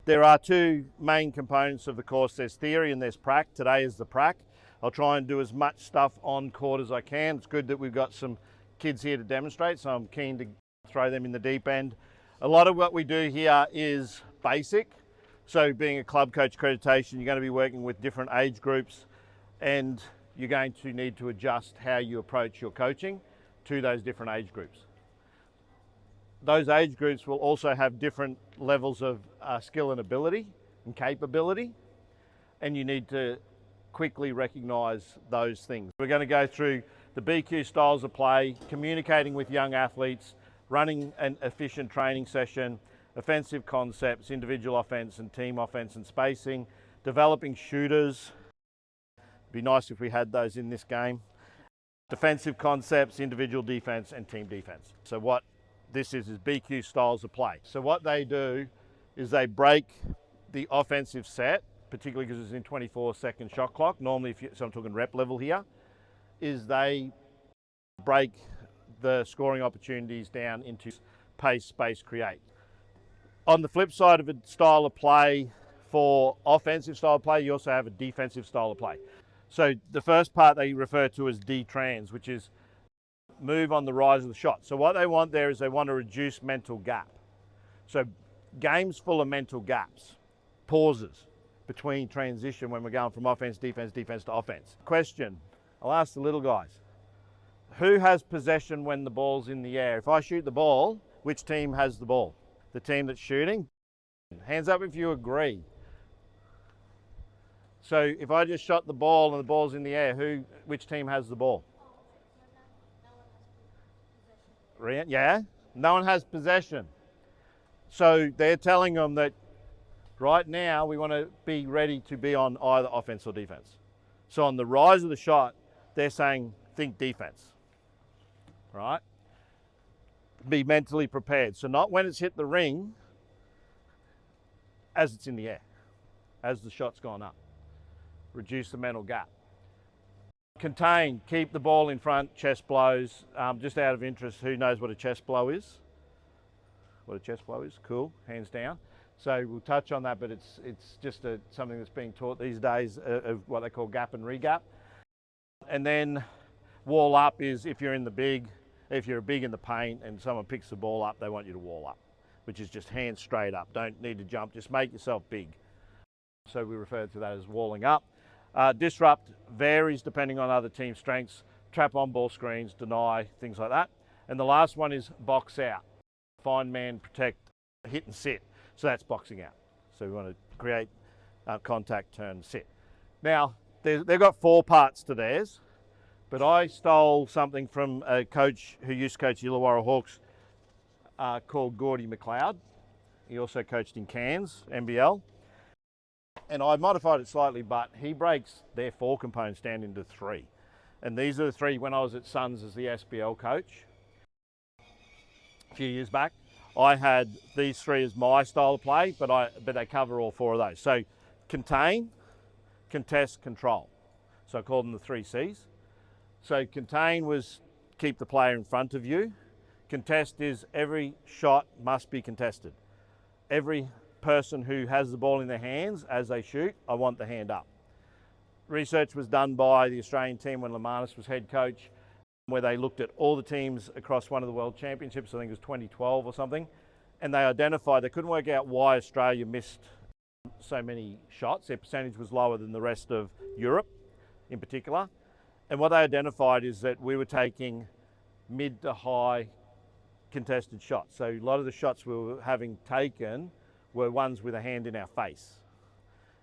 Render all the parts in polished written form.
There are two main components of the course. There's theory and there's prac. Today is the prac. I'll try and do as much stuff on court as I can. It's good that we've got some kids here to demonstrate, so I'm keen to throw them in the deep end. A lot of what we do here is basic. So being a club coach accreditation, you're going to be working with different age groups, and you're going to need to adjust how you approach your coaching to those different age groups. Those age groups will also have different levels of skill and ability and capability, and you need to quickly recognise those things. We're going to go through the BQ styles of play, communicating with young athletes, running an efficient training session, offensive concepts, individual offence and team offence and spacing, developing shooters. It'd be nice if we had those in this game. Defensive concepts, individual defence and team defence. So what this is BQ styles of play. So what they do is they break the offensive set, particularly because it's in 24-second shot clock. Normally, so I'm talking rep level here, is they break the scoring opportunities down into pace, space, create. On the flip side of a style of play, for offensive style of play, you also have a defensive style of play. So the first part they refer to as D-trans, which is move on the rise of the shot. So what they want there is they want to reduce mental gap. So games full of mental gaps, pauses between transition when we're going from offense, defense, defense to offense. Question, I'll ask the little guys. Who has possession when the ball's in the air? If I shoot the ball, which team has the ball? The team that's shooting? Hands up if you agree. So if I just shot the ball and the ball's in the air, which team has the ball? Yeah, no one has possession. So they're telling them that right now we want to be ready to be on either offense or defense. So on the rise of the shot, they're saying think defense, right? Be mentally prepared. So not when it's hit the ring, as it's in the air, as the shot's gone up. Reduce the mental gap. Contain, keep the ball in front, chest blows. Just out of interest, who knows what a chest blow is? What a chest blow is? Cool, hands down. So we'll touch on that, but it's just something that's being taught these days of what they call gap and re-gap. And then wall up is if you're in the big, if you're big in the paint and someone picks the ball up, they want you to wall up, which is just hands straight up. Don't need to jump, just make yourself big. So we refer to that as walling up. Disrupt varies depending on other team strengths. Trap on ball screens, deny, things like that. And the last one is box out. Find man, protect, hit and sit. So that's boxing out. So we want to create contact, turn, sit. Now, they've got 4 parts to theirs, but I stole something from a coach who used to coach Illawarra Hawks called Gordy McLeod. He also coached in Cairns, NBL. And I modified it slightly, but he breaks their 4 components down into 3. And these are the 3 when I was at Suns as the SBL coach a few years back. I had these 3 as my style of play, but they cover all 4 of those. So contain, contest, control. So I called them the 3 C's. So contain was keep the player in front of you. Contest is every shot must be contested. Every person who has the ball in their hands as they shoot, I want the hand up. Research was done by the Australian team when Lamanis was head coach, where they looked at all the teams across one of the World Championships, I think it was 2012 or something, and they identified, they couldn't work out why Australia missed so many shots. Their percentage was lower than the rest of Europe in particular. And what they identified is that we were taking mid to high contested shots. So a lot of the shots we were having taken were ones with a hand in our face.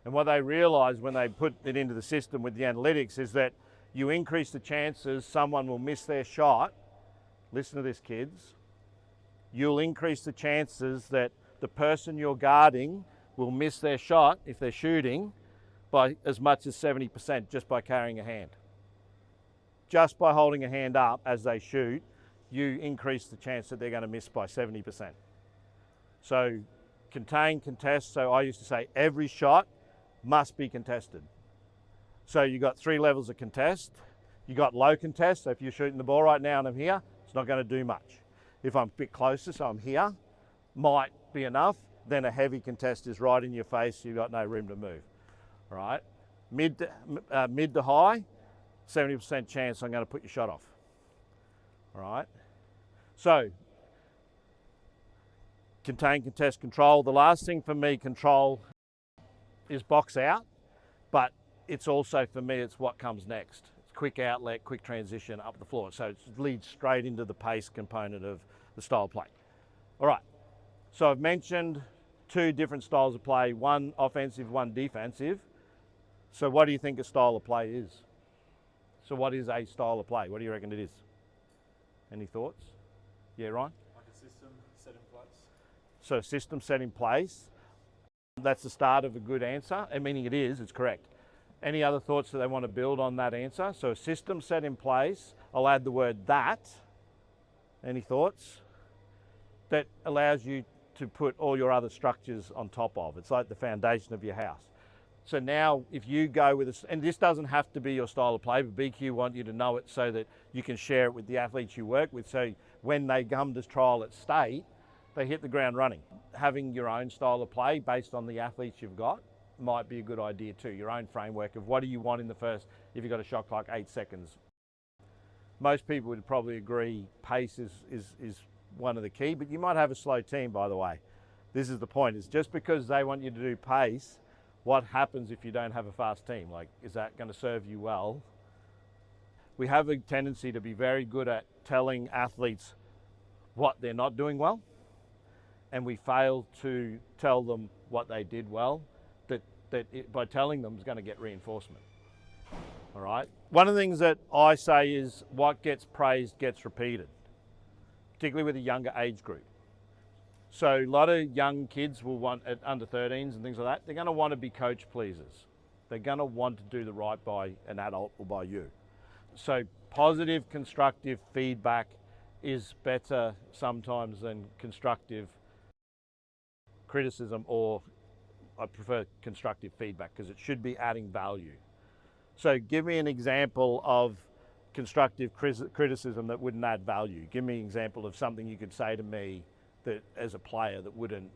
And what they realised when they put it into the system with the analytics is that you increase the chances someone will miss their shot. Listen to this, kids. You'll increase the chances that the person you're guarding will miss their shot if they're shooting by as much as 70% just by carrying a hand. Just by holding a hand up as they shoot, you increase the chance that they're going to miss by 70%. So contain, contest. So I used to say every shot must be contested. So you got 3 levels of contest. You got low contest. So if you're shooting the ball right now and I'm here, it's not going to do much. If I'm a bit closer, so I'm here, might be enough. then a heavy contest is right in your face, you've got no room to move. All right, mid to high, 70% chance I'm going to put your shot off. All right, so contain, contest, control. The last thing for me, control, is box out, but it's also, for me, it's what comes next. It's quick outlet, quick transition up the floor. So it leads straight into the pace component of the style of play. All right, so I've mentioned 2 different styles of play, one offensive, one defensive. So what do you think a style of play is? So what is a style of play? What do you reckon it is? Any thoughts? Yeah, Ryan? Like a system set in place. So a system set in place. That's the start of a good answer, and meaning it is, it's correct. Any other thoughts that they want to build on that answer? So a system set in place. I'll add the word that. Any thoughts? That allows you to put all your other structures on top of. It's like the foundation of your house. So now if you go with this, and this doesn't have to be your style of play, but BQ want you to know it so that you can share it with the athletes you work with. So when they come to trial at state, they hit the ground running. Having your own style of play based on the athletes you've got might be a good idea too. Your own framework of what do you want in the first, if you've got a shot clock, 8 seconds. Most people would probably agree pace is one of the key, but you might have a slow team, by the way. This is the point, is just because they want you to do pace, what happens if you don't have a fast team? Like, is that going to serve you well? We have a tendency to be very good at telling athletes what they're not doing well, and we fail to tell them what they did well, by telling them is going to get reinforcement. All right. One of the things that I say is what gets praised gets repeated, particularly with a younger age group. So a lot of young kids will want, at under 13s and things like that, they're going to want to be coach pleasers. They're going to want to do the right by an adult or by you. So positive, constructive feedback is better sometimes than constructive criticism, or I prefer constructive feedback because it should be adding value. So give me an example of constructive criticism that wouldn't add value. Give me an example of something you could say to me that, as a player, that wouldn't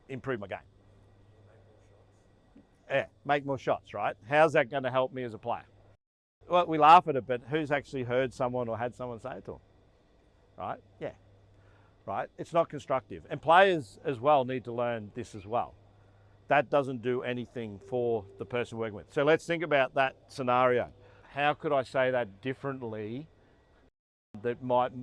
improve my game. Yeah, make more shots, right? How's that going to help me as a player? Well, we laugh at it, but who's actually heard someone or had someone say it to them? Right? Yeah. Right? It's not constructive. And players as well need to learn this as well. That doesn't do anything for the person working with. So let's think about that scenario. How could I say that differently that might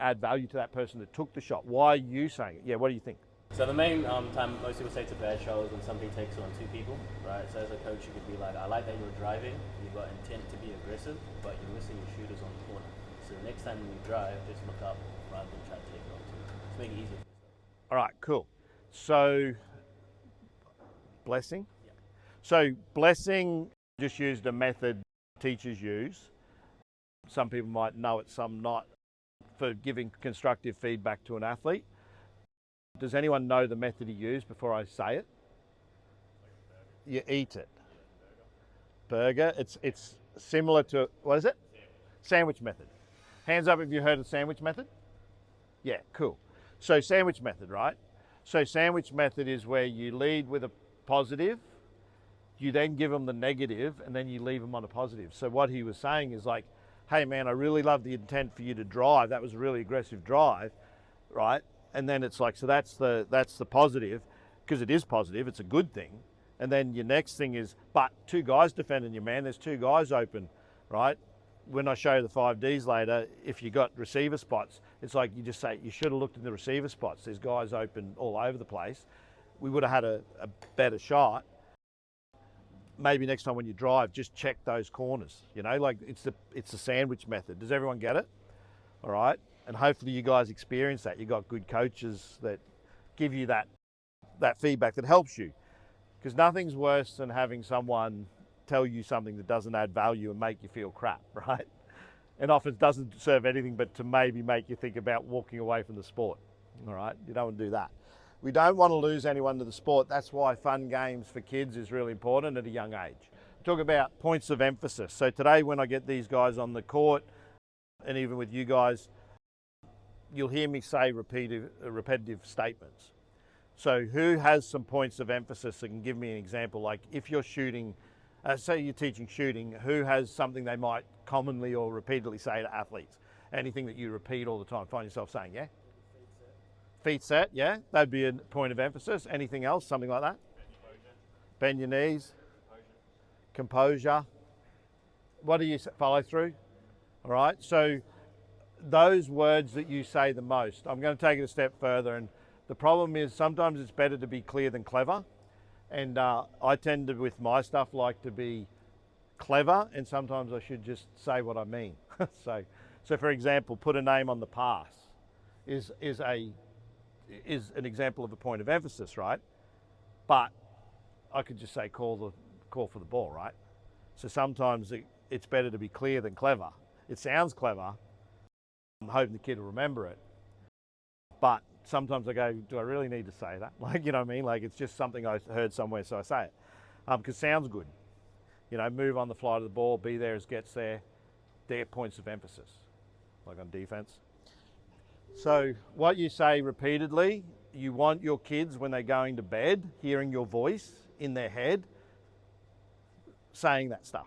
add value to that person that took the shot? Why are you saying it? Yeah, what do you think? So the main time most people say it's a bad shot is when something takes on 2 people, right? So as a coach, you could be like, I like that you're driving, you've got intent to be aggressive, but you're missing your shooters on the corner. So the next time when you drive, just look up rather than try to take it on 2. Just make it easier for yourself. All right, cool. So blessing. Yeah. So blessing, just used a method teachers use. Some people might know it, some not, for giving constructive feedback to an athlete. Does anyone know the method he used before I say it? You eat it. Burger. It's similar to, what is it? Sandwich method. Hands up if you heard of sandwich method. Yeah, cool. So sandwich method, right? So sandwich method is where you lead with a positive, you then give them the negative, and then you leave them on a positive. So what he was saying is like, hey man, I really love the intent for you to drive. That was a really aggressive drive, right? And then it's like, so that's the positive, because it is positive, it's a good thing. And then your next thing is, but 2 guys defending you, man. There's 2 guys open, right? When I show you the 5Ds later, if you got receiver spots, it's like you just say, you should have looked in the receiver spots. There's guys open all over the place. We would have had a better shot. Maybe next time when you drive, just check those corners. You know, like it's the sandwich method. Does everyone get it? All right. And hopefully you guys experience that. You got good coaches that give you that feedback that helps you. Because nothing's worse than having someone tell you something that doesn't add value and make you feel crap, right? And often doesn't serve anything but to maybe make you think about walking away from the sport. All right. You don't want to do that. We don't want to lose anyone to the sport. That's why fun games for kids is really important at a young age. Talk about points of emphasis. So today when I get these guys on the court, and even with you guys, you'll hear me say repetitive statements. So who has some points of emphasis that can give me an example? Like if you're shooting, say you're teaching shooting, who has something they might commonly or repeatedly say to athletes? Anything that you repeat all the time, find yourself saying, yeah? Feet set, yeah? That'd be a point of emphasis. Anything else, something like that? Bend your knees. Composure. What do you say? Follow through? All right, so those words that you say the most, I'm going to take it a step further, and the problem is sometimes it's better to be clear than clever, and I tend to, with my stuff, like to be clever, and sometimes I should just say what I mean. So for example, put a name on the pass is an example of a point of emphasis, right? But I could just say call for the ball, right? So sometimes it's better to be clear than clever. It sounds clever. I'm hoping the kid will remember it. But sometimes I go, do I really need to say that? Like, you know what I mean? Like it's just something I heard somewhere, so I say it. Because it sounds good. You know, move on the fly to the ball, be there as gets there. They're points of emphasis, like on defense. So what you say repeatedly, you want your kids when they're going to bed, hearing your voice in their head, saying that stuff.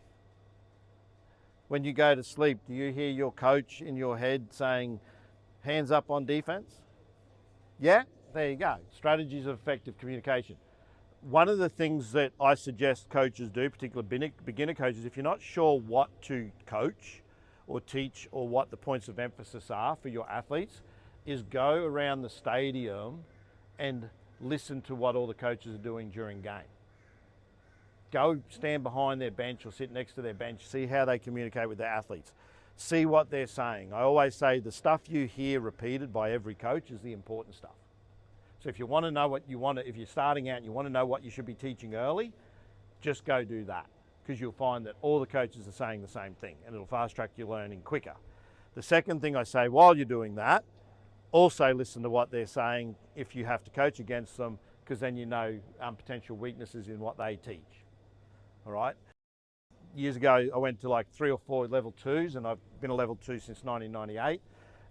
When you go to sleep, do you hear your coach in your head saying, hands up on defense? Yeah, there you go. Strategies of effective communication. One of the things that I suggest coaches do, particularly beginner coaches, if you're not sure what to coach or teach or what the points of emphasis are for your athletes, is go around the stadium and listen to what all the coaches are doing during game. Go stand behind their bench or sit next to their bench, see how they communicate with their athletes. See what they're saying. I always say the stuff you hear repeated by every coach is the important stuff. So if you want to know what you want to, if you're starting out and you want to know what you should be teaching early, just go do that, because you'll find that all the coaches are saying the same thing and it'll fast track your learning quicker. The second thing I say while you're doing that, also listen to what they're saying if you have to coach against them, because then you know potential weaknesses in what they teach. All right. Years ago, I went to like 3 or 4 level 2s, and I've been a level 2 since 1998.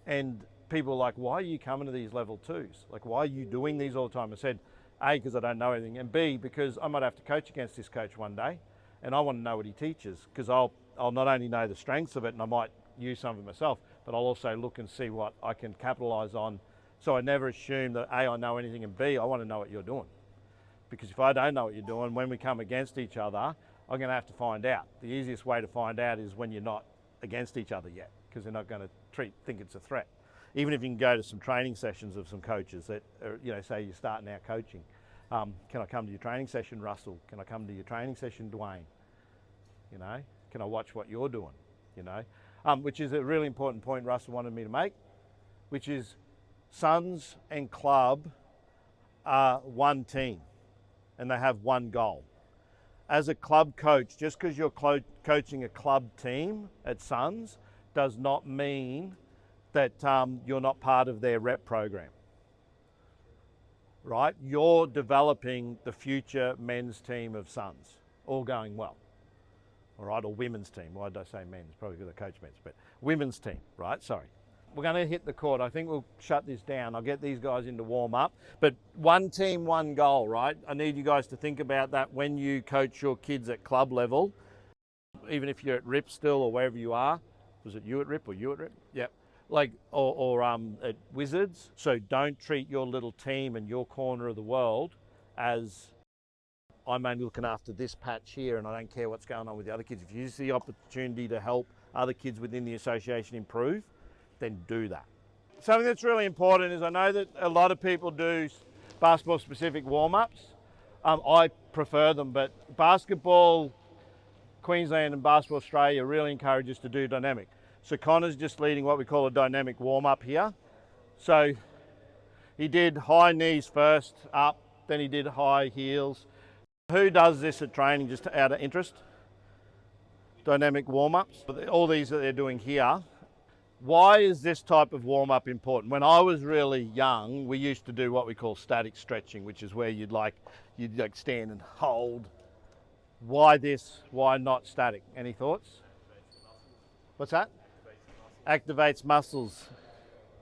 And people were like, why are you coming to these level 2s? Like, why are you doing these all the time? I said, A, because I don't know anything, and B, because I might have to coach against this coach one day, and I want to know what he teaches, because I'll not only know the strengths of it, and I might use some of it myself, but I'll also look and see what I can capitalize on. So I never assume that A, I know anything, and B, I want to know what you're doing. Because if I don't know what you're doing, when we come against each other, I'm going to have to find out. The easiest way to find out is when you're not against each other yet, because they're not going to think it's a threat. Even if you can go to some training sessions of some coaches that, say you're starting out coaching. Can I come to your training session, Russell? Can I come to your training session, Dwayne? You know, can I watch what you're doing? You know, which is a really important point Russell wanted me to make, which is Suns and club are one team and they have one goal. As a club coach, just because you're coaching a club team at Suns does not mean that you're not part of their rep program, right? You're developing the future men's team of Suns, all going well, all right, or women's team. Why did I say men's? Probably because I coach men's, but women's team, right? Sorry. We're going to hit the court. I think we'll shut this down. I'll get these guys into warm up. But one team, one goal, right? I need you guys to think about that when you coach your kids at club level, even if you're at RIP still or wherever you are. Was it you at RIP or you at RIP? Yep. Like, or at Wizards. So don't treat your little team and your corner of the world as I'm only looking after this patch here and I don't care what's going on with the other kids. If you see the opportunity to help other kids within the association improve, then do that. Something that's really important is I know that a lot of people do basketball specific warm-ups. I prefer them, but basketball Queensland and Basketball Australia really encourage us to do dynamic. So Connor's just leading what we call a dynamic warm-up here. So he did high knees first, up, then he did high heels. Who does this at training just out of interest? Dynamic warm-ups. All these that they're doing here. Why is this type of warm-up important? When I was really young, we used to do what we call static stretching, which is where you'd stand and hold. Why this? Why not static? Any thoughts? What's that? Activates muscles.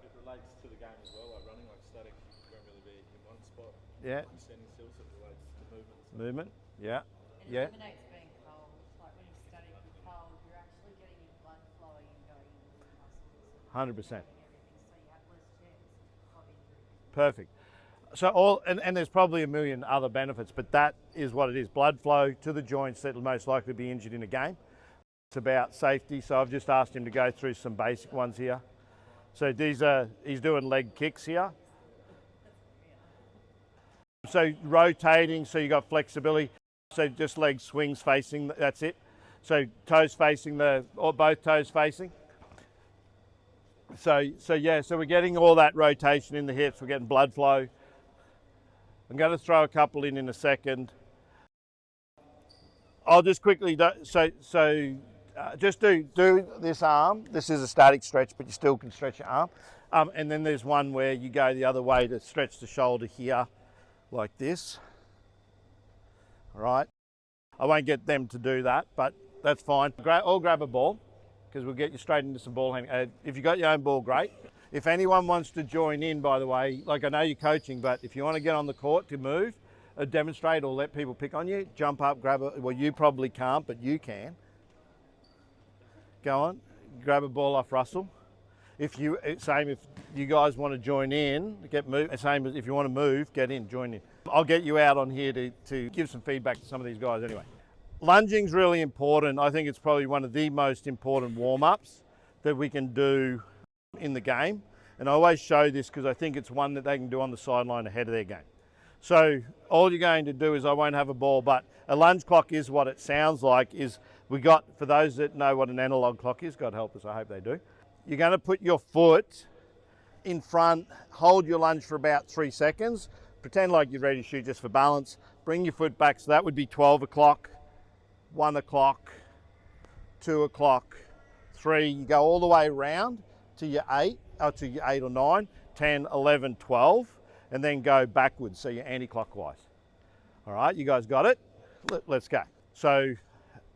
It relates to the game as well, like running like static, you won't really be in one spot. Yeah. Standing still sort of relates to movement. Movement. Yeah. And Yeah. it eliminates being cold. Like when you're studying with cold, you're actually getting your blood flowing and going into your muscles. 100%. Everything, so you have less chance of injury. Perfect. So and there's probably a million other benefits, but that is what it is. Blood flow to the joints that will most likely be injured in a game. It's about safety, so I've just asked him to go through some basic ones here. So he's doing leg kicks here. So rotating, so you got flexibility. So just leg swings facing, that's it. So toes facing or both toes facing. So yeah, so we're getting all that rotation in the hips, we're getting blood flow. I'm going to throw a couple in a second. I'll just quickly just do this arm. This is a static stretch, but you still can stretch your arm. And then there's one where you go the other way to stretch the shoulder here, like this. All right. I won't get them to do that, but that's fine. I'll grab a ball because we'll get you straight into some ball handling. If you got your own ball, great. If anyone wants to join in, by the way, like I know you're coaching, but if you want to get on the court to move, demonstrate or let people pick on you, jump up, grab it. Well, you probably can't, but you can. Go on, grab a ball off Russell. If you guys want to join in, same as if you want to move, get in, join in. I'll get you out on here to give some feedback to some of these guys anyway. Lunging's really important. I think it's probably one of the most important warm-ups that we can do in the game. And I always show this because I think it's one that they can do on the sideline ahead of their game. So all you're going to do is, I won't have a ball, but a lunge clock is what it sounds like. For those that know what an analog clock is, God help us, I hope they do. You're going to put your foot in front, hold your lunge for about 3 seconds, pretend like you're ready to shoot just for balance, bring your foot back, so that would be 12 o'clock, 1 o'clock, 2 o'clock, 3, you go all the way around to your 8 or 9, 10, 11, 12, and then go backwards, so you're anti-clockwise. All right, you guys got it? Let's go. So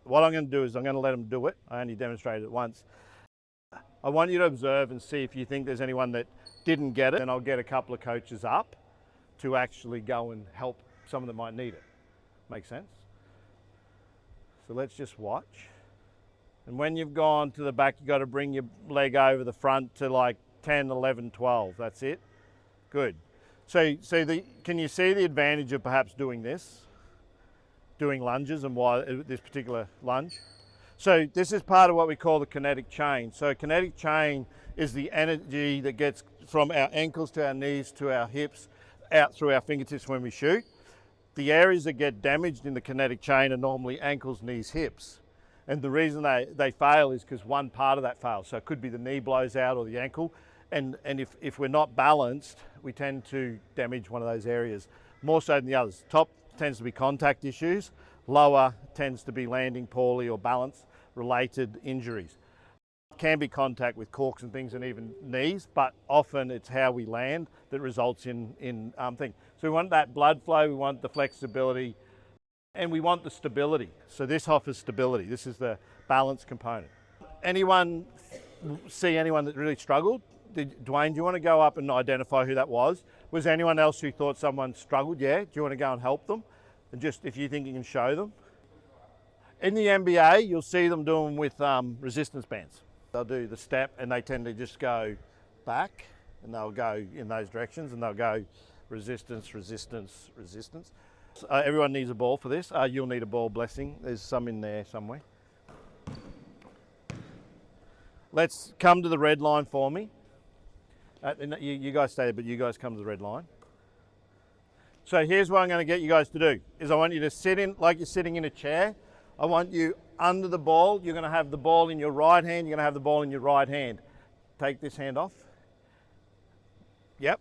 what I'm going to do is I'm going to let them do it. I only demonstrated it once. I want you to observe and see if you think there's anyone that didn't get it, and I'll get a couple of coaches up to actually go and help someone that might need it. Make sense? So let's just watch. And when you've gone to the back, you've got to bring your leg over the front to like 10, 11, 12. That's it. Good. So can you see the advantage of perhaps doing this? Doing lunges and why this particular lunge? So this is part of what we call the kinetic chain. So kinetic chain is the energy that gets from our ankles to our knees to our hips, out through our fingertips when we shoot. The areas that get damaged in the kinetic chain are normally ankles, knees, hips. And the reason they fail is because one part of that fails. So it could be the knee blows out or the ankle. And if we're not balanced, we tend to damage one of those areas more so than the others. Top tends to be contact issues. Lower tends to be landing poorly or balance related injuries. Can be contact with corks and things and even knees, but often it's how we land that results in things. So we want that blood flow, we want the flexibility, and we want the stability. So this offers stability. This is the balance component. Anyone see anyone that really struggled? Dwayne, do you want to go up and identify who that was? Was there anyone else who thought someone struggled? Yeah. Do you want to go and help them? And just if you think you can show them. In the NBA, you'll see them doing with resistance bands. They'll do the step and they tend to just go back and they'll go in those directions and they'll go resistance, resistance, resistance. Everyone needs a ball for this. You'll need a ball, blessing. There's some in there somewhere. Let's come to the red line for me. You guys stay there, but you guys come to the red line. So here's what I'm going to get you guys to do, is I want you to sit in like you're sitting in a chair. I want you under the ball. You're going to have the ball in your right hand. You're going to have the ball in your right hand. Take this hand off. Yep.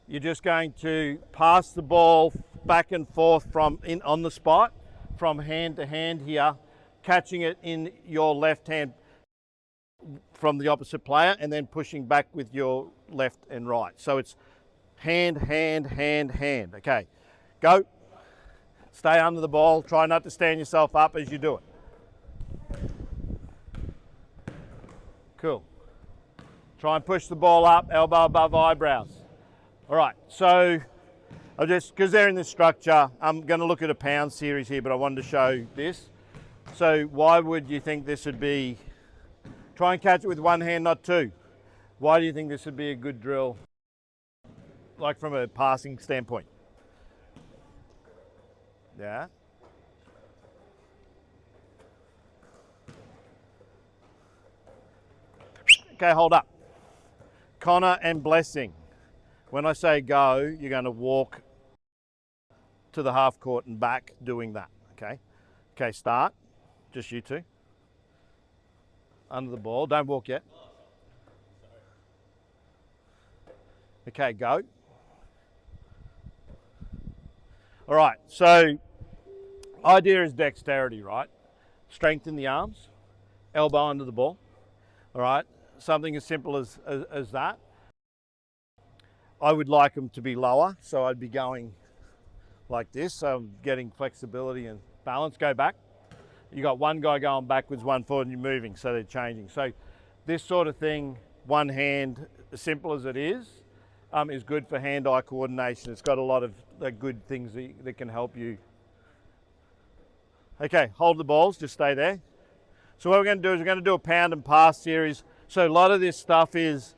You're just going to pass the ball back and forth on the spot, from hand to hand here, catching it in your left hand from the opposite player and then pushing back with your left and right. So it's hand, hand, hand, hand. Okay, go. Stay under the ball. Try not to stand yourself up as you do it. Cool. Try and push the ball up, elbow above eyebrows. All right, so I'll just, because they're in this structure, I'm going to look at a pound series here, but I wanted to show this. So why would you think this would be, try and catch it with one hand, not two. Why do you think this would be a good drill, like from a passing standpoint? Yeah. Okay, hold up. Connor and Blessing. When I say go, you're going to walk to the half court and back doing that, okay? Okay, start. Just you two. Under the ball. Don't walk yet. Okay, go. All right, so idea is dexterity, right? Strengthen the arms, elbow under the ball, all right? Something as simple as that. I would like them to be lower, so I'd be going like this, so I'm getting flexibility and balance. Go back. You got one guy going backwards, one forward, and you're moving, so they're changing. So this sort of thing, one hand, as simple as it is good for hand-eye coordination. It's got a lot of good things that can help you. Okay, hold the balls, just stay there. So what we're going to do is we're going to do a pound and pass series. So a lot of this stuff is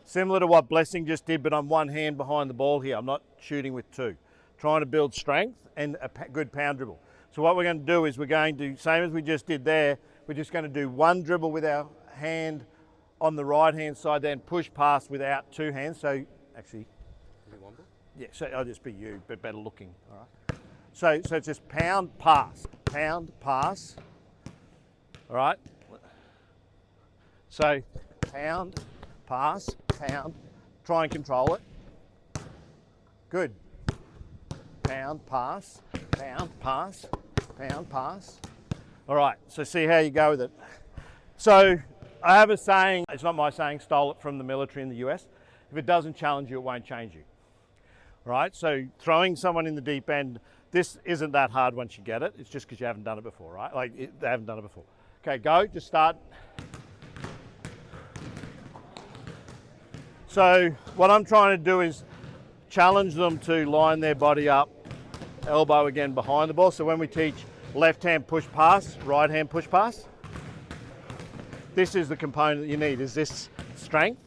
similar to what Blessing just did, but I'm one hand behind the ball here. I'm not shooting with two. Trying to build strength and a good pound dribble. So what we're going to do is we're going to, same as we just did there, we're just going to do one dribble with our hand on the right hand side, then push pass without two hands. So actually, yeah, so I'll just be you, but better looking. All right. So it's just pound, pass. All right. So pound, pass, pound. Try and control it. Good. Pound, pass, pound, pass, pound, pass. All right. So see how you go with it. So I have a saying. It's not my saying. Stole it from the military in the US. If it doesn't challenge you, it won't change you. All right. So throwing someone in the deep end. This isn't that hard once you get it. It's just because you haven't done it before, right? They haven't done it before. Okay, go. Just start. So what I'm trying to do is challenge them to line their body up, elbow again behind the ball. So when we teach left hand push pass, right hand push pass, this is the component that you need, is this strength,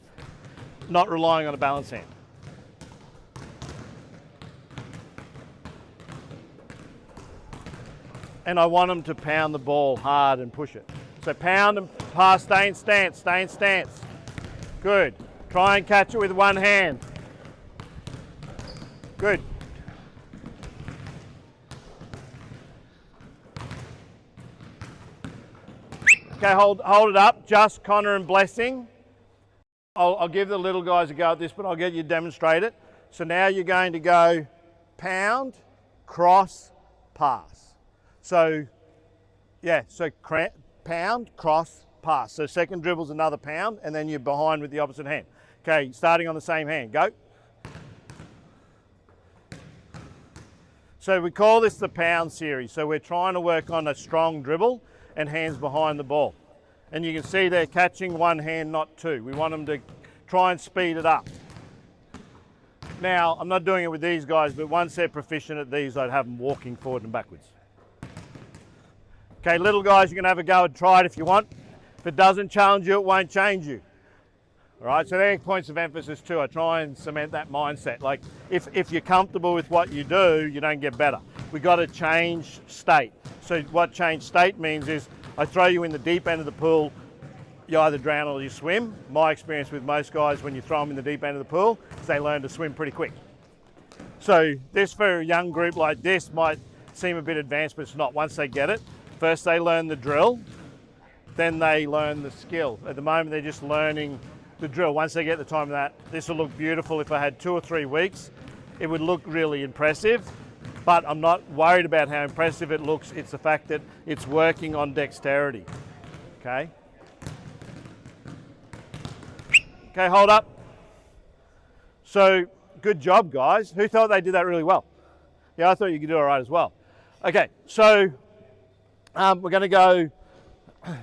not relying on a balance hand. And I want them to pound the ball hard and push it. So pound and pass, stay in stance, stay in stance. Good. Try and catch it with one hand. Good. Okay, hold it up. Just Connor and Blessing. I'll give the little guys a go at this, but I'll get you to demonstrate it. So now you're going to go pound, cross, pass. So, yeah, so pound, cross, pass. So second dribble's another pound, and then you're behind with the opposite hand. Okay, starting on the same hand, go. So we call this the pound series. So we're trying to work on a strong dribble and hands behind the ball. And you can see they're catching one hand, not two. We want them to try and speed it up. Now, I'm not doing it with these guys, but once they're proficient at these, I'd have them walking forward and backwards. Okay, little guys, you can have a go and try it if you want. If it doesn't challenge you, it won't change you. All right, so there are points of emphasis too. I try and cement that mindset. Like, if you're comfortable with what you do, you don't get better. We got to change state. So what change state means is I throw you in the deep end of the pool, you either drown or you swim. My experience with most guys, when you throw them in the deep end of the pool, is they learn to swim pretty quick. So this, for a young group like this, might seem a bit advanced, but it's not. Once they get it, first they learn the drill, then they learn the skill. At the moment, they're just learning the drill. Once they get the time of that, this will look beautiful. If I had 2 or 3 weeks, it would look really impressive, but I'm not worried about how impressive it looks. It's the fact that it's working on dexterity, okay? Okay, hold up. So, good job, guys. Who thought they did that really well? Yeah, I thought you could do all right as well. Okay, so we're going to go, you're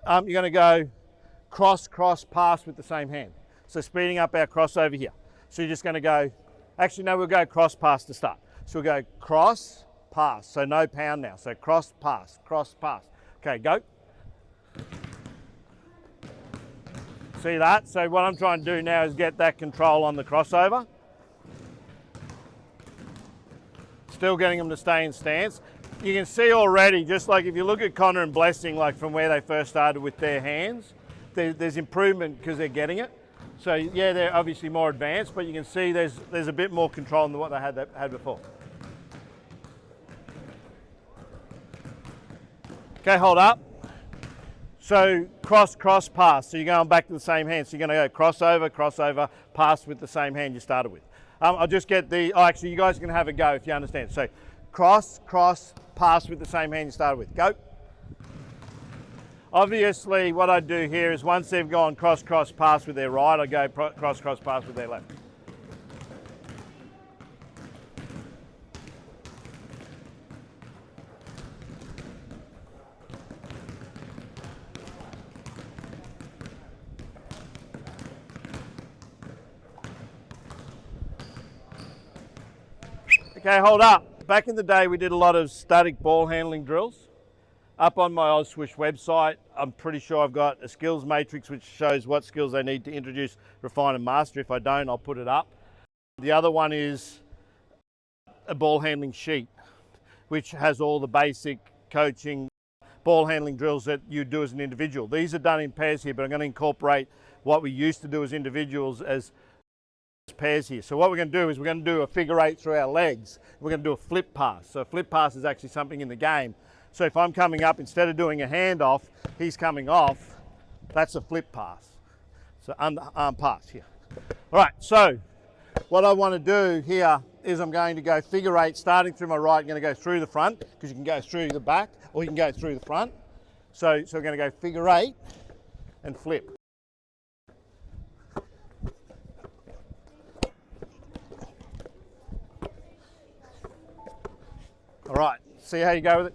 going to go cross, cross, pass with the same hand. So speeding up our cross over here. So you're just going to go Actually, no, we'll go cross pass to start. So we'll go cross, pass. So no pound now. So cross, pass, cross, pass. Okay, go. See that? So what I'm trying to do now is get that control on the crossover. Still getting them to stay in stance. You can see already, just like if you look at Connor and Blessing, like from where they first started with their hands, there's improvement because they're getting it. So yeah, they're obviously more advanced, but you can see there's a bit more control than what they had before. Okay, hold up. So cross, cross, pass. So you're going back to the same hand. So you're going to go crossover, crossover, pass with the same hand you started with. I'll just get the, oh actually you guys can have a go if you understand. So cross, cross, pass with the same hand you started with. Go. Obviously what I do here is once they've gone cross, cross, pass with their right, I go cross, cross, pass with their left. Okay, hold up. Back in the day, we did a lot of static ball handling drills. Up on my Ozswoosh website, I'm pretty sure I've got a skills matrix which shows what skills they need to introduce, refine and master. If I don't, I'll put it up. The other one is a ball handling sheet, which has all the basic coaching ball handling drills that you do as an individual. These are done in pairs here, but I'm going to incorporate what we used to do as individuals as pairs here. So what we're going to do is we're going to do a figure eight through our legs. We're going to do a flip pass. So a flip pass is actually something in the game. So if I'm coming up, instead of doing a handoff, he's coming off, that's a flip pass. So arm pass here. All right, so what I want to do here is I'm going to go figure eight, starting through my right. I'm going to go through the front, because you can go through the back, or you can go through the front. So we're going to go figure eight and flip. All right, see how you go with it?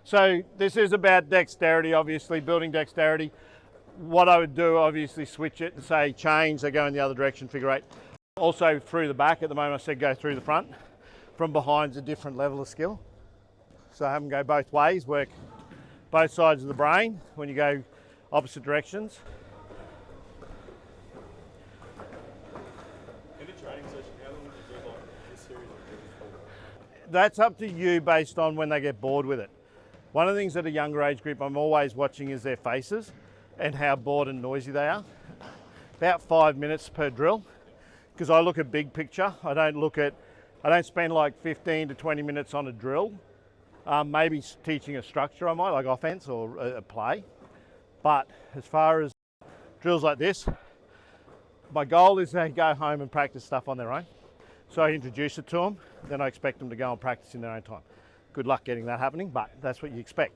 So this is about dexterity, obviously, building dexterity. What I would do, obviously, switch it and say change, they go in the other direction, figure eight. Also through the back, at the moment I said go through the front. From behind's a different level of skill. So have them go both ways, work both sides of the brain when you go opposite directions. That's up to you based on when they get bored with it. One of the things at a younger age group I'm always watching is their faces and how bored and noisy they are. About 5 minutes per drill, because I look at big picture. I don't spend like 15 to 20 minutes on a drill. Maybe teaching a structure I might, like offense or a play. But as far as drills like this, my goal is they go home and practice stuff on their own. So I introduce it to them, then I expect them to go and practice in their own time. Good luck getting that happening, but that's what you expect.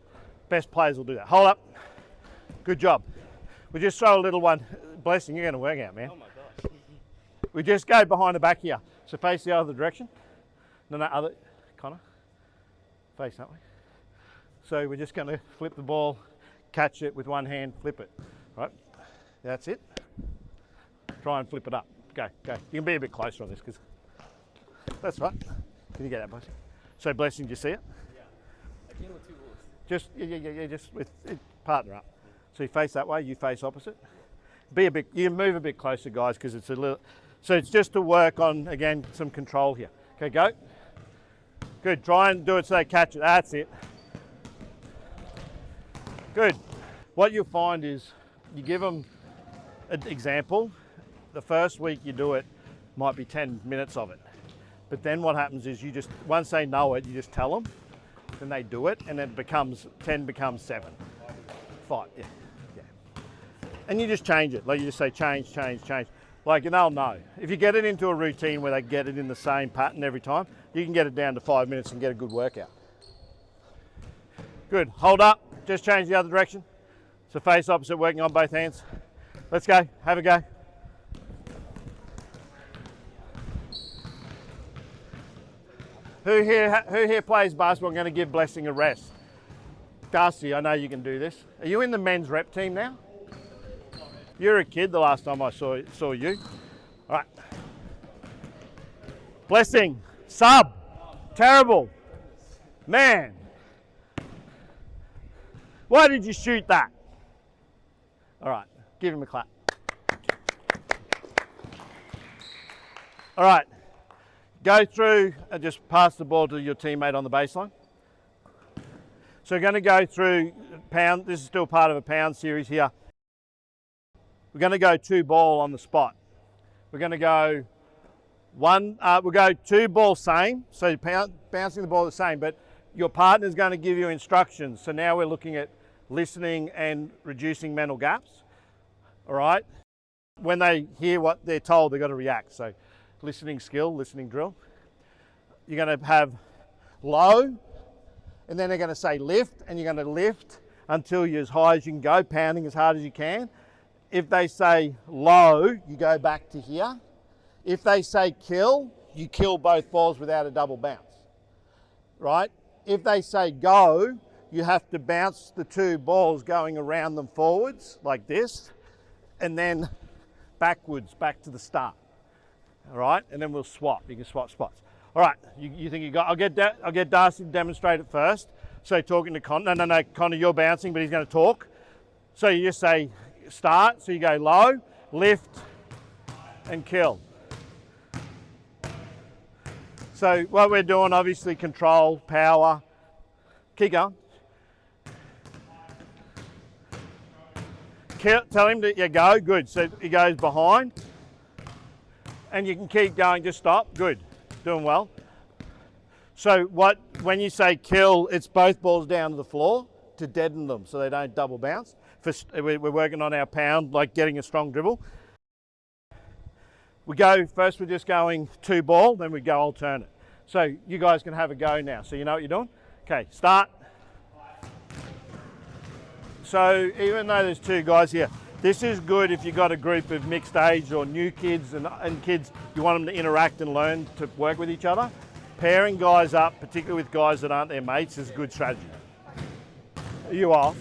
Best players will do that. Hold up. Good job. We just throw a little one. Blessing, you're going to work out, man. Oh my gosh. We just go behind the back here. So face the other direction. No, other. Connor. Face that way. So we're just going to flip the ball, catch it with one hand, flip it. Right. That's it. Try and flip it up. Go. You can be a bit closer on this because that's right. Can you get that, Blessing? So Blessing, do you see it? Yeah. I came with two balls. Just with partner up. So you face that way, you face opposite. You can move a bit closer, guys, because it's a little. So it's just to work on, again, some control here. Okay, go. Good. Try and do it so they catch it. That's it. Good. What you'll find is you give them an example. The first week you do it might be 10 minutes of it. But then what happens is you just, once they know it, you just tell them, then they do it, and then it becomes 10 becomes 7. 5, yeah. And you just change it. Like you just say change. Like, and they'll know. If you get it into a routine where they get it in the same pattern every time, you can get it down to 5 minutes and get a good workout. Good. Hold up. Just change the other direction. So face opposite, working on both hands. Let's go. Have a go. Who here plays basketball? I'm going to give Blessing a rest. Darcy, I know you can do this. Are you in the men's rep team now? You were a kid the last time I saw you. All right. Blessing. Sub. Terrible. Man. Why did you shoot that? All right. Give him a clap. All right. Go through and just pass the ball to your teammate on the baseline. So we're going to go through pound. This is still part of a pound series here. We're going to go 2 ball on the spot. We're going to go we'll go 2 ball same. So bouncing the ball the same, but your partner's going to give you instructions. So now we're looking at listening and reducing mental gaps. All right. When they hear what they're told, they've got to react. So listening skill, listening drill. You're going to have low, and then they're going to say lift, and you're going to lift until you're as high as you can go, pounding as hard as you can. If they say low, you go back to here. If they say kill, you kill both balls without a double bounce, right? If they say go, you have to bounce the 2 balls going around them forwards like this, and then backwards, back to the start. All right, and then we'll swap. You can swap spots. All right, you think you got? I'll get Darcy to demonstrate it first. So talking to Connor. No, Connor, you're bouncing, but he's going to talk. So you just say start. So you go low, lift, and kill. So what we're doing, obviously, control, power. Keep going. Tell him to go. Good. So he goes behind. And you can keep going, just stop. Good, doing well. So when you say kill, it's both balls down to the floor to deaden them so they don't double bounce. We're working on our pound, like getting a strong dribble. First we're just going 2 ball, then we go alternate. So you guys can have a go now. So you know what you're doing? Okay, start. So even though there's 2 guys here, this is good if you've got a group of mixed age or new kids and kids, you want them to interact and learn to work with each other. Pairing guys up, particularly with guys that aren't their mates, is a good strategy. Are you off?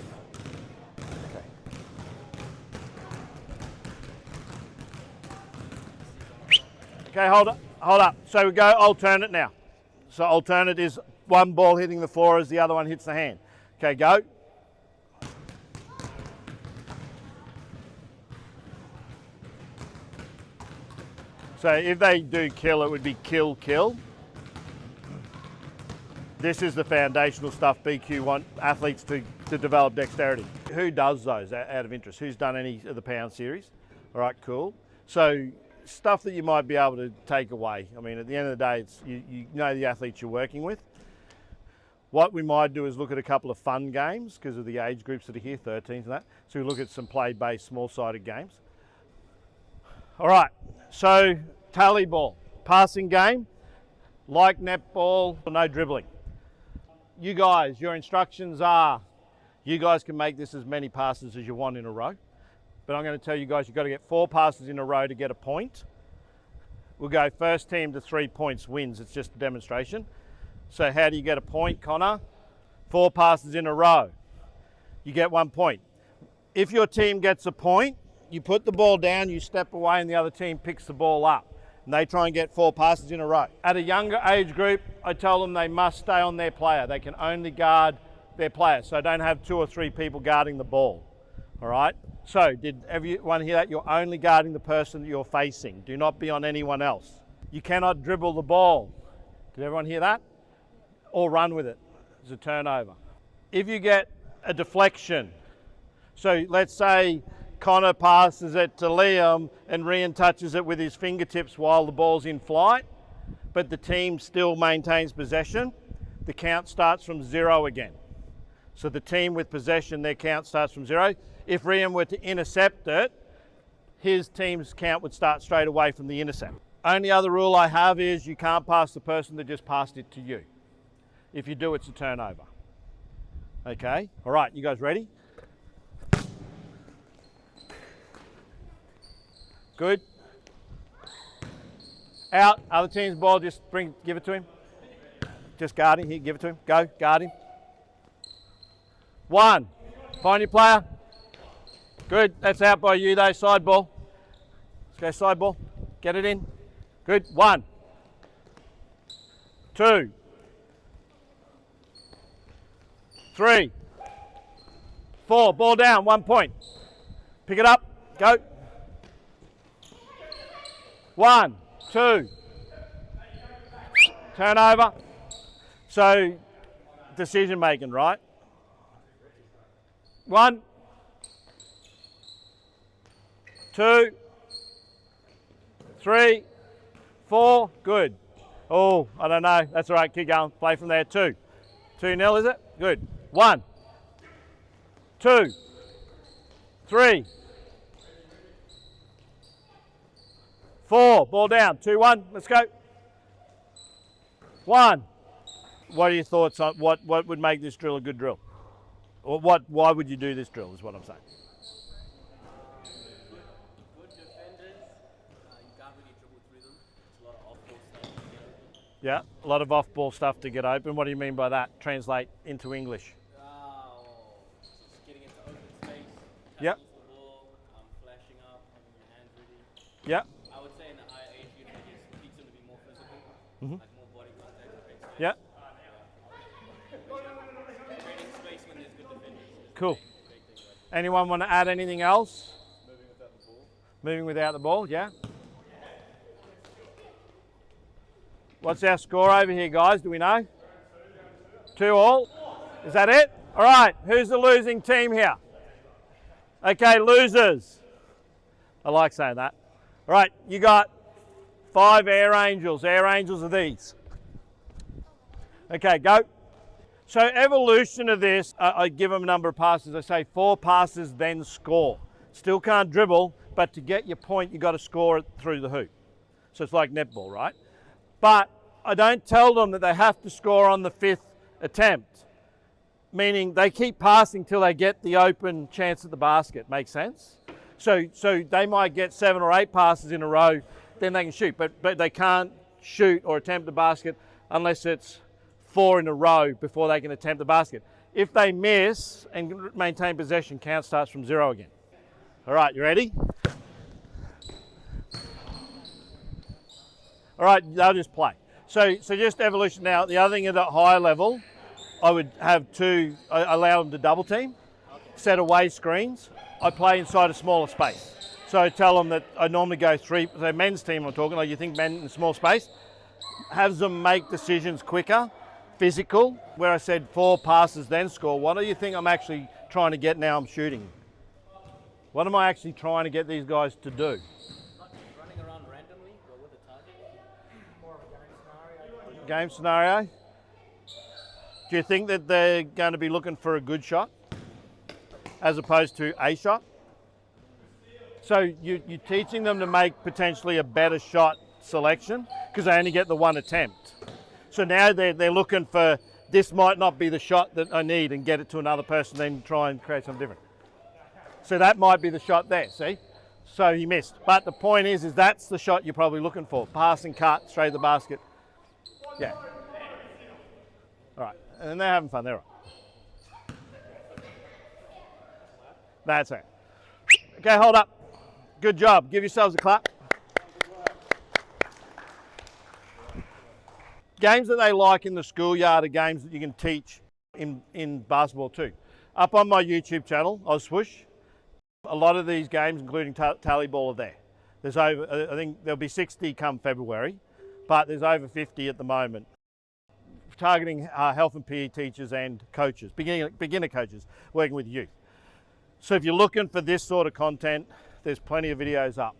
Okay, hold up. So we go alternate now. So alternate is 1 ball hitting the floor as the other one hits the hand. Okay, go. So if they do kill, it would be kill, kill. This is the foundational stuff BQ want athletes to develop dexterity. Who does those out of interest? Who's done any of the pound series? All right, cool. So stuff that you might be able to take away. I mean, at the end of the day, it's you know the athletes you're working with. What we might do is look at a couple of fun games because of the age groups that are here, 13s and that. So we look at some play-based, small-sided games. All right, so tally ball, passing game, like netball, no dribbling. You guys, your instructions are, you guys can make this as many passes as you want in a row, but I'm going to tell you guys, you've got to get 4 passes in a row to get a point. We'll go first team to 3 points wins. It's just a demonstration. So how do you get a point, Connor? 4 passes in a row. You get 1 point. If your team gets a point, you put the ball down, you step away, and the other team picks the ball up. And they try and get 4 passes in a row. At a younger age group, I tell them they must stay on their player. They can only guard their player. So don't have 2 or 3 people guarding the ball. All right? So did everyone hear that? You're only guarding the person that you're facing. Do not be on anyone else. You cannot dribble the ball. Did everyone hear that? Or run with it. It's a turnover. If you get a deflection, so let's say Connor passes it to Liam and Rian touches it with his fingertips while the ball's in flight, but the team still maintains possession, the count starts from 0 again. So the team with possession, their count starts from 0. If Rian were to intercept it, his team's count would start straight away from the intercept. Only other rule I have is you can't pass the person that just passed it to you. If you do, it's a turnover. Okay, all right, you guys ready? Good. Out, other team's ball, just give it to him. Just guard him, here, give it to him. Go, guard him. 1, find your player. Good, that's out by you though, side ball. Let's go side ball, get it in. Good, 1, 2, 3, 4, ball down, 1 point. Pick it up, go. 1, 2, turn over. So, decision making, right? 1, 2, 3, 4, good. Oh, I don't know, that's all right, keep going, play from there, 2. 2-0 is it? Good. 1, 2, 3, 4, ball down, 2-1, let's go. 1. What are your thoughts on what would make this drill a good drill? Or why would you do this drill is what I'm saying. Good defenders, you can't really dribble through them. It's a lot of off-ball stuff. Yeah, a lot of off-ball stuff to get open. What do you mean by that? Translate into English. Just getting into open space, Yep. the ball, flashing up, having your hands ready. Yep. I would say in the higher age group, they just teach them to be more physical, like more body contact, create space. Yep. Creating space when there's good defenders. Cool. Anyone want to add anything else? Moving without the ball. Moving without the ball, yeah. What's our score over here, guys? Do we know? 2-2. Is that it? All right, who's the losing team here? Okay, losers. I like saying that. All right, you got 5 air angels. Air angels are these. Okay, go. So evolution of this, I give them a number of passes. I say 4 passes, then score. Still can't dribble, but to get your point, you got to score it through the hoop. So it's like netball, right? But I don't tell them that they have to score on the 5th attempt, meaning they keep passing till they get the open chance at the basket. Makes sense? So they might get 7 or 8 passes in a row, then they can shoot, but they can't shoot or attempt the basket unless it's 4 in a row before they can attempt the basket. If they miss and maintain possession, count starts from 0 again. All right, you ready? All right, they'll just play. So just evolution now. The other thing at a higher level, I would have I allow them to double team, set away screens. I play inside a smaller space. So I tell them that I normally go 3, so men's team I'm talking, like you think men in a small space, has them make decisions quicker, physical, where I said 4 passes then score. What do you think I'm actually trying to get now I'm shooting? What am I actually trying to get these guys to do? Not just running around randomly, but with a target. More of a game scenario. Game scenario. Do you think that they're going to be looking for a good shot as opposed to a shot? So you're teaching them to make potentially a better shot selection because they only get the 1 attempt. So now they're looking for, this might not be the shot that I need, and get it to another person, then try and create something different. So that might be the shot there, see? So he missed. But the point is that's the shot you're probably looking for. Pass and cut, straight to the basket. Yeah. All right, and they're having fun, they're all right. That's it. Okay, hold up. Good job, give yourselves a clap. Games that they like in the schoolyard are games that you can teach in basketball too. Up on my YouTube channel, Ozswoosh, a lot of these games, including tally ball, are there. There's over, I think there'll be 60 come February, but there's over 50 at the moment. Targeting health and PE teachers and coaches, beginner coaches, working with youth. So if you're looking for this sort of content, there's plenty of videos up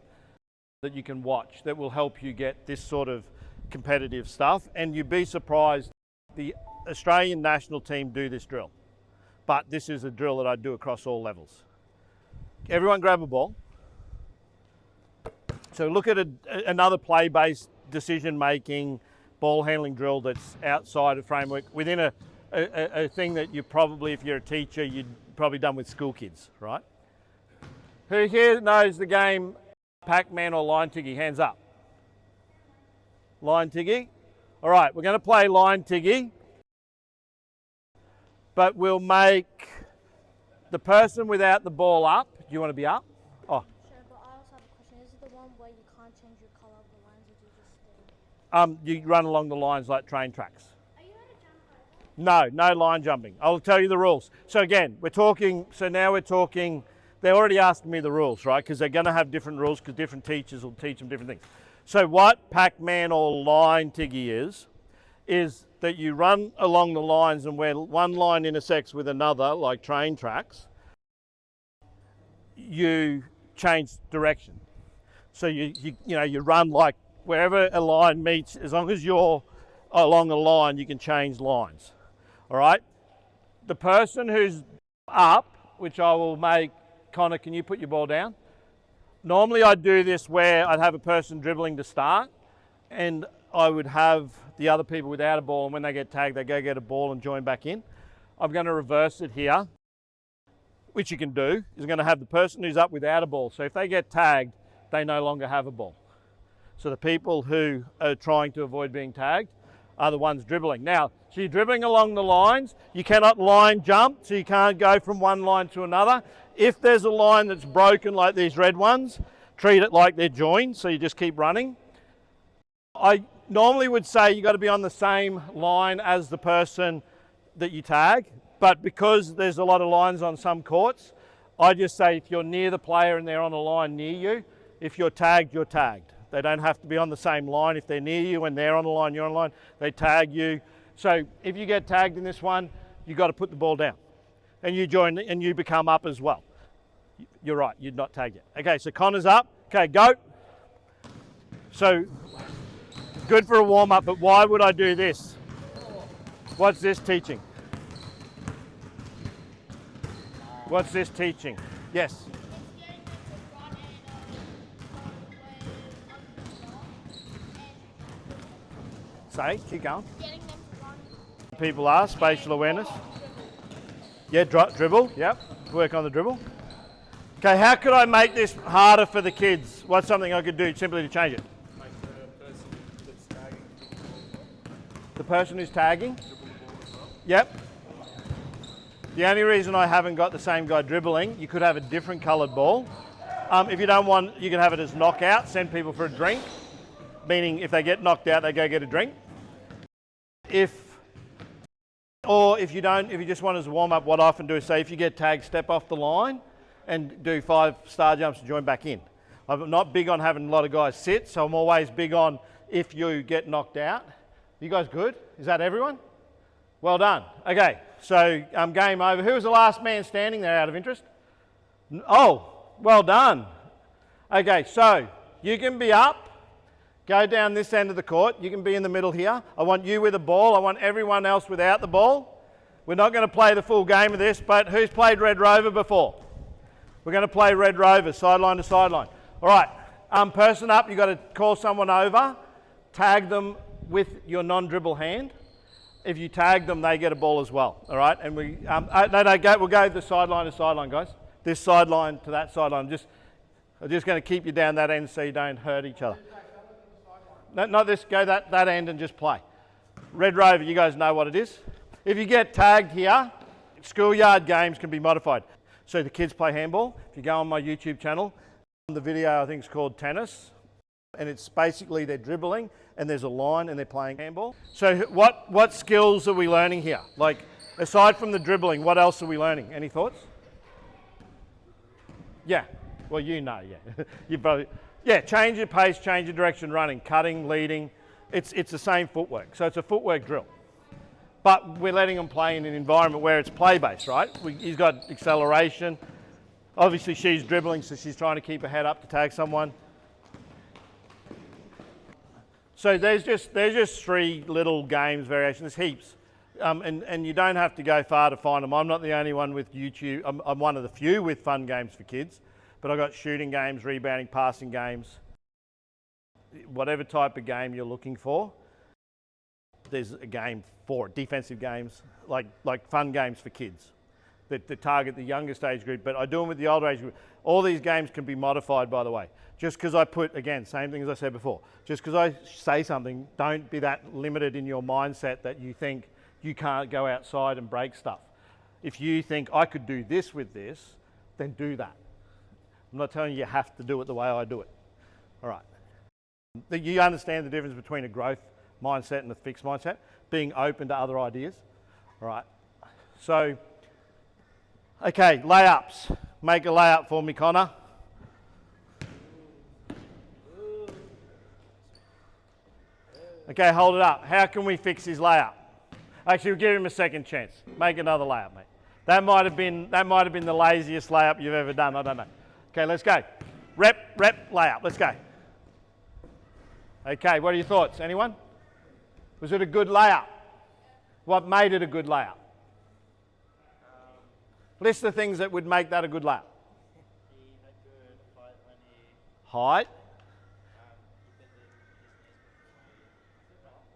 that you can watch that will help you get this sort of competitive stuff, and you'd be surprised the Australian national team do this drill, but this is a drill that I do across all levels. Everyone grab a ball. So look at another play-based decision-making ball handling drill that's outside of framework within a thing that you probably, if you're a teacher, you'd probably done with school kids, right? Who here knows the game Pac-Man or line tiggy? Hands up. Line tiggy. All right, we're going to play line tiggy, but we'll make the person without the ball up you want to be up? Oh, Sure, but I also have a question. Is it the one where you can't change your color of the lines, or do you just stay? you run along the lines like train tracks. Are you allowed to jump over? No line jumping. I'll tell you the rules. So again, now we're talking, they're already asking me the rules, right? Because they're going to have different rules because different teachers will teach them different things. So what Pac-Man or line tiggy is that you run along the lines, and where one line intersects with another, like train tracks, you change direction. So you run like wherever a line meets, as long as you're along a line, you can change lines. All right? The person who's up, which I will make, Connor, can you put your ball down? Normally I'd do this where I'd have a person dribbling to start, and I would have the other people without a ball, and when they get tagged, they go get a ball and join back in. I'm going to reverse it here, which you can do, is going to have the person who's up without a ball. So if they get tagged, they no longer have a ball. So the people who are trying to avoid being tagged are the ones dribbling. Now, so you're dribbling along the lines. You cannot line jump, so you can't go from one line to another. If there's a line that's broken like these red ones, treat it like they're joined, so you just keep running. I normally would say you got to be on the same line as the person that you tag, but because there's a lot of lines on some courts, I just say if you're near the player and they're on a line near you, if you're tagged, you're tagged. They don't have to be on the same line. If they're near you and they're on a line, you're on a line, they tag you. So if you get tagged in this one, you've got to put the ball down. And you join and you become up as well. You're right, you're not tagged yet. Okay, so Connor's up. Okay, go. So good for a warm-up, but why would I do this? What's this teaching? What's this teaching? Yes. Say, keep going. Getting them to run. People are spatial awareness. Yeah, dribble. Yep. Work on the dribble. Okay, how could I make this harder for the kids? What's something I could do simply to change it? Make the person that's tagging The person who's tagging? dribble the ball as well. Yep. The only reason I haven't got the same guy dribbling, you could have a different coloured ball. If you don't want, you can have it as knockout, send people for a drink, meaning if they get knocked out, they go get a drink. If you just want as a warm-up, what I often do is say, if you get tagged, step off the line and do 5 star jumps and join back in. I'm not big on having a lot of guys sit, so I'm always big on if you get knocked out. You guys good? Is that everyone? Well done. Okay, so game over. Who was the last man standing there out of interest? Oh, well done. Okay, so you can be up, go down this end of the court. You can be in the middle here. I want you with a ball. I want everyone else without the ball. We're not going to play the full game of this, but who's played Red Rover before? We're going to play Red Rover, sideline to sideline. All right, person up, you've got to call someone over, tag them with your non-dribble hand. If you tag them, they get a ball as well. All right, and we'll go the sideline to sideline, guys. This sideline to that sideline. I'm just going to keep you down that end so you don't hurt each other. No, not this. Go that end and just play. Red Rover, you guys know what it is. If you get tagged here, schoolyard games can be modified. So the kids play handball. If you go on my YouTube channel, the video I think is called Tennis, and it's basically they're dribbling and there's a line and they're playing handball. So what skills are we learning here? Like aside from the dribbling, what else are we learning? Any thoughts? Yeah. Well, you know, yeah. You probably, yeah. Change your pace, change your direction, running, cutting, leading. It's the same footwork. So it's a footwork drill. But we're letting them play in an environment where it's play-based, right? He's got acceleration. Obviously, she's dribbling, so she's trying to keep her head up to tag someone. So there's just 3 little games variations. There's heaps, and you don't have to go far to find them. I'm not the only one with YouTube. I'm one of the few with fun games for kids, but I've got shooting games, rebounding, passing games. Whatever type of game you're looking for, there's a game for it. Defensive games, like fun games for kids that target the youngest age group, but I do them with the older age group. All these games can be modified, by the way. Just because I put, again, same thing as I said before, just because I say something, don't be that limited in your mindset that you think you can't go outside and break stuff. If you think I could do this with this, then do that. I'm not telling you have to do it the way I do it. All right. You understand the difference between a growth mindset and a fixed mindset, being open to other ideas. All right. So, okay, layups. Make a layup for me, Connor. Okay, hold it up. How can we fix his layup? Actually, we'll give him a second chance. Make another layup, mate. That might have been the laziest layup you've ever done. I don't know. Okay, let's go. Rep layup. Let's go. Okay, what are your thoughts? Anyone? Was it a good layup? What made it a good layup? List the things that would make that a good layup. He had good height when he Height.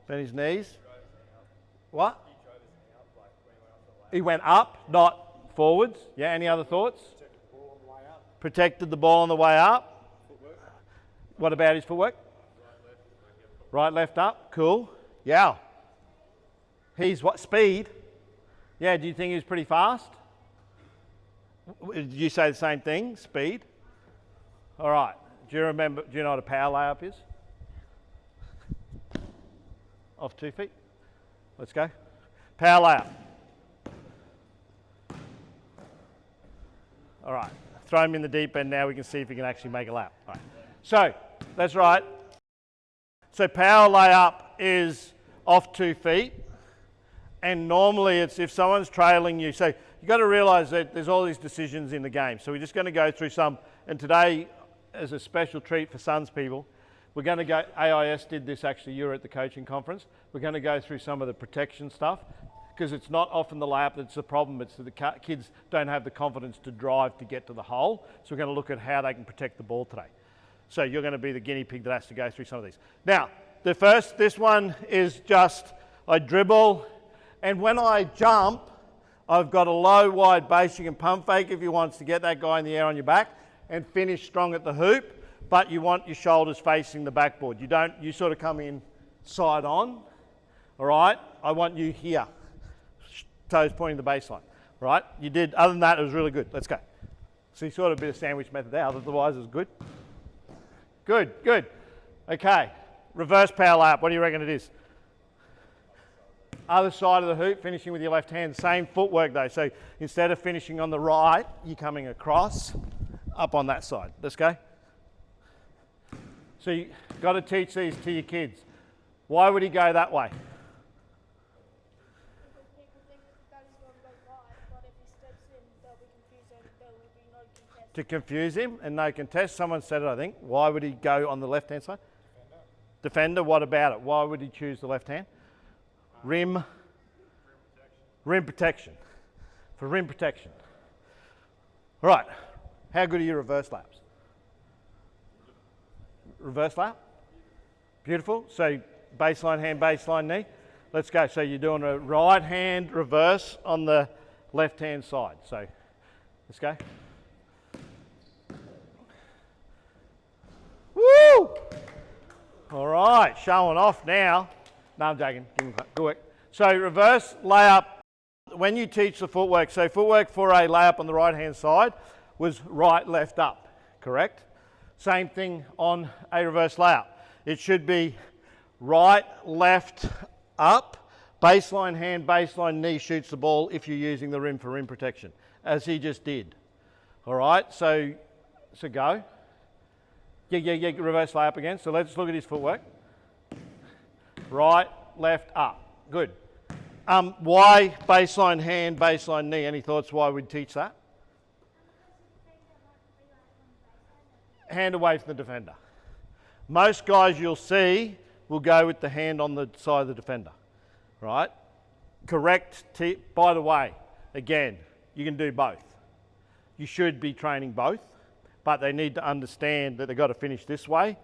bent Bent his knees. What? He went up, not forwards. Yeah, any other thoughts? Protected the ball on the way up. What about his footwork? Right, left, up. Cool. Yeah. He's what? Speed. Yeah, do you think he was pretty fast? Did you say the same thing? Speed? All right. Do you know what a power layup is? Off 2 feet. Let's go. Power layup. All right. Throw him in the deep end now. We can see if he can actually make a layup. All right. So, that's right. So power layup is off 2 feet. And normally it's if someone's trailing you. So you've got to realise that there's all these decisions in the game. So we're just going to go through some. And today, as a special treat for Suns people, we're going to go, AIS did this actually, you were at the coaching conference. We're going to go through some of the protection stuff because it's not often the layup that's the problem. It's that the kids don't have the confidence to drive to get to the hole. So we're going to look at how they can protect the ball today. So you're going to be the guinea pig that has to go through some of these. Now, this one is just, I dribble, and when I jump, I've got a low, wide base. You can pump fake if you want to get that guy in the air on your back and finish strong at the hoop. But you want your shoulders facing the backboard. You sort of come in side on, all right? I want you here, toes pointing the baseline, right? You did, other than that, it was really good. Let's go. So you sort of a bit of sandwich method there, otherwise it was good. Good, good. Okay, reverse power layup, what do you reckon it is? Other side of the hoop, finishing with your left hand, same footwork though. So instead of finishing on the right, you're coming across, up on that side. Let's go. So you've got to teach these to your kids. Why would he go that way? People think that he's going to go right, but if he steps in, they'll be confused and there will be no contest. To confuse him and no contest. Someone said it, I think. Why would he go on the left-hand side? Defender, what about it? Why would he choose the left hand? Rim protection. For rim protection. All right. How good are your reverse laps? Reverse lap. Beautiful. So baseline hand, baseline knee. Let's go. So you're doing a right hand reverse on the left hand side. So let's go. Woo! All right, showing off now. No, I'm joking. Give me a clap. Good work. So reverse layup. When you teach the footwork, so footwork for a layup on the right hand side was right, left, up. Correct? Same thing on a reverse layup. It should be right, left, up, baseline hand, baseline knee shoots the ball if you're using the rim for rim protection, as he just did. All right, so go. Yeah, reverse layup again. So let's look at his footwork. Right, left, up. Good. Why baseline hand, baseline knee? Any thoughts why we'd teach that? Hand away from the defender. Most guys you'll see will go with the hand on the side of the defender, right? Correct. By the way, again, you can do both. You should be training both, but they need to understand that they've got to finish this way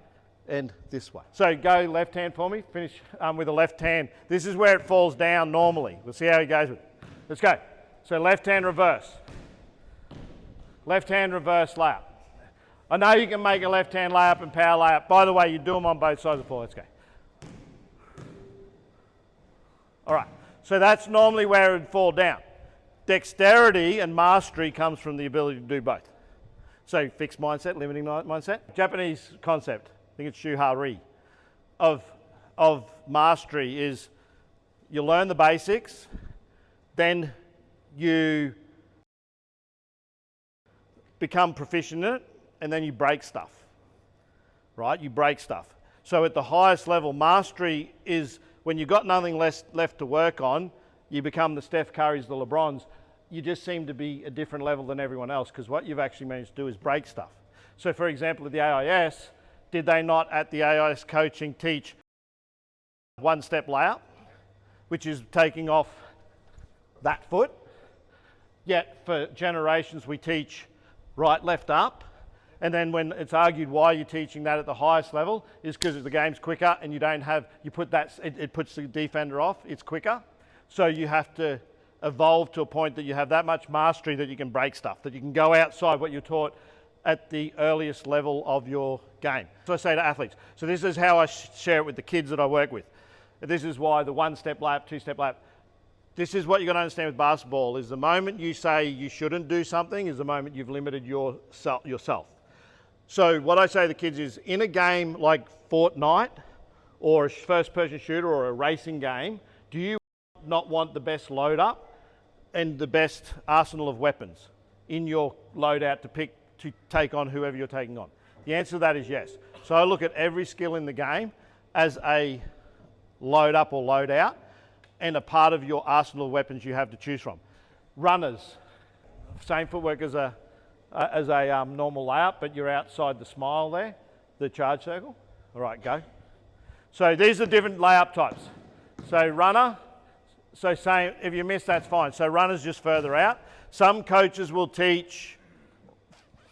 and this way. So go left hand for me, finish with the left hand. This is where it falls down normally. We'll see how he goes with it. Let's go. So left hand reverse. Left hand reverse layup. I know you can make a left hand layup and power layup. By the way, you do them on both sides of the floor. Let's go. All right. So that's normally where it would fall down. Dexterity and mastery comes from the ability to do both. So fixed mindset, limiting mindset. Japanese concept, I think it's shuhari, of mastery is you learn the basics, then you become proficient in it, and then you break stuff, right? You break stuff. So at the highest level, mastery is when you've got nothing left to work on, you become the Steph Currys, the LeBrons. You just seem to be a different level than everyone else because what you've actually managed to do is break stuff. So for example, at the AIS, did they not at the AIS coaching teach one-step layup, which is taking off that foot? Yet for generations we teach right, left, up. And then when it's argued why you're teaching that at the highest level is because the game's quicker and you don't have, you put that, it puts the defender off, it's quicker. So you have to evolve to a point that you have that much mastery that you can break stuff, that you can go outside what you're taught at the earliest level of your game. So I say to athletes, so this is how I share it with the kids that I work with. This is why the one-step layup, two-step layup. This is what you've got to understand with basketball is the moment you say you shouldn't do something is the moment you've limited yourself. So what I say to the kids is in a game like Fortnite or a first-person shooter or a racing game, do you not want the best load up and the best arsenal of weapons in your loadout to take on whoever you're taking on? The answer to that is yes. So I look at every skill in the game as a load up or load out and a part of your arsenal of weapons you have to choose from. Runners, same footwork as a normal layup, but you're outside the smile there, the charge circle. All right, go. So these are different layup types. So runner, so same, if you miss, that's fine. So runner's just further out. Some coaches will teach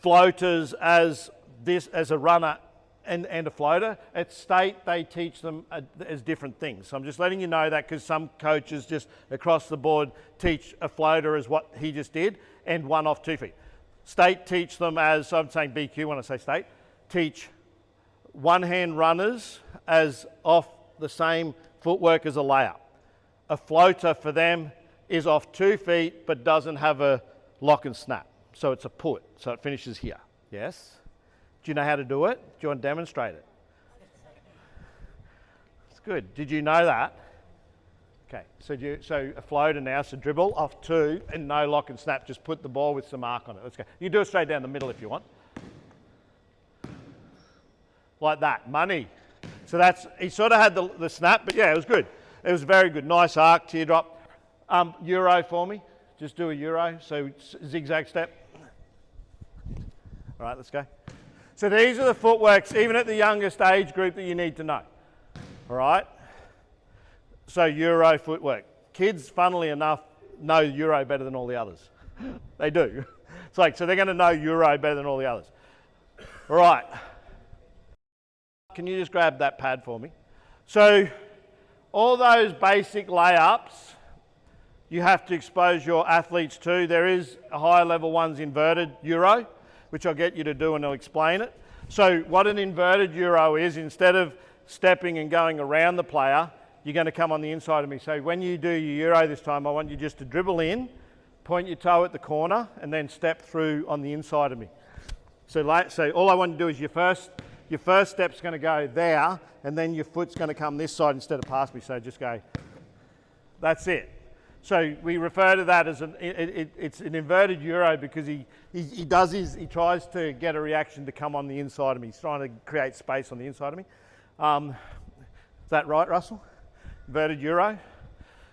floaters as a runner and a floater. At state, they teach them as different things. So I'm just letting you know that because some coaches just across the board teach a floater as what he just did and one off 2 feet. State teach them as, so I'm saying BQ when I say state, teach one-hand runners as off the same footwork as a layup. A floater for them is off 2 feet but doesn't have a lock and snap. So it's a put, so it finishes here. Yes? Do you know how to do it? Do you want to demonstrate it? It's good. Did you know that? Okay, so a floater now, so dribble off 2 and no lock and snap, just put the ball with some arc on it. Let's go. You can do it straight down the middle if you want. Like that, money. So that's, he sort of had the snap, but yeah, it was good. It was very good. Nice arc, teardrop. Euro for me. Just do a Euro, so zigzag step. All right, let's go. So these are the footworks, even at the youngest age group, that you need to know. All right? So Euro footwork. Kids, funnily enough, know Euro better than all the others. They do. It's like, so they're going to know Euro better than all the others. All right. Can you just grab that pad for me? So all those basic layups, you have to expose your athletes to. There is a higher level one's inverted Euro, which I'll get you to do and I'll explain it. So what an inverted Euro is, instead of stepping and going around the player, you're going to come on the inside of me. So when you do your Euro this time, I want you just to dribble in, point your toe at the corner, and then step through on the inside of me. So all I want to do is your first step's going to go there, and then your foot's going to come this side instead of past me. So just go. That's it. So we refer to that as it's an inverted Euro because he tries to get a reaction to come on the inside of me. He's trying to create space on the inside of me. Is that right, Russell? Inverted Euro.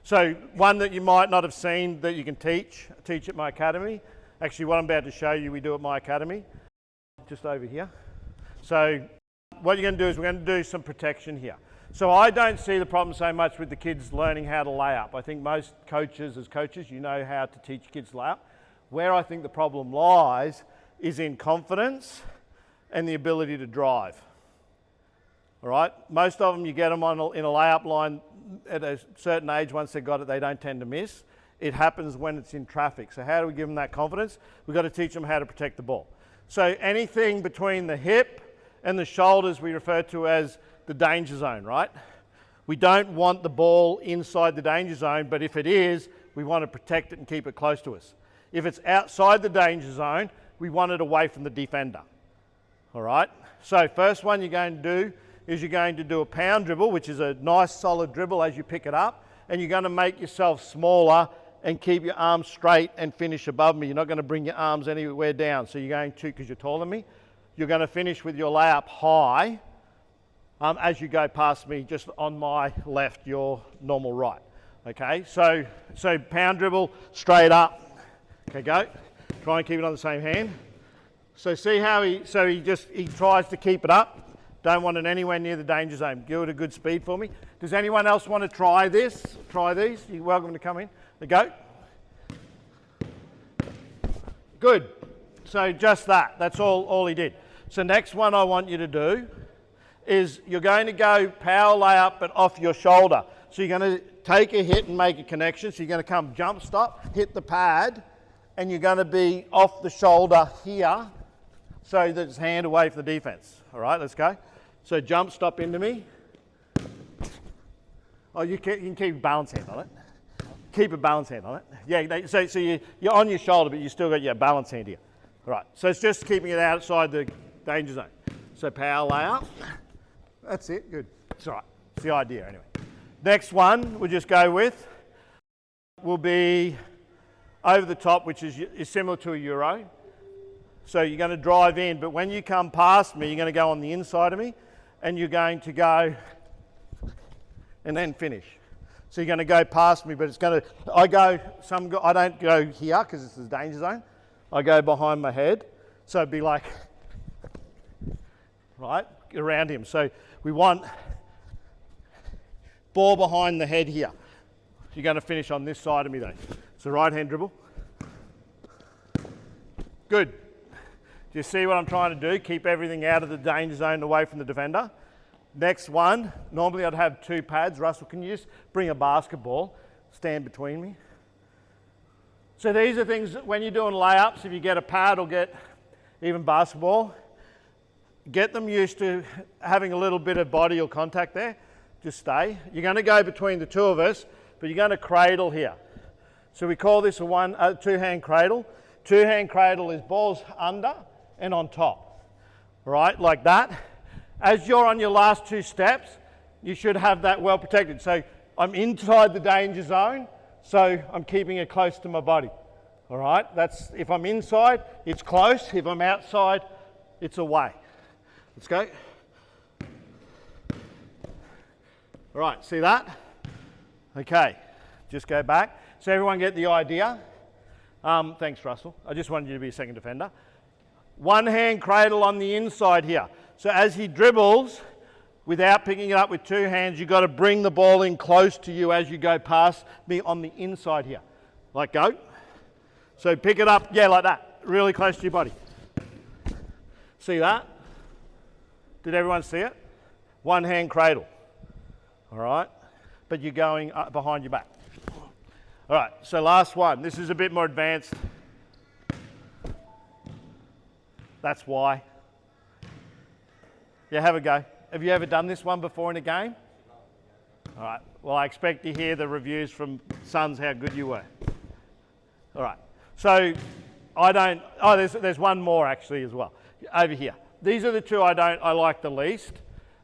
So one that you might not have seen that you can teach at my academy. Actually, what I'm about to show you, we do at my academy, just over here. So what you're going to do is we're going to do some protection here. So I don't see the problem so much with the kids learning how to lay up. I think most coaches, as coaches, you know how to teach kids to lay up. Where I think the problem lies is in confidence and the ability to drive. All right? Most of them, you get them in a layup line at a certain age. Once they've got it, they don't tend to miss. It happens when it's in traffic. So how do we give them that confidence? We've got to teach them how to protect the ball. So anything between the hip and the shoulders we refer to as the danger zone, right? We don't want the ball inside the danger zone, but if it is, we want to protect it and keep it close to us. If it's outside the danger zone, we want it away from the defender. All right, so first one you're going to do is you're going to do a pound dribble, which is a nice solid dribble as you pick it up, and you're going to make yourself smaller and keep your arms straight and finish above me. You're not going to bring your arms anywhere down. So you're going to, because you're taller than me, you're going to finish with your layup high as you go past me, just on my left, your normal right. Okay, so pound dribble, straight up. Okay, go. Try and keep it on the same hand. So see how he tries to keep it up. Don't want it anywhere near the danger zone. Give it a good speed for me. Does anyone else want to try this? Try these? You're welcome to come in. Go. Good. So just that. That's all he did. So next one I want you to do is you're going to go power layup but off your shoulder. So you're going to take a hit and make a connection. So you're going to come jump stop, hit the pad, and you're going to be off the shoulder here so that it's hand away from the defense. All right, let's go. So jump stop into me. Oh, you can keep a balance hand on it. Keep a balance hand on it. Yeah, so you're on your shoulder, but you still got your balance hand here. All right, so it's just keeping it outside the danger zone. So power layup. That's it, good. It's all right, it's the idea anyway. Next one we'll just go with will be over the top, which is similar to a Euro. So you're going to drive in, but when you come past me, you're going to go on the inside of me, and you're going to go and then finish. So you're going to go past me, but it's going to, I don't go here because it's the danger zone. I go behind my head. So it'd be like, right, around him. So we want ball behind the head here. You're going to finish on this side of me though. So right hand dribble. Good. Do you see what I'm trying to do? Keep everything out of the danger zone, away from the defender. Next one, normally I'd have two pads. Russell, can you just bring a basketball, stand between me? So these are things that when you're doing layups, if you get a pad or get even basketball, get them used to having a little bit of body or contact there. Just stay. You're going to go between the two of us, but you're going to cradle here. So we call this a two-hand cradle. Two-hand cradle is balls under and on top, right, like that. As you're on your last two steps, you should have that well protected. So I'm inside the danger zone, so I'm keeping it close to my body. All right, that's, if I'm inside, it's close. If I'm outside, it's away. Let's go. All right, see that? Okay, just go back. So everyone get the idea? Thanks, Russell. I just wanted you to be a second defender. One hand cradle on the inside here. So as he dribbles, without picking it up with two hands, you've got to bring the ball in close to you as you go past me on the inside here. Like go. So pick it up, yeah, like that, really close to your body. See that? Did everyone see it? One hand cradle. All right, but you're going behind your back. All right, so last one. This is a bit more advanced. That's why. Yeah, have a go. Have you ever done this one before in a game? All right, well, I expect to hear the reviews from Sons how good you were. All right, so there's one more actually as well, over here. These are the two I like the least,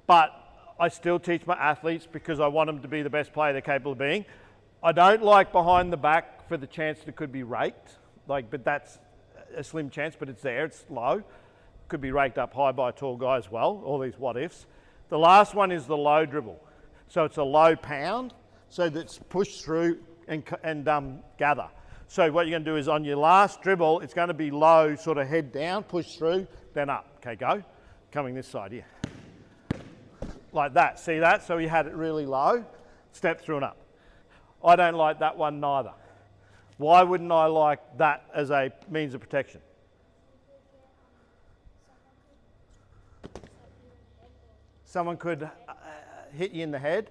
but I still teach my athletes because I want them to be the best player they're capable of being. I don't like behind the back for the chance that it could be raked, but that's a slim chance, but it's there, it's low. Could be raked up high by a tall guy as well, all these what ifs. The last one is the low dribble. So it's a low pound, so that's pushed through and gather. So what you're going to do is on your last dribble, it's going to be low, sort of head down, push through, then up. Okay, go. Coming this side here. Like that, see that? So he had it really low, step through and up. I don't like that one neither. Why wouldn't I like that as a means of protection? Someone could hit you in the head.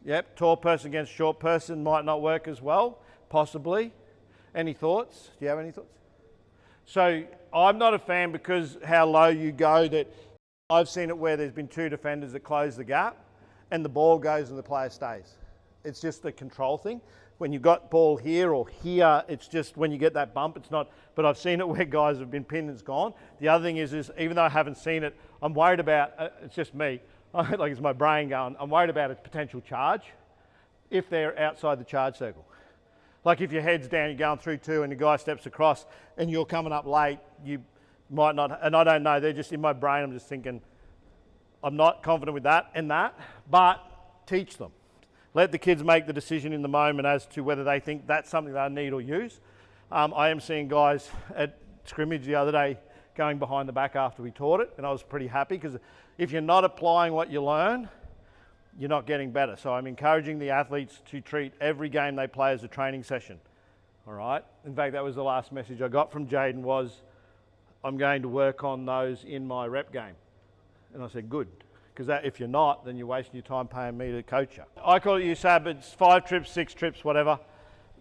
Yep, tall person against short person might not work as well, possibly. Any thoughts? Do you have any thoughts? So I'm not a fan because how low you go, that I've seen it where there's been two defenders that close the gap and the ball goes and the player stays. It's just a control thing. When you've got ball here or here, it's just when you get that bump, it's not. But I've seen it where guys have been pinned and it's gone. The other thing is even though I haven't seen it, I'm worried about, it's just me, like it's my brain going, I'm worried about a potential charge if they're outside the charge circle. Like if your head's down, you're going through two and the guy steps across and you're coming up late, you might not, and I don't know, they're just in my brain, I'm just thinking, I'm not confident with that and that, but teach them. Let the kids make the decision in the moment as to whether they think that's something they need or use. I am seeing guys at scrimmage the other day going behind the back after we taught it, and I was pretty happy because if you're not applying what you learn, you're not getting better. So I'm encouraging the athletes to treat every game they play as a training session. All right? In fact, that was the last message I got from Jaden was, I'm going to work on those in my rep game. And I said, good. Because if you're not, then you're wasting your time paying me to coach you. I call it USAB, it's 5 trips, 6 trips, whatever.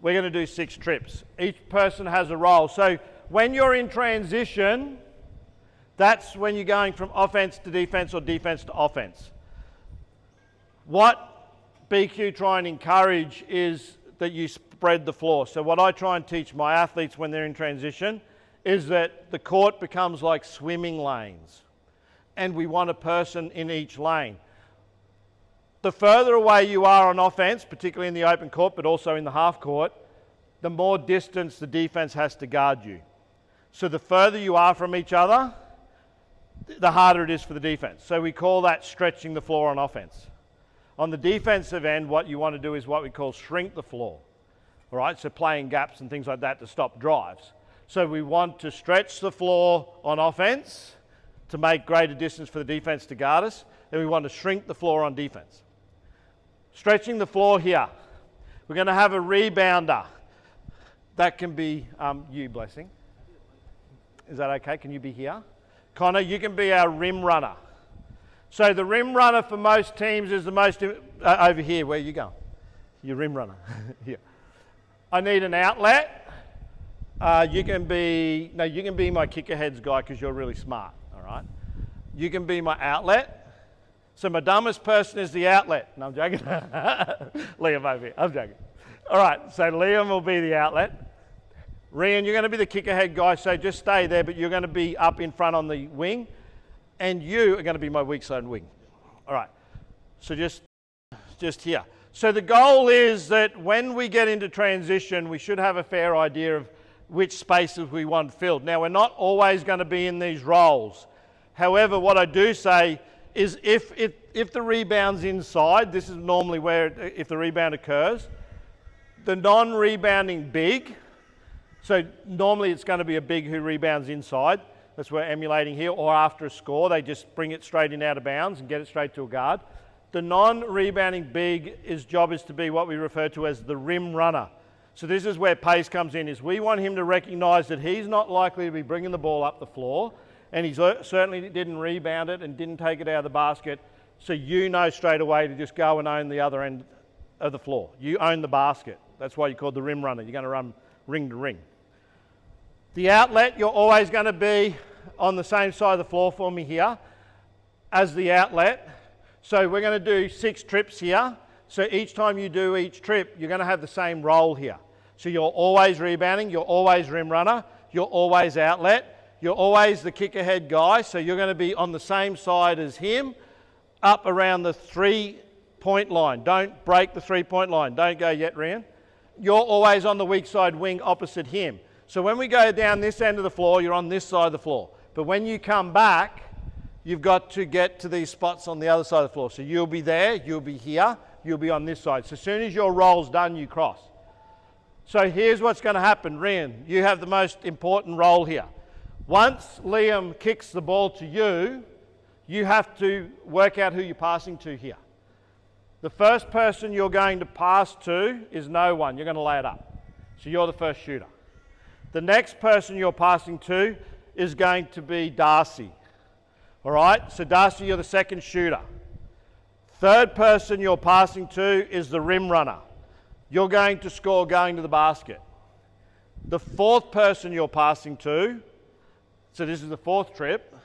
We're going to do 6 trips. Each person has a role. So when you're in transition, that's when you're going from offense to defense or defense to offense. What BQ try and encourage is that you spread the floor. So what I try and teach my athletes when they're in transition is that the court becomes like swimming lanes. And we want a person in each lane. The further away you are on offense, particularly in the open court, but also in the half court, the more distance the defense has to guard you. So the further you are from each other, the harder it is for the defense. So we call that stretching the floor on offense. On the defensive end, what you want to do is what we call shrink the floor. All right, so playing gaps and things like that to stop drives. So we want to stretch the floor on offense to make greater distance for the defense to guard us, and we want to shrink the floor on defense. Stretching the floor here. We're going to have a rebounder. That can be you, Blessing. Is that okay? Can you be here? Connor, you can be our rim runner. So the rim runner for most teams is the most, over here, where are you going? Your rim runner, here. I need an outlet. You can be my kicker heads guy because you're really smart. Right? You can be my outlet. So my dumbest person is the outlet. No, I'm joking. Liam over here. I'm joking. All right, so Liam will be the outlet. Rian, you're going to be the kicker head guy, so just stay there, but you're going to be up in front on the wing, and you are going to be my weak side wing. All right, so just here. So the goal is that when we get into transition, we should have a fair idea of which spaces we want filled. Now, we're not always going to be in these roles. However, what I do say is if the rebound's inside, this is normally where, if the rebound occurs, the non-rebounding big, so normally it's going to be a big who rebounds inside. That's what we're emulating here, or after a score, they just bring it straight in out of bounds and get it straight to a guard. The non-rebounding big, his job is to be what we refer to as the rim runner. So this is where pace comes in, is we want him to recognise that he's not likely to be bringing the ball up the floor, and he certainly didn't rebound it and didn't take it out of the basket, so you know straight away to just go and own the other end of the floor. You own the basket. That's why you're called the rim runner. You're going to run ring to ring. The outlet, you're always going to be on the same side of the floor for me here as the outlet. So we're going to do 6 trips here. So each time you do each trip, you're going to have the same role here. So you're always rebounding, you're always rim runner, you're always outlet. You're always the kick ahead guy, so you're going to be on the same side as him, up around the 3-point line. Don't break the 3-point line. Don't go yet, Rian. You're always on the weak side wing opposite him. So when we go down this end of the floor, you're on this side of the floor. But when you come back, you've got to get to these spots on the other side of the floor. So you'll be there, you'll be here, you'll be on this side. So as soon as your roll's done, you cross. So here's what's going to happen. Rian, you have the most important role here. Once Liam kicks the ball to you, you have to work out who you're passing to here. The first person you're going to pass to is no one. You're going to lay it up. So you're the first shooter. The next person you're passing to is going to be Darcy. All right? So Darcy, you're the second shooter. Third person you're passing to is the rim runner. You're going to score going to the basket. The fourth person you're passing to, so this is the 4th trip,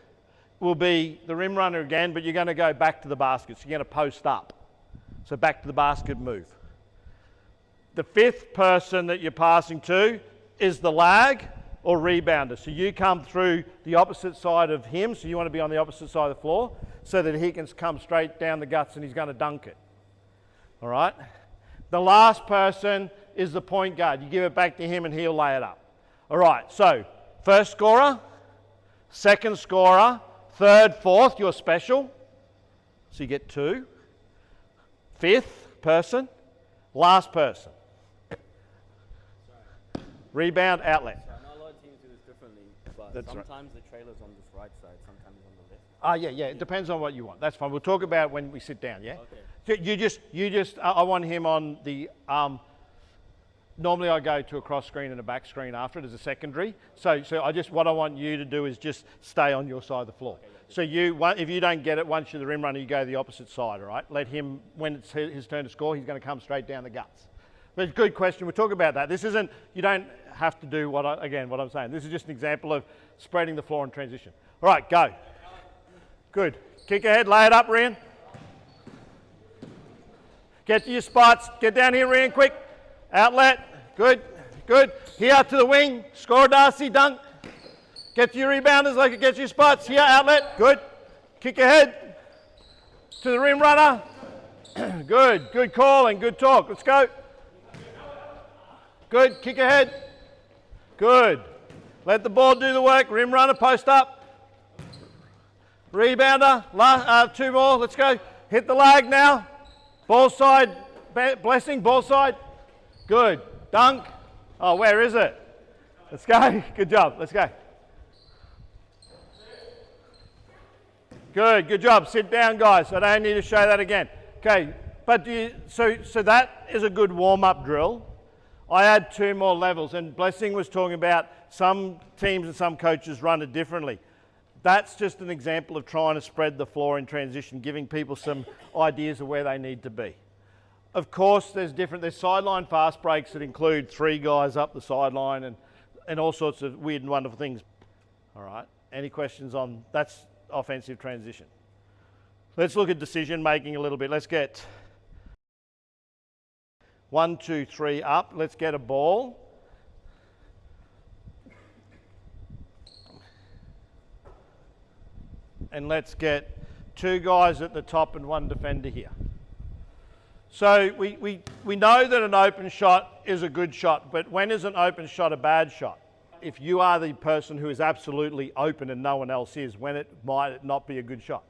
will be the rim runner again, but you're going to go back to the basket. So you're going to post up. So back to the basket move. The fifth person that you're passing to is the lag or rebounder. So you come through the opposite side of him, so you want to be on the opposite side of the floor so that he can come straight down the guts and he's going to dunk it. All right? The last person is the point guard. You give it back to him and he'll lay it up. All right, so first scorer, second scorer, third, fourth, you're special. So you get 2. Fifth person, last person. Rebound, outlet. So I know a lot of teams do this differently, but That's right. sometimes the trailer's on this right side, sometimes it's on the left. Ah, yeah, it depends on what you want. That's fine. We'll talk about when we sit down, yeah? Okay. You just, I want him on the, normally I go to a cross screen and a back screen after it as a secondary. So what I want you to do is just stay on your side of the floor. Okay, so if you don't get it, once you're the rim runner, you go the opposite side, all right? Let him, when it's his turn to score, he's going to come straight down the guts. But good question. We'll talk about that. This isn't, you don't have to do what I'm saying. This is just an example of spreading the floor in transition. All right, go. Good. Kick ahead, lay it up, Rian. Get to your spots. Get down here, Rian, quick. Outlet. Good. Good. Here to the wing. Score, Darcy. Dunk. Get to your rebounders like it gets your spots. Here, outlet. Good. Kick ahead. To the rim runner. Good. Good call and good talk. Let's go. Good. Kick ahead. Good. Let the ball do the work. Rim runner, post up. Rebounder. 2 more. Let's go. Hit the lag now. Ball side. Blessing. Ball side. Good. Dunk. Oh, where is it? Let's go. Good job. Let's go. Good. Good job. Sit down, guys. I don't need to show that again. Okay. But so that is a good warm-up drill. I had 2 more levels, and Blessing was talking about some teams and some coaches run it differently. That's just an example of trying to spread the floor in transition, giving people some ideas of where they need to be. Of course, there's sideline fast breaks that include 3 guys up the sideline and all sorts of weird and wonderful things. All right, any questions on, that's offensive transition. Let's look at decision making a little bit. Let's get 1, 2, 3 up. Let's get a ball. And let's get 2 guys at the top and 1 defender here. So we know that an open shot is a good shot, but when is an open shot a bad shot? If you are the person who is absolutely open and no one else is, when it might not be a good shot.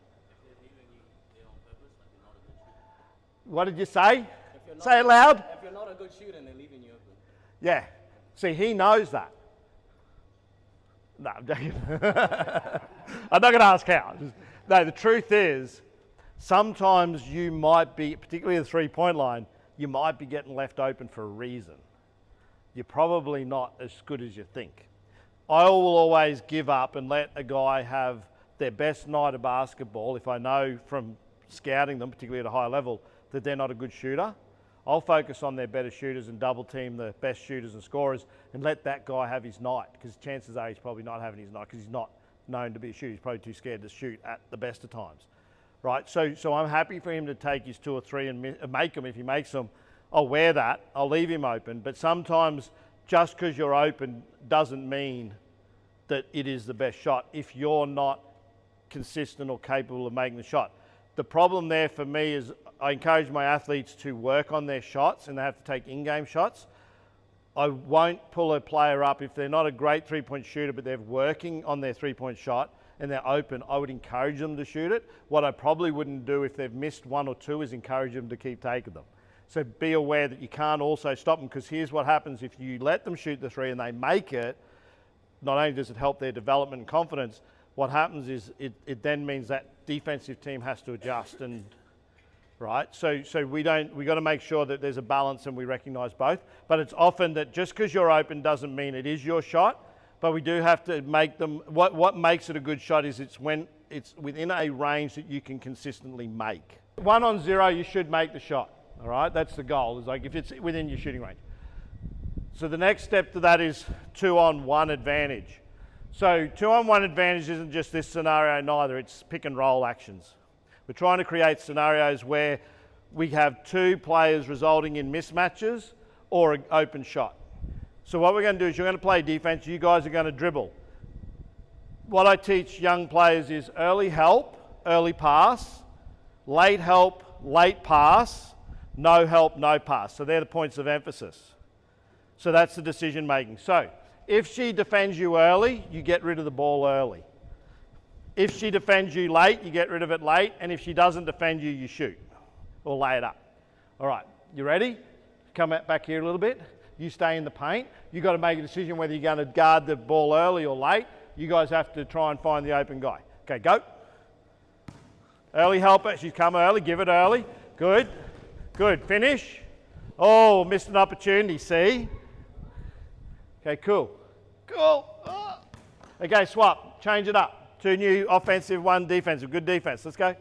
What did you say? Say it loud. If you're not a good shooter and they're leaving you open. Yeah. See, he knows that. No, I'm joking. I'm not going to ask how. No, the truth is, sometimes you might be, particularly the 3-point line, you might be getting left open for a reason. You're probably not as good as you think. I will always give up and let a guy have their best night of basketball if I know from scouting them, particularly at a high level, that they're not a good shooter. I'll focus on their better shooters and double team the best shooters and scorers and let that guy have his night, because chances are he's probably not having his night because he's not known to be a shooter. He's probably too scared to shoot at the best of times. Right, so I'm happy for him to take his 2 or 3 and make them. If he makes them, I'll wear that. I'll leave him open. But sometimes just because you're open doesn't mean that it is the best shot if you're not consistent or capable of making the shot. The problem there for me is I encourage my athletes to work on their shots, and they have to take in-game shots. I won't pull a player up if they're not a great 3-point shooter, but they're working on their 3-point shot and they're open. I would encourage them to shoot it. What I probably wouldn't do if they've missed 1 or 2 is encourage them to keep taking them. So be aware that you can't also stop them, because here's what happens if you let them shoot the 3 and they make it. Not only does it help their development and confidence, what happens is it then means that defensive team has to adjust, and right. So we got to make sure that there's a balance and we recognise both. But it's often that just because you're open doesn't mean it is your shot. But we do have to make them. What makes it a good shot is it's when it's within a range that you can consistently make. 1 on 0, you should make the shot. All right, that's the goal. Is like if it's within your shooting range. So the next step to that is 2 on 1 advantage. So 2 on 1 advantage isn't just this scenario neither. It's pick and roll actions. We're trying to create scenarios where we have 2 players resulting in mismatches, or an open shot. So what we're going to do is you're going to play defense, you guys are going to dribble. What I teach young players is early help, early pass, late help, late pass, no help, no pass. So they're the points of emphasis. So that's the decision making. So if she defends you early, you get rid of the ball early. If she defends you late, you get rid of it late. And if she doesn't defend you, you shoot or lay it up. All right, you ready? Come back here a little bit. You stay in the paint. You've got to make a decision whether you're going to guard the ball early or late. You guys have to try and find the open guy. Okay, go. Early helper. She's come early. Give it early. Good. Good. Finish. Oh, missed an opportunity. See? Okay, cool. Cool. Oh. Okay, swap. Change it up. 2 new offensive, 1 defensive. Good defense. Let's go.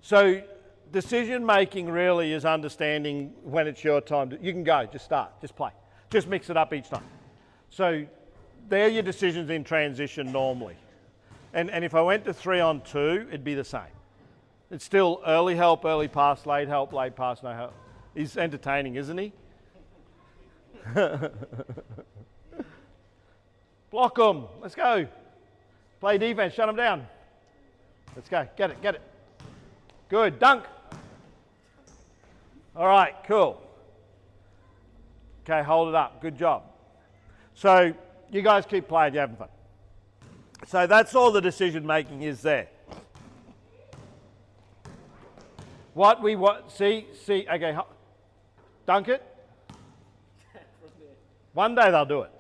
So decision making really is understanding when it's your time. You can go. Just start. Just play. Just mix it up each time. So they're your decisions in transition normally. And if I went to 3-on-2, it'd be the same. It's still early help, early pass, late pass, no help. He's entertaining, isn't he? Block them. Let's go. Play defense. Shut them down. Let's go. Get it. Get it. Good. Dunk. All right. Cool. Okay. Hold it up. Good job. So you guys keep playing. You're having fun. So that's all the decision making is there. What we want, see, okay, dunk it. One day they'll do it.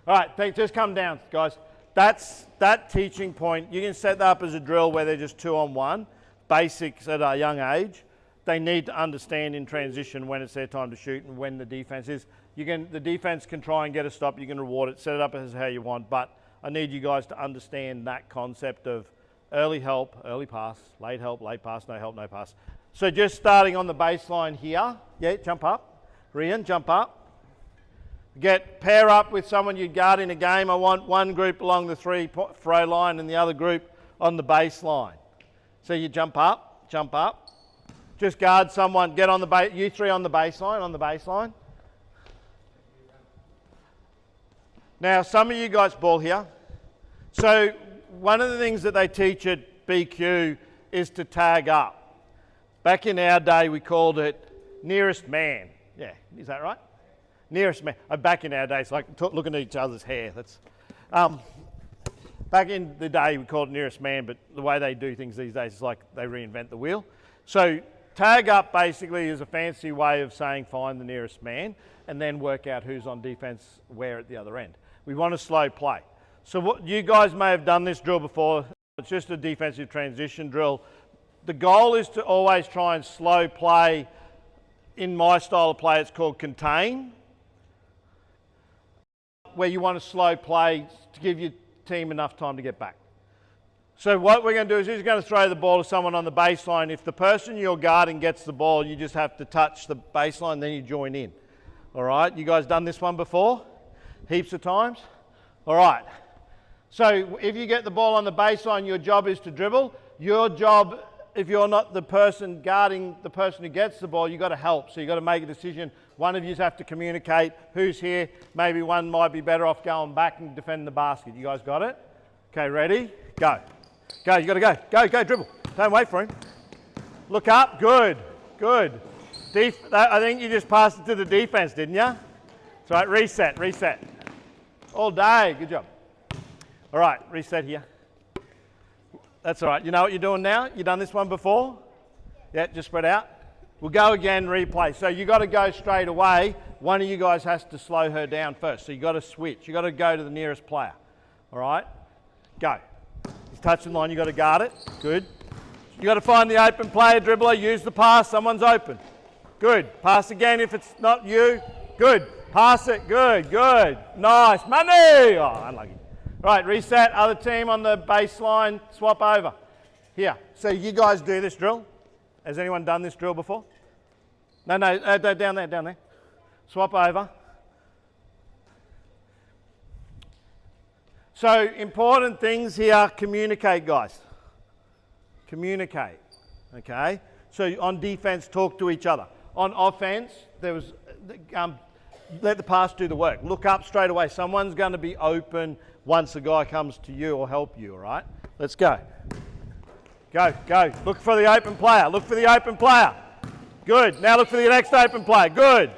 All right, just come down, guys. That's that teaching point. You can set that up as a drill where they're just 2-on-1, basics at a young age. They need to understand in transition when it's their time to shoot and when the defense is. The defense can try and get a stop. You can reward it, set it up as how you want, but I need you guys to understand that concept of early help, early pass, late help, late pass, no help, no pass. So just starting on the baseline here. Yeah, jump up. Rian, jump up. Pair up with someone you guard in a game. I want one group along the throw line and the other group on the baseline. So you jump up. Just guard someone. Get on the base. You 3 on the baseline, Now, some of you guys ball here. So one of the things that they teach at BQ is to tag up. Back in our day, we called it nearest man. Yeah, is that right? Nearest man. Back in our days, like looking at each other's hair. That's back in the day, we called it nearest man, but the way they do things these days is like they reinvent the wheel. So tag up basically is a fancy way of saying find the nearest man and then work out who's on defense where at the other end. We want a slow play. So what you guys may have done this drill before. It's just a defensive transition drill. The goal is to always try and slow play. In my style of play, it's called contain, where you want to slow play to give your team enough time to get back. So what we're going to do is he's going to throw the ball to someone on the baseline. If the person you're guarding gets the ball, you just have to touch the baseline, then you join in. All right, you guys done this one before? Heaps of times? All right. So if you get the ball on the baseline, your job is to dribble. Your job, if you're not the person guarding the person who gets the ball, you've got to help. So you've got to make a decision. One of you have to communicate who's here. Maybe one might be better off going back and defending the basket. You guys got it? Okay, ready? Go. Go, you got to go. Go, dribble. Don't wait for him. Look up. Good. I think you just passed it to the defense, didn't you? That's right, reset. All day, good job. All right, reset here. That's all right. You know what you're doing now? You done this one before? Yeah, just spread out. We'll go again, replay. So you got to go straight away. One of you guys has to slow her down first. So you got to switch. You got to go to the nearest player. All right, go. He's touching the line. You got to guard it. Good. You got to find the open player, dribbler. Use the pass. Someone's open. Good. Pass again if it's not you. Good. Pass it. Good. Nice. Money. Oh, unlucky. Right, reset. Other team on the baseline. Swap over. Here. So you guys do this drill. Has anyone done this drill before? No, down there. Swap over. So important things here. Communicate, guys. Communicate. Okay. So on defense, talk to each other. On offense, there was, let the pass do the work. Look up straight away. Someone's going to be open once the guy comes to you or help you, all right? Let's go. Go, go. Look for the open player. Look for the open player. Good. Now look for the next open player. Good.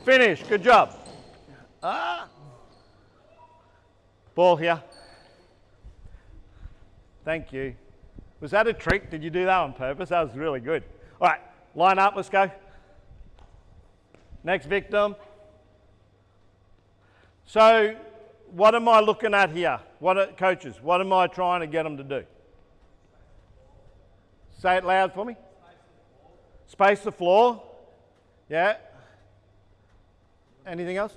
Finish. Good job. Ball here. Thank you. Was that a trick? Did you do that on purpose? That was really good. All right, line up, let's go. Next victim. So, what am I looking at here? Coaches, what am I trying to get them to do? Say it loud for me. Space the floor. Yeah. Anything else?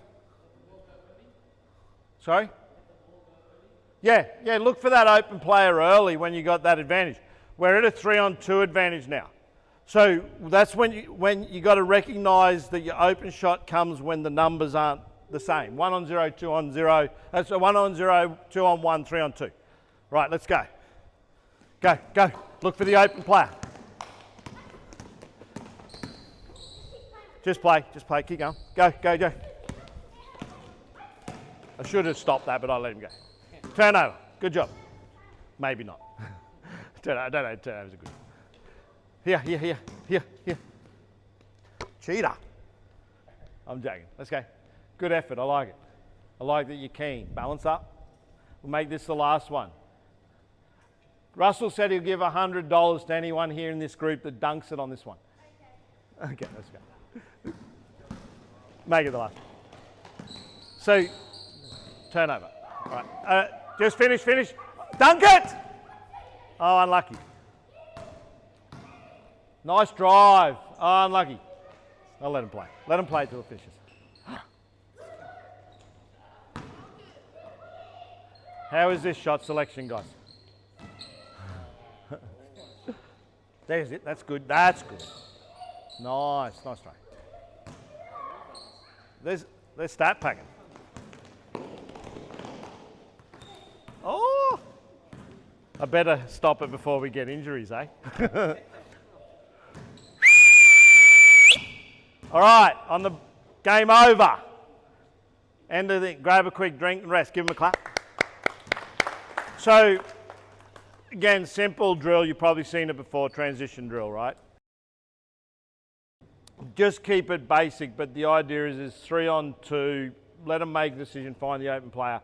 Sorry? Yeah, look for that open player early when you got that advantage. We're at a 3-on-2 advantage now. So that's when you got to recognise that your open shot comes when the numbers aren't the same. 1-on-0, 2-on-0, that's a 1-on-0, 2-on-1, 3-on-2. Right, let's go. Go, go. Look for the open player. Just play, keep going. Go, go, go. I should have stopped that, but I let him go. Turnover. Good job. Maybe not. I don't know. Turnovers are good. Here. Cheater. I'm joking. Let's go. Good effort. I like it. I like that you're keen. Balance up. We'll make this the last one. Russell said he'll give $100 to anyone here in this group that dunks it on this one. Okay, let's go. Make it the last one. So, turnover. All right. Just finish. Dunk it! Oh, unlucky. Nice drive. Oh, unlucky. I'll let him play. Let him play till it finishes. How is this shot selection, guys? There's it. That's good. That's good. Nice try. There's stat packing. Oh! I better stop it before we get injuries, eh? All right, on the game over. End of the grab a quick drink and rest. Give them a clap. So, again, simple drill. You've probably seen it before, transition drill, right? Just keep it basic, but the idea is 3-on-2. Let them make a decision, find the open player.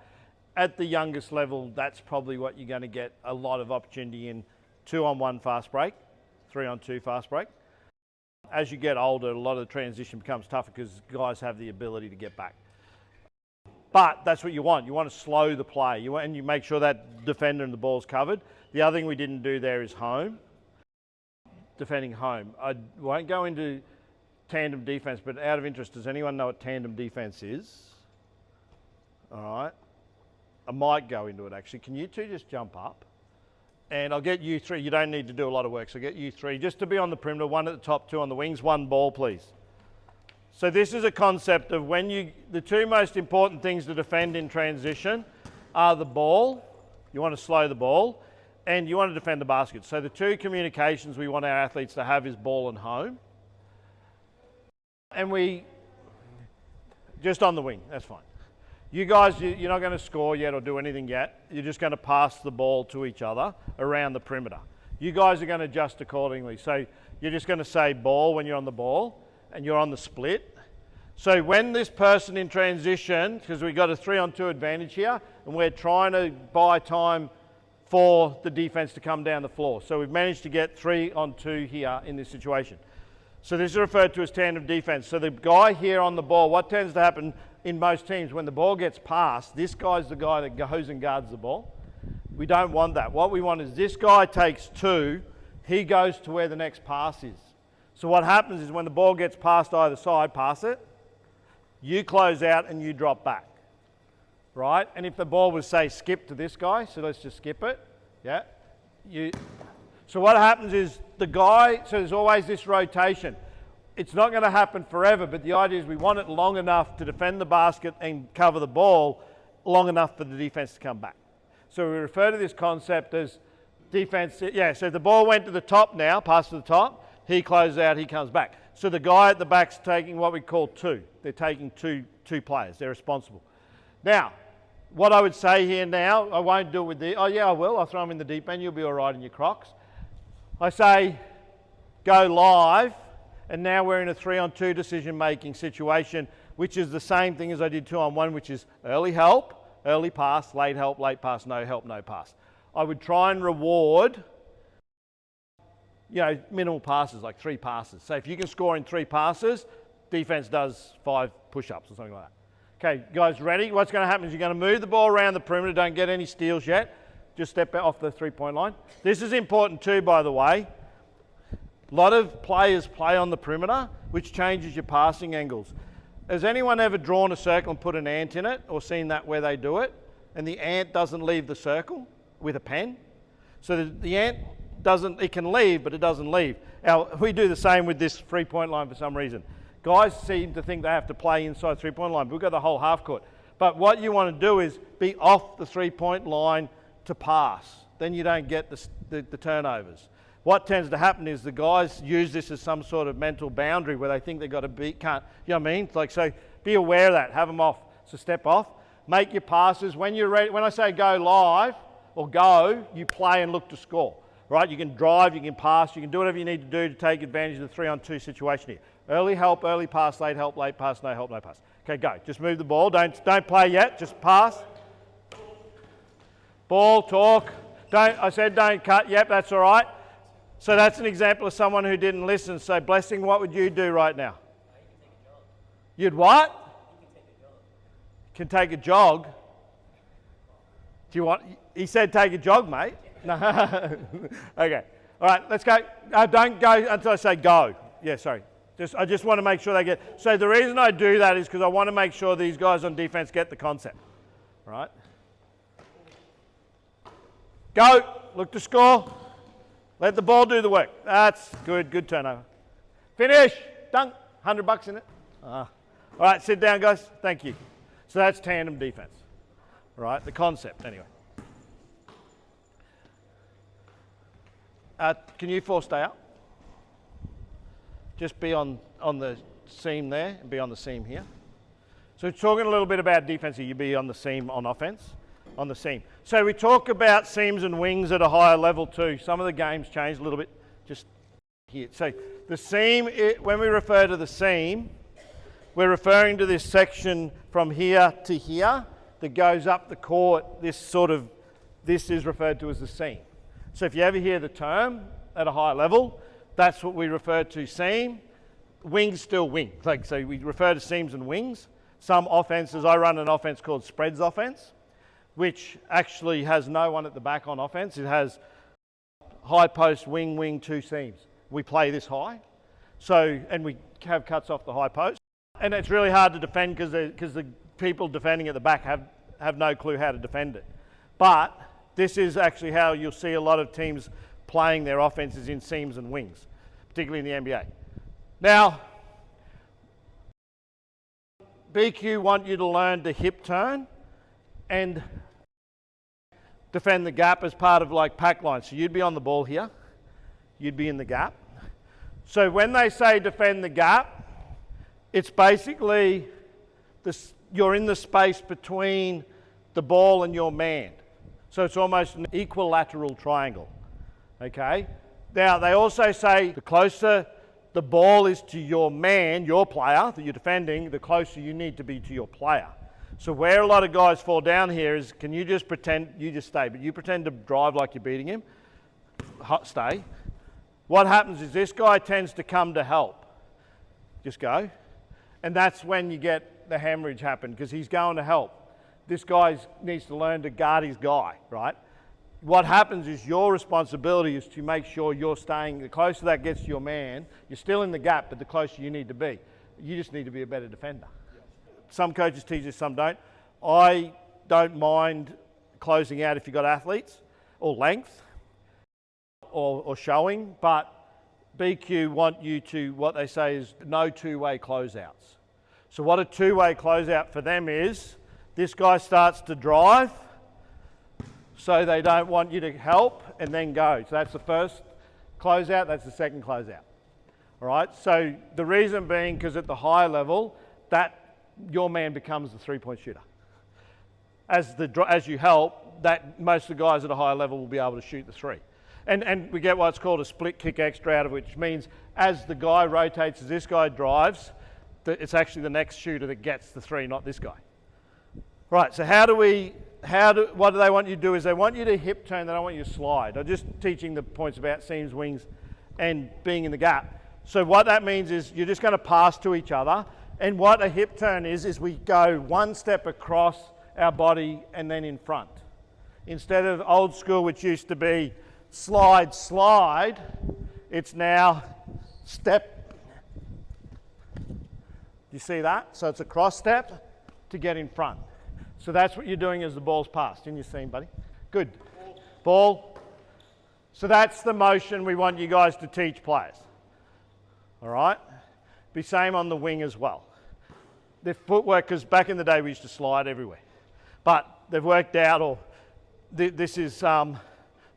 At the youngest level, that's probably what you're going to get a lot of opportunity in. 2-on-1 fast break, 3-on-2 fast break. As you get older, a lot of the transition becomes tougher because guys have the ability to get back. But that's what you want. You want to slow the play. And you make sure that defender and the ball's covered. The other thing we didn't do there is home. Defending home. I won't go into tandem defense, but out of interest, does anyone know what tandem defense is? All right. I might go into it actually. Can you two just jump up? And I'll get you three. You don't need to do a lot of work, so get you three just to be on the perimeter, one at the top, two on the wings, one ball, please. So this is a concept of the two most important things to defend in transition are the ball, you want to slow the ball, and you want to defend the basket. So the two communications we want our athletes to have is ball and home. And just on the wing, that's fine. You guys, you're not going to score yet or do anything yet. You're just going to pass the ball to each other around the perimeter. You guys are going to adjust accordingly. So you're just going to say ball when you're on the ball and you're on the split. So when this person in transition, because we've got a 3-on-2 advantage here, and we're trying to buy time for the defense to come down the floor. So we've managed to get 3-on-2 here in this situation. So this is referred to as tandem defense. So the guy here on the ball, what tends to happen in most teams, when the ball gets passed, this guy's the guy that goes and guards the ball. We don't want that. What we want is this guy takes 2, he goes to where the next pass is. So what happens is when the ball gets passed either side, pass it, you close out and you drop back, right? And if the ball was, say, skip to this guy, so let's just skip it, yeah? So what happens is the guy, so there's always this rotation. It's not going to happen forever, but the idea is we want it long enough to defend the basket and cover the ball, long enough for the defense to come back. So we refer to this concept as defense, yeah, so the ball went to the top now, pass to the top, he closes out, he comes back. So the guy at the back's taking what we call two. They're taking two players. They're responsible. Now, what I would say here now, I won't do it with the, oh yeah, I will. I'll throw them in the deep end. You'll be all right in your Crocs. I say go live, and now we're in a 3-on-2 decision-making situation, which is the same thing as I did 2-on-1, which is early help, early pass, late help, late pass, no help, no pass. I would try and reward, you know, minimal passes, like 3 passes. So if you can score in 3 passes, defense does 5 push-ups or something like that. Okay, guys, ready? What's going to happen is you're going to move the ball around the perimeter. Don't get any steals yet. Just step off the 3-point line. This is important too, by the way. A lot of players play on the perimeter, which changes your passing angles. Has anyone ever drawn a circle and put an ant in it, or seen that where they do it, and the ant doesn't leave the circle with a pen? So the ant doesn't, it can leave, but it doesn't leave. Now, we do the same with this 3-point line for some reason. Guys seem to think they have to play inside 3-point line, but we've got the whole half court. But what you want to do is be off the 3-point line to pass. Then you don't get the turnovers. What tends to happen is the guys use this as some sort of mental boundary where they think they've got to beat, can't, you know what I mean? Like, so be aware of that, have them off. So step off, make your passes. When you're ready, when I say go live or go, you play and look to score, right? You can drive, you can pass, you can do whatever you need to do to take advantage of the 3-on-2 situation here. Early help, early pass, late help, late pass, no help, no pass. Okay, go. Just move the ball. Don't play yet. Just pass. Ball, talk. I said don't cut. Yep, that's all right. So that's an example of someone who didn't listen. So Blessing, what would you do right now? You'd what? Can take a jog. Do you want? He said take a jog, mate. No. Okay. All right, let's go. Don't go until I say go. Yeah, sorry. I just want to make sure they get. So the reason I do that is because I want to make sure these guys on defense get the concept. Right? Go. Look to score. Let the ball do the work. That's good. Good turnover. Finish. Dunk. $100 in it. All right, sit down, guys. Thank you. So that's tandem defense. All right, the concept anyway. Can you 4 stay up? Just be on the seam there and be on the seam here. So talking a little bit about defense here, you be on the seam on offense, on the seam. So we talk about seams and wings at a higher level too. Some of the games change a little bit just here. So the seam, when we refer to the seam, we're referring to this section from here to here that goes up the court. This is referred to as the seam. So if you ever hear the term at a higher level, that's what we refer to seam. Wings still wing. Like, so we refer to seams and wings. Some offenses, I run an offense called spreads offense, which actually has no one at the back on offense. It has high post, wing, wing, 2 seams. We play this high. So, and we have cuts off the high post. And it's really hard to defend because the people defending at the back have no clue how to defend it. But this is actually how you'll see a lot of teams playing their offenses in seams and wings, particularly in the NBA. Now, BQ want you to learn to hip turn and defend the gap as part of like Packline. So you'd be on the ball here, you'd be in the gap. So when they say defend the gap, it's basically you're in the space between the ball and your man. So it's almost an equilateral triangle. Okay? Now, they also say the closer the ball is to your man, your player that you're defending, the closer you need to be to your player. So where a lot of guys fall down here is, can you just pretend, you just stay, but you pretend to drive like you're beating him, stay. What happens is this guy tends to come to help. Just go. And that's when you get the hemorrhage happen, because he's going to help. This guy needs to learn to guard his guy, right? What happens is your responsibility is to make sure you're staying, the closer that gets to your man, you're still in the gap, but the closer you need to be. You just need to be a better defender. Some coaches teach this, some don't. I don't mind closing out if you've got athletes, or length, or showing, but BQ want you to, what they say is no 2-way closeouts. So what a 2-way closeout for them is, this guy starts to drive, so they don't want you to help and then go. So that's the first closeout, that's the second closeout. All right, so the reason being because at the higher level, that your man becomes the three-point shooter. As you help, that most of the guys at a higher level will be able to shoot the three. And we get what's called a split kick extra out of it, which means as the guy rotates, as this guy drives, it's actually the next shooter that gets the three, not this guy. Right, so what do they want you to do is they want you to hip turn, they don't want you to slide. I'm just teaching the points about seams, wings, and being in the gap. So what that means is you're just going to pass to each other, and what a hip turn is we go one step across our body and then in front. Instead of old school, which used to be slide, slide, it's now step. You see that? So it's a cross step to get in front. So that's what you're doing as the ball's passed. In your seam, buddy. Good. Ball. So that's the motion we want you guys to teach players. All right? Be same on the wing as well. The footwork, because back in the day we used to slide everywhere. But they've worked out, or this is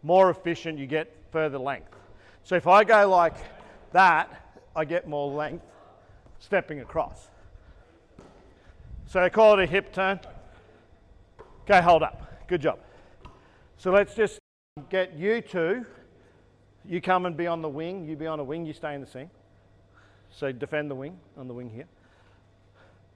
more efficient, you get further length. So if I go like that, I get more length stepping across. So they call it a hip turn. Okay, hold up. Good job. So let's just get you two. You come and be on the wing. You be on a wing. You stay in the seam. So defend the wing, on the wing here.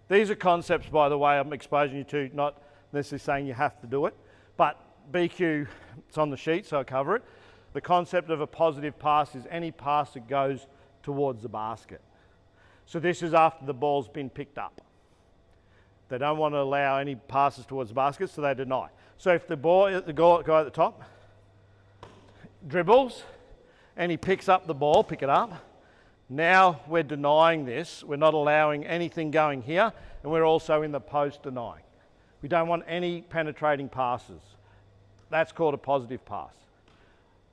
These are concepts, by the way, I'm exposing you to, not necessarily saying you have to do it. But BQ, it's on the sheet, so I cover it. The concept of a positive pass is any pass that goes towards the basket. So this is after the ball's been picked up. They don't want to allow any passes towards the basket, so they deny. So if the guy at the top dribbles and he picks up the ball, pick it up, now we're denying this. We're not allowing anything going here, and we're also in the post denying. We don't want any penetrating passes. That's called a positive pass.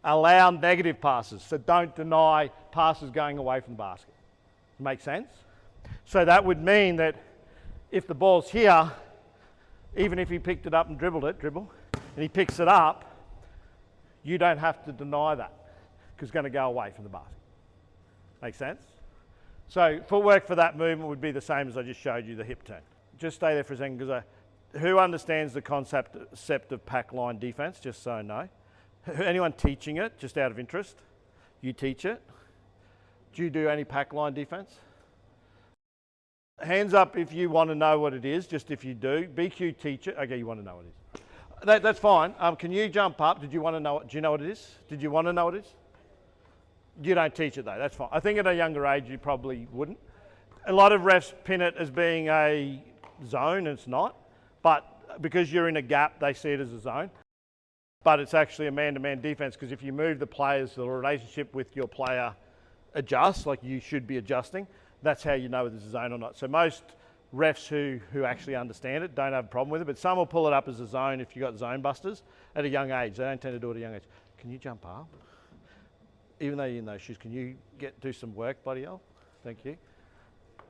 Allow negative passes, so don't deny passes going away from the basket. Make sense? So that would mean that if the ball's here, even if he picked it up and dribble, and he picks it up, you don't have to deny that because it's going to go away from the basket. Make sense? So footwork for that movement would be the same as I just showed you, the hip turn. Just stay there for a second, because who understands the concept of Packline defense, just so I know? Anyone teaching it, just out of interest? You teach it? Do you do any Packline defense? Hands up if you want to know what it is, just if you do. BQ teach it. Okay, you want to know what it is. That's fine. Can you jump up? Did you want to know? Do you know what it is? Did you want to know what it is? You don't teach it though, that's fine. I think at a younger age you probably wouldn't. A lot of refs pin it as being a zone, and it's not. But because you're in a gap, they see it as a zone. But it's actually a man-to-man defense, because if you move the players, the relationship with your player adjusts, like you should be adjusting. That's how you know whether it's a zone or not. So most refs who actually understand it don't have a problem with it, but some will pull it up as a zone if you've got zone busters at a young age. They don't tend to do it at a young age. Can you jump up? Even though you're in those shoes, can you do some work, bloody hell? Thank you.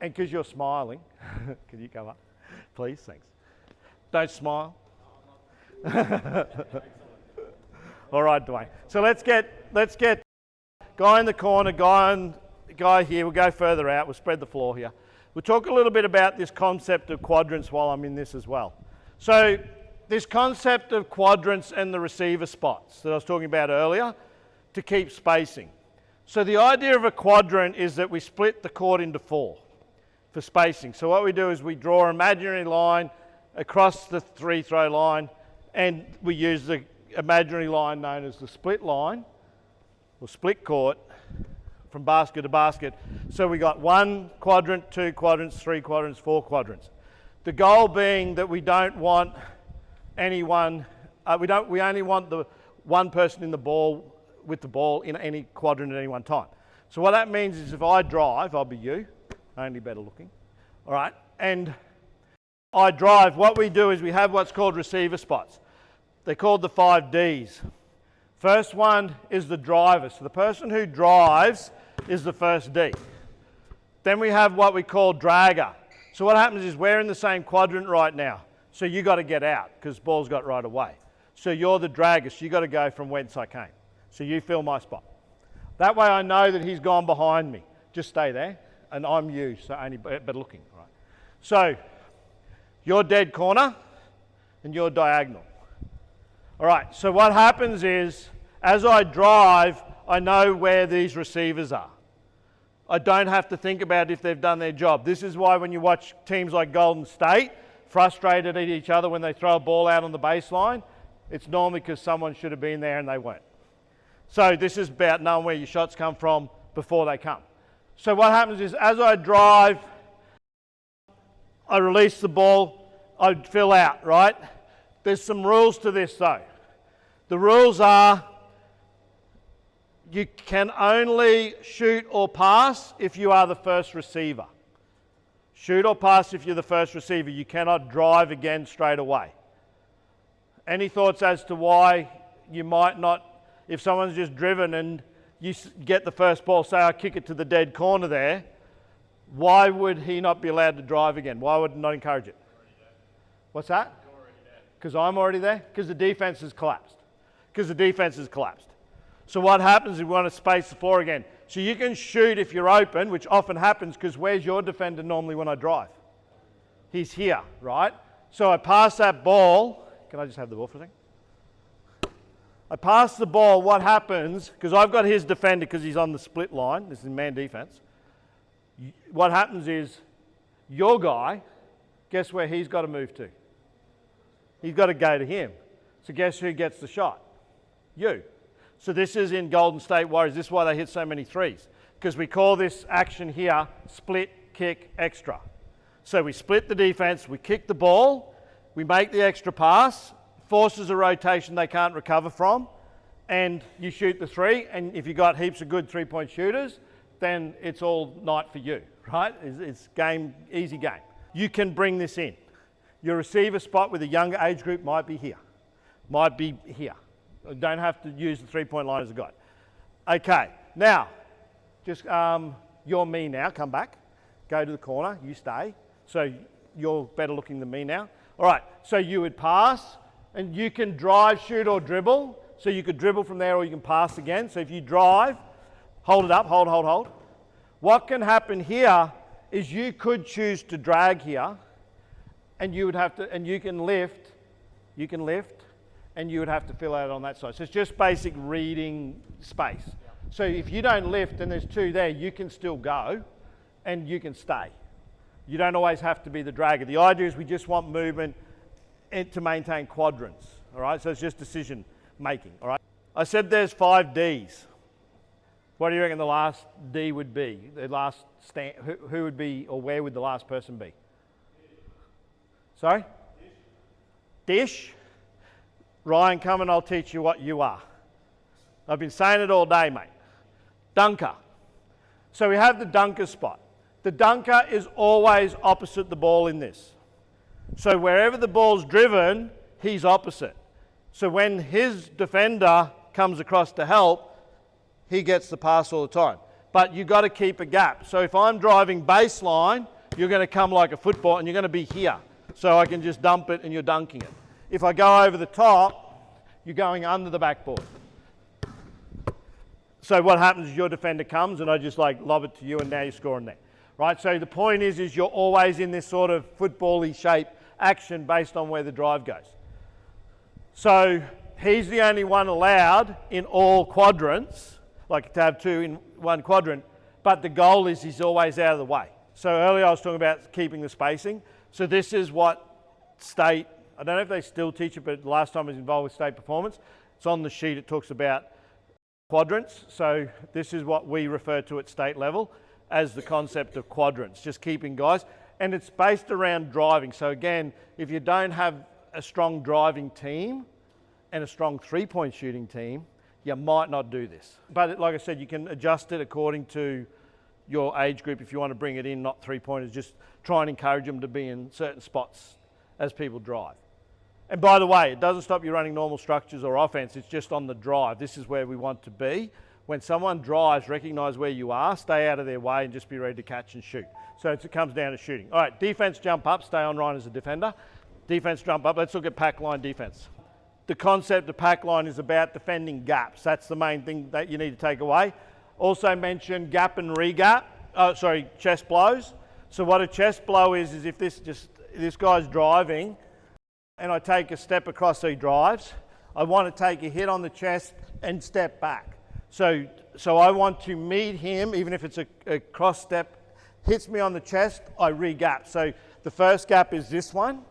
And because you're smiling, can you come up? Please, thanks. Don't smile. All right, Dwayne. So let's get guy in the corner, guy here. We'll go further out. We'll spread the floor here. We'll talk a little bit about this concept of quadrants while I'm in this as well. So this concept of quadrants and the receiver spots that I was talking about earlier, to keep spacing. So the idea of a quadrant is that we split the court into 4 for spacing. So what we do is we draw an imaginary line across the free throw line, and we use the imaginary line known as the split line, or split court, from basket to basket. So we got 1 quadrant, 2 quadrants, 3 quadrants, 4 quadrants. The goal being that we don't want anyone, we only want the one person in the ball, with the ball in any quadrant at any one time. So what that means is if I drive, I'll be you, only better looking, all right? And I drive, what we do is we have what's called receiver spots. They're called the 5 Ds. First one is the driver. So the person who drives is the first D. Then we have what we call dragger. So what happens is we're in the same quadrant right now. So you got to get out because the ball's got right away. So you're the dragger, so you got to go from whence I came. So you fill my spot. That way I know that he's gone behind me. Just stay there, and I'm you, so only better looking. All right. So you're dead corner, and you're diagonal. All right, so what happens is, as I drive, I know where these receivers are. I don't have to think about if they've done their job. This is why when you watch teams like Golden State frustrated at each other when they throw a ball out on the baseline, it's normally because someone should have been there and they weren't. So this is about knowing where your shots come from before they come. So what happens is, as I drive, I release the ball, I fill out, right? There's some rules to this though. The rules are, you can only shoot or pass if you are the first receiver. Shoot or pass if you're the first receiver. You cannot drive again straight away. Any thoughts as to why you might not, if someone's just driven and you get the first ball, say I kick it to the dead corner there, why would he not be allowed to drive again? Why would not encourage it? What's that? Because I'm already there? Because the defense has collapsed. Because the defense has collapsed. So what happens is we want to space the floor again. So you can shoot if you're open, which often happens because where's your defender normally when I drive? He's here, right? So I pass that ball. Can I just have the ball for a second? I pass the ball. What happens, because I've got his defender because he's on the split line. This is man defense. What happens is your guy, guess where he's got to move to? He's got to go to him. So guess who gets the shot? You. So this is in Golden State Warriors. This is why they hit so many threes. Because we call this action here split, kick, extra. So we split the defense, we kick the ball, we make the extra pass, forces a rotation they can't recover from, and you shoot the three. And if you've got heaps of good three-point shooters, then it's all night for you, right? It's game, easy game. You can bring this in. Your receiver spot with a younger age group might be here. Might be here. Don't have to use the three-point line as a guide. Okay, now, just you're me now, come back. Go to the corner, you stay. So you're better looking than me now. All right, so you would pass, and you can drive, shoot, or dribble. So you could dribble from there, or you can pass again. So if you drive, hold it up, hold. What can happen here is you could choose to drag here, and you would have to, and you can lift, and you would have to fill out on that side. So it's just basic reading space. So if you don't lift and there's two there, you can still go and you can stay. You don't always have to be the dragger. The idea is we just want movement and to maintain quadrants. All right, so it's just decision making. All right, I said there's 5 Ds. What do you reckon the last D would be? The last stand, who would be, or where would the last person be? Sorry? Dish. Ryan, come and I'll teach you what you are. I've been saying it all day, mate. Dunker. So we have the dunker spot. The dunker is always opposite the ball in this. So wherever the ball's driven, he's opposite. So when his defender comes across to help, he gets the pass all the time. But you've got to keep a gap. So if I'm driving baseline, you're going to come like a football and you're going to be here. So I can just dump it and you're dunking it. If I go over the top, you're going under the backboard. So what happens is your defender comes and I just like lob it to you and now you're scoring there. Right, so the point is you're always in this sort of football-y shape action based on where the drive goes. So he's the only one allowed in all quadrants, like to have two in one quadrant, but the goal is he's always out of the way. So earlier I was talking about keeping the spacing. So this is what state, I don't know if they still teach it, but last time I was involved with state performance, it's on the sheet, it talks about quadrants. So this is what we refer to at state level as the concept of quadrants, just keeping guys. And it's based around driving. So again, if you don't have a strong driving team and a strong three-point shooting team, you might not do this. But like I said, you can adjust it according to your age group if you want to bring it in, not three-pointers, just try and encourage them to be in certain spots as people drive. And by the way, it doesn't stop you running normal structures or offense, it's just on the drive. This is where we want to be. When someone drives, recognize where you are, stay out of their way and just be ready to catch and shoot. So it comes down to shooting. All right, defense jump up, stay on Ryan as a defender. Defense jump up, let's look at pack line defense. The concept of pack line is about defending gaps. That's the main thing that you need to take away. Also mention gap and re-gap. chest blows. So what a chest blow is if this guy's driving and I take a step across so he drives, I want to take a hit on the chest and step back. So I want to meet him, even if it's a cross step, hits me on the chest, I re-gap. So the first gap is this one.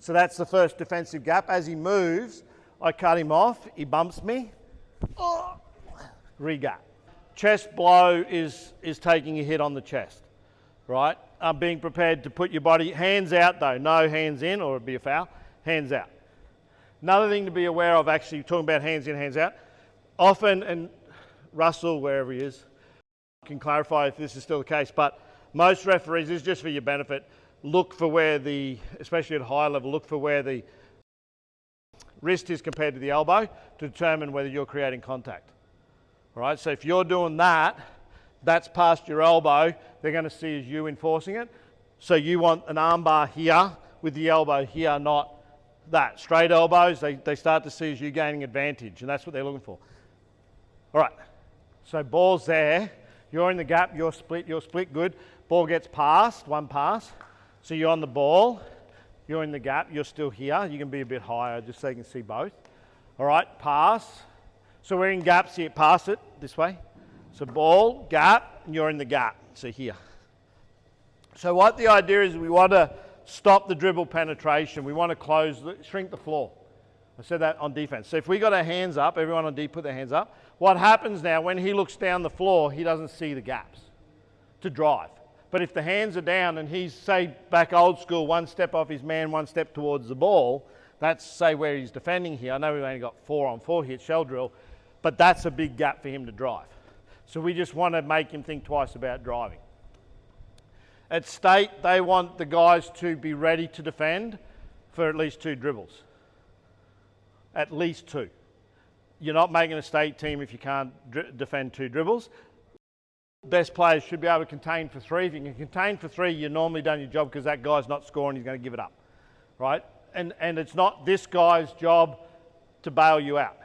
So that's the first defensive gap. As he moves, I cut him off, he bumps me, re-gap. Chest blow is taking a hit on the chest, right? Being prepared to put your body, hands out though, no hands in or it'd be a foul, hands out. Another thing to be aware of, actually talking about hands in, hands out, often, and Russell, wherever he is, can clarify if this is still the case, but most referees, this is just for your benefit, look for where especially at high level, look for where the wrist is compared to the elbow to determine whether you're creating contact. All right, so if you're doing that, that's past your elbow, they're going to see as you enforcing it. So you want an arm bar here with the elbow here, not that. Straight elbows, they start to see as you gaining advantage, and that's what they're looking for. All right, so ball's there, you're in the gap, you're split, good. Ball gets passed, one pass. So you're on the ball, you're in the gap, you're still here. You can be a bit higher just so you can see both. All right, pass. So we're in gaps here, pass it this way. So ball, gap, and you're in the gap, so here. So what the idea is, we want to stop the dribble penetration. We want to shrink the floor. I said that on defense. So if we got our hands up, everyone on D put their hands up. What happens now, when he looks down the floor, he doesn't see the gaps to drive. But if the hands are down and he's, say, back old school, one step off his man, one step towards the ball, that's, say, where he's defending here. I know we've only got 4-on-4 here, shell drill, but that's a big gap for him to drive. So we just want to make him think twice about driving. At state, they want the guys to be ready to defend for at least 2 dribbles. At least 2. You're not making a state team if you can't defend 2 dribbles. Best players should be able to contain for 3. If you can contain for 3, you've normally done your job because that guy's not scoring, he's going to give it up, right? And it's not this guy's job to bail you out.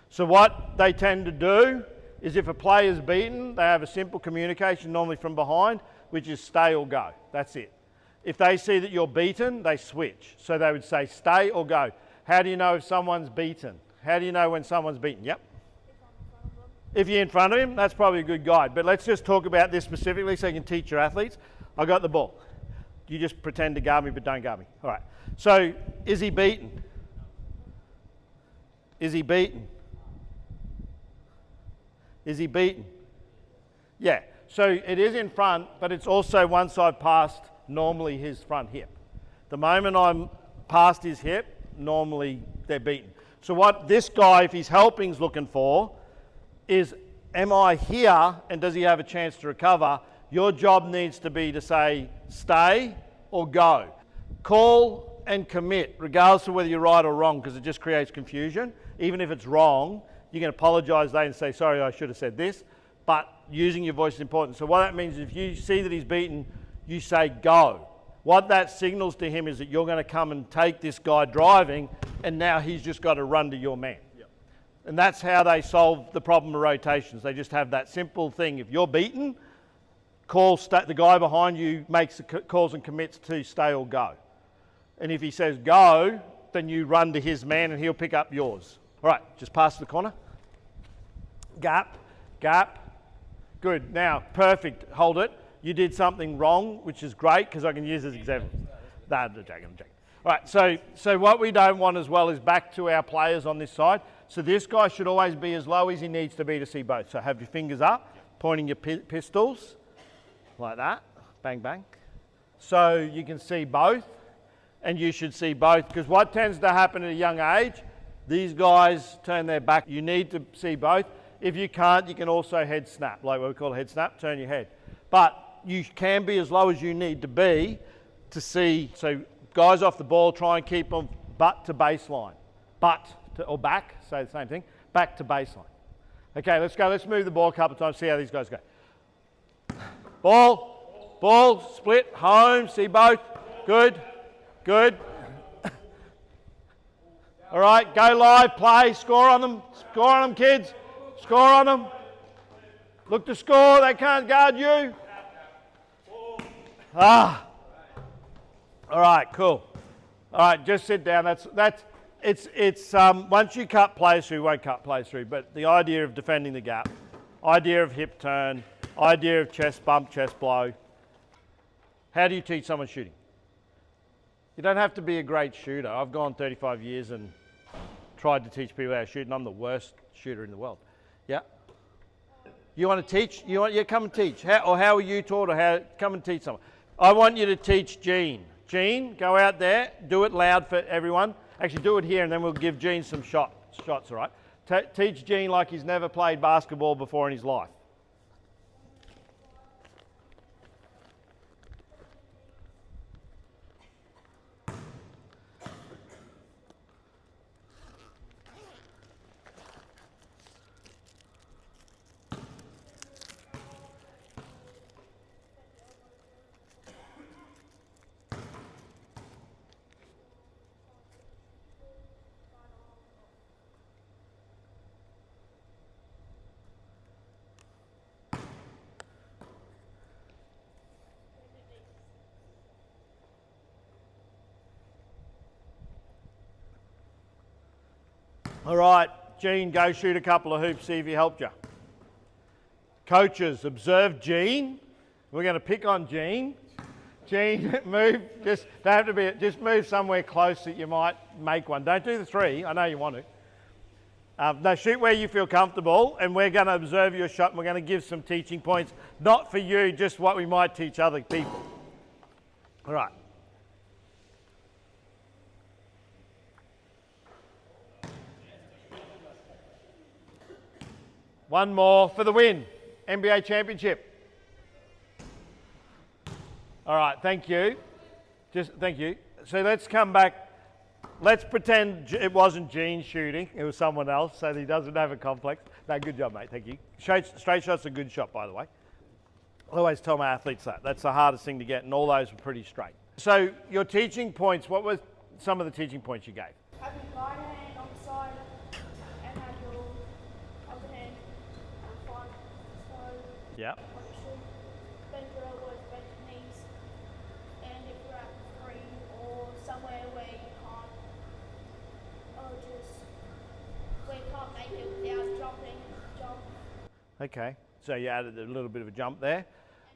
So what they tend to do is if a player's beaten, they have a simple communication, normally from behind, which is stay or go. That's it. If they see that you're beaten, they switch. So they would say stay or go. How do you know if someone's beaten? How do you know when someone's beaten? Yep. If you're in front of him, that's probably a good guide. But let's just talk about this specifically so you can teach your athletes. I got the ball. You just pretend to guard me, but don't guard me. All right. So is he beaten? Is he beaten? Is he beaten? Yeah. So it is in front, but it's also once I've passed normally his front hip. The moment I'm past his hip, normally they're beaten. So what this guy, if he's helping, is looking for is, am I here and does he have a chance to recover? Your job needs to be to say stay or go. Call and commit, regardless of whether you're right or wrong, because it just creates confusion. Even if it's wrong, you can apologise later and say, sorry, I should have said this, but using your voice is important. So what that means is if you see that he's beaten, you say go. What that signals to him is that you're going to come and take this guy driving, and now he's just got to run to your man. Yep. And that's how they solve the problem of rotations. They just have that simple thing. If you're beaten, the guy behind you makes the calls and commits to stay or go. And if he says go, then you run to his man and he'll pick up yours. All right, just pass the corner. Gap, gap. Good. Now, perfect. Hold it. You did something wrong, which is great because I can use this example. I'm joking. All right, so what we don't want as well is back to our players on this side. So this guy should always be as low as he needs to be to see both. So have your fingers up, pointing your pistols, like that. Bang, bang. So you can see both, and you should see both, because what tends to happen at a young age, these guys turn their back. You need to see both. If you can't, you can also head snap, like what we call a head snap, turn your head. But you can be as low as you need to be to see. So guys off the ball, try and keep them butt to baseline. Or back, say the same thing, back to baseline. Okay, let's go. Let's move the ball a couple of times, see how these guys go. Ball, split, home, see both. Good. All right, go live, play, score on them, kids. Score on them. Look to score, they can't guard you. Ah. All right, cool. All right, just sit down. It's once you cut plays through, you won't cut plays through, but the idea of defending the gap, idea of hip turn, idea of chest bump, chest blow. How do you teach someone shooting? You don't have to be a great shooter. I've gone 35 years and tried to teach people how to shoot, and I'm the worst shooter in the world. Yeah? You want to teach? Come and teach. How were you taught, or come and teach someone. I want you to teach Gene. Gene, go out there, do it loud for everyone. Actually, do it here, and then we'll give Gene some shots, all right? Teach Gene like he's never played basketball before in his life. All right, Gene, go shoot a couple of hoops, see if he helped you. Coaches, observe Gene. We're going to pick on Gene. Gene, move, just move somewhere close that you might make one. Don't do the three, I know you want to. No, shoot where you feel comfortable, and we're going to observe your shot, and we're going to give some teaching points, not for you, just what we might teach other people. All right. One more for the win, NBA championship. All right, thank you. Thank you. So let's come back. Let's pretend it wasn't Gene shooting, it was someone else, so that he doesn't have a complex. No, good job, mate, thank you. Straight shot's a good shot, by the way. I always tell my athletes that. That's the hardest thing to get, and all those were pretty straight. So your teaching points, what were some of the teaching points you gave? Have your right hand on the side and have your other hand on the front. So Yeah. when you shoot, bend your elbows, bend your knees, and if you're at three or somewhere where you can't, make it without jumping, jump. Okay, so you added a little bit of a jump there.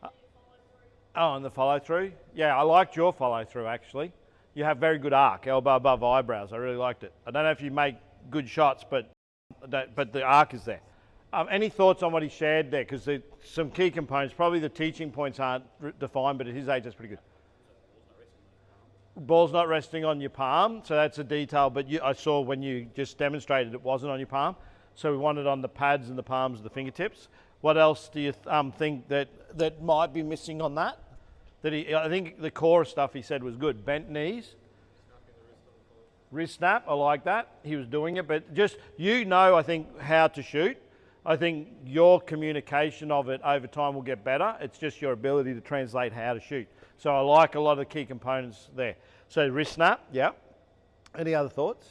And do your follow through. Oh, and the follow through? Yeah, I liked your follow through actually. You have very good arc, elbow above eyebrows. I really liked it. I don't know if you make good shots, but the arc is there. Any thoughts on what he shared there? Because some key components, probably the teaching points aren't defined, but at his age that's pretty good. Ball's not resting on your palm, so that's a detail, but I saw when you just demonstrated it wasn't on your palm. So we want it on the pads and the palms of the fingertips. What else do you think that might be missing on that? I think the core stuff he said was good. Bent knees, wrist snap, I like that. He was doing it, but just, I think, how to shoot. I think your communication of it over time will get better. It's just your ability to translate how to shoot. So I like a lot of the key components there. So wrist snap, yeah. Any other thoughts?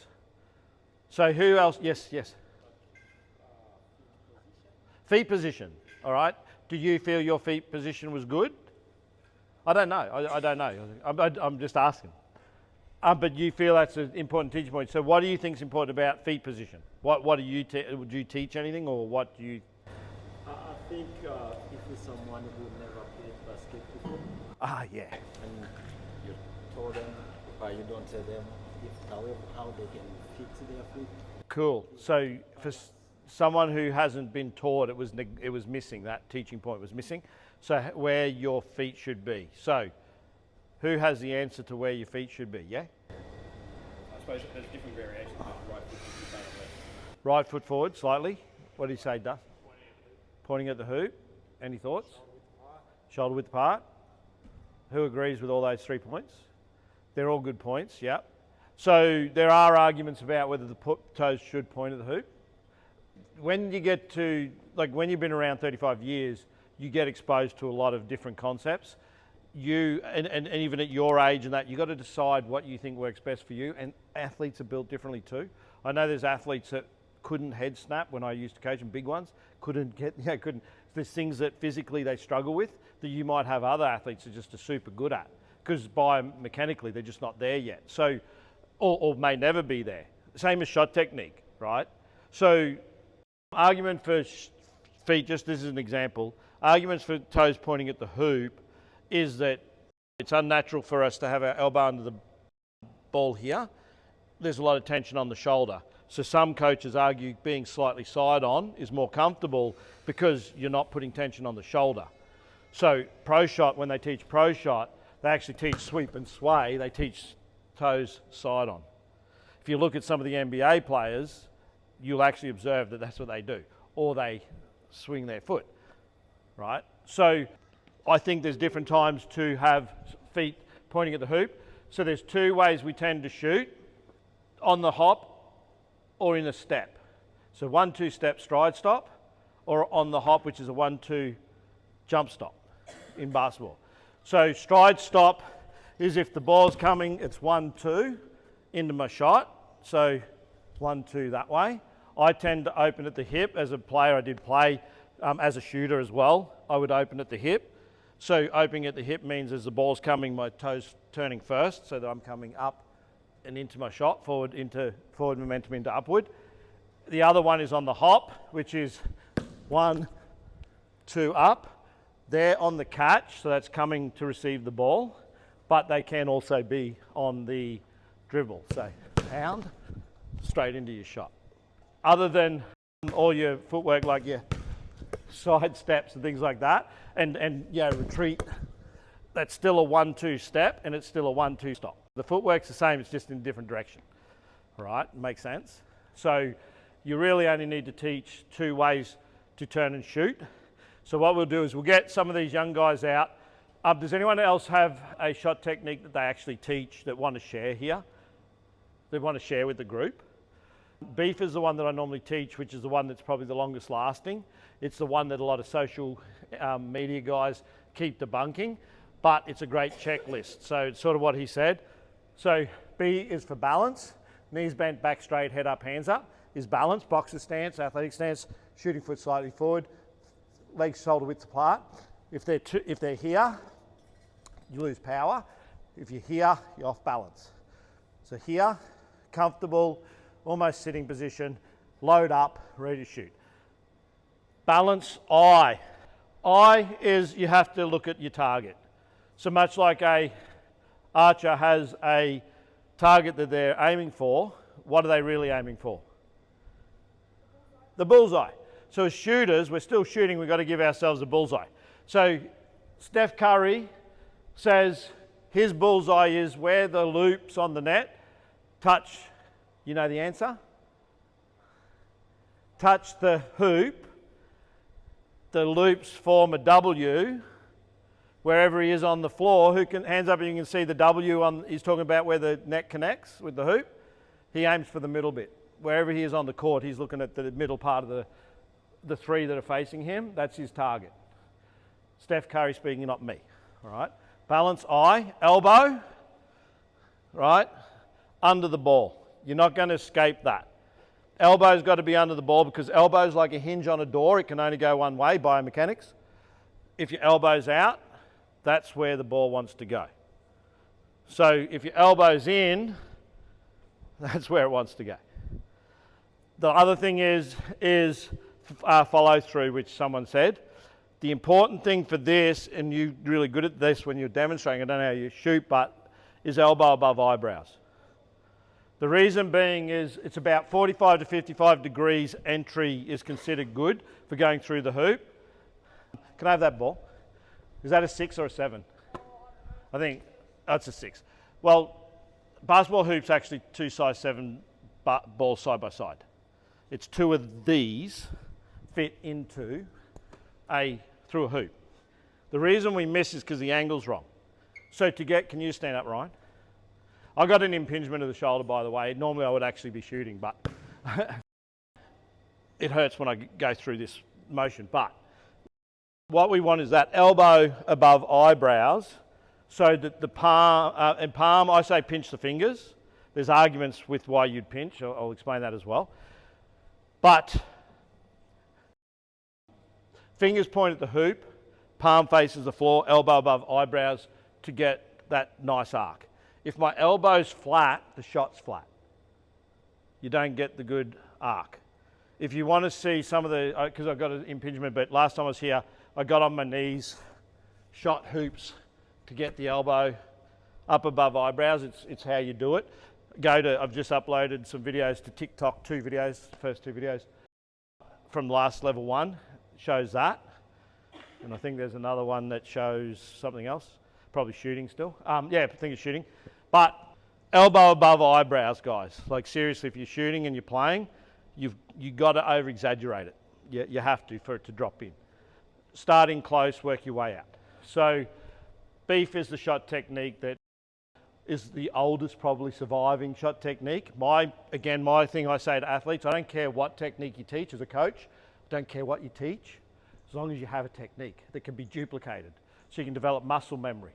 So who else? Yes. Feet position, all right. Do you feel your feet position was good? I don't know. I don't know. I'm just asking. But you feel that's an important teaching point. So what do you think is important about feet position? What do you would you teach anything, or what do you? I think if it's someone who never played basket before, Yeah. and you told them, but you don't tell them how they can fix their feet. Cool. So for someone who hasn't been taught, it was missing. That teaching point was missing. So where your feet should be. So who has the answer to where your feet should be? Yeah. I suppose there's different variations of right foot to left. Right foot forward slightly. What do you say, Duff? Pointing at the hoop. Any thoughts? Shoulder width apart. Who agrees with all those 3 points? They're all good points, yeah. So there are arguments about whether the toes should point at the hoop. When you get to, when you've been around 35 years, you get exposed to a lot of different concepts. And even at your age and that, you've got to decide what you think works best for you, and athletes are built differently too. I know there's athletes that couldn't head snap when I used to coach them, big ones, couldn't. There's things that physically they struggle with that you might have other athletes that just are super good at, because biomechanically they're just not there yet. So, or may never be there. Same as shot technique, right? So, argument for feet, just this is an example, arguments for toes pointing at the hoop is that it's unnatural for us to have our elbow under the ball here. There's a lot of tension on the shoulder. So some coaches argue being slightly side on is more comfortable because you're not putting tension on the shoulder. So pro shot, when they teach pro shot, they actually teach sweep and sway. They teach toes side on. If you look at some of the NBA players, you'll actually observe that that's what they do, or they swing their foot, right? So I think there's different times to have feet pointing at the hoop. So there's two ways we tend to shoot: on the hop or in a step. So 1-2 step stride stop, or on the hop, which is a 1-2 jump stop in basketball. So stride stop is if the ball's coming, it's 1-2 into my shot. So 1-2 that way. I tend to open at the hip. As a player, I did play as a shooter as well. I would open at the hip. So opening at the hip means as the ball's coming, my toes turning first, so that I'm coming up and into my shot, forward momentum into upward. The other one is on the hop, which is 1-2 up. They're on the catch, so that's coming to receive the ball, but they can also be on the dribble. So pound, straight into your shot. Other than all your footwork, like your side steps and things like that, and yeah, retreat, that's still a 1-2 step, and it's still a 1-2 stop. The footwork's the same, it's just in a different direction. Right, makes sense? So you really only need to teach two ways to turn and shoot. So what we'll do is we'll get some of these young guys out. Does anyone else have a shot technique that they actually teach that want to share here? They want to share with the group? Beef is the one that I normally teach, which is the one that's probably the longest lasting. It's the one that a lot of social media guys keep debunking, but it's a great checklist. So it's sort of what he said. So B is for balance. Knees bent, back straight, head up, hands up is balance. Boxer stance, athletic stance, shooting foot slightly forward, legs shoulder width apart. If they're here, you lose power. If you're here, you're off balance. So here, comfortable, almost sitting position, load up, ready to shoot. Balance, eye. Eye is you have to look at your target. So much like a archer has a target that they're aiming for, what are they really aiming for? The bullseye. So as shooters, we're still shooting, we've got to give ourselves a bullseye. So Steph Curry says his bullseye is where the loops on the net touch, you know the answer? Touch the hoop, the loops form a W. Wherever he is on the floor, hands up and you can see the W he's talking about where the net connects with the hoop. He aims for the middle bit. Wherever he is on the court, he's looking at the middle part of the three that are facing him. That's his target. Steph Curry speaking, not me. All right. Balance, eye, elbow, right, under the ball. You're not going to escape that. Elbow's got to be under the ball because elbow's like a hinge on a door. It can only go one way, biomechanics. If your elbow's out, that's where the ball wants to go. So if your elbow's in, that's where it wants to go. The other thing is follow through, which someone said. The important thing for this, and you're really good at this when you're demonstrating, I don't know how you shoot, but is elbow above eyebrows. The reason being is it's about 45 to 55 degrees entry is considered good for going through the hoop. Can I have that ball? Is that a 6 or a 7? I think that's a 6. Well, basketball hoops actually 2 size 7 balls side by side. It's 2 of these fit into through a hoop. The reason we miss is because the angle's wrong. So can you stand up, Ryan? I got an impingement of the shoulder, by the way. Normally I would actually be shooting, but it hurts when I go through this motion. But what we want is that elbow above eyebrows so that the palm, and palm, I say pinch the fingers. There's arguments with why you'd pinch. I'll explain that as well. But fingers point at the hoop, palm faces the floor, elbow above eyebrows to get that nice arc. If my elbow's flat, the shot's flat. You don't get the good arc. If you want to see some of the, because I've got an impingement, but last time I was here, I got on my knees, shot hoops to get the elbow up above eyebrows. It's how you do it. I've just uploaded some videos to TikTok, first two videos from last level 1, shows that. And I think there's another one that shows something else, probably shooting still. Yeah, I think it's shooting. But elbow above eyebrows, guys. Like seriously, if you're shooting and you're playing, you've got to over-exaggerate it. You have to for it to drop in. Starting close, work your way out. So beef is the shot technique that is the oldest probably surviving shot technique. My thing I say to athletes, I don't care what technique you teach as a coach, I don't care what you teach, as long as you have a technique that can be duplicated so you can develop muscle memory.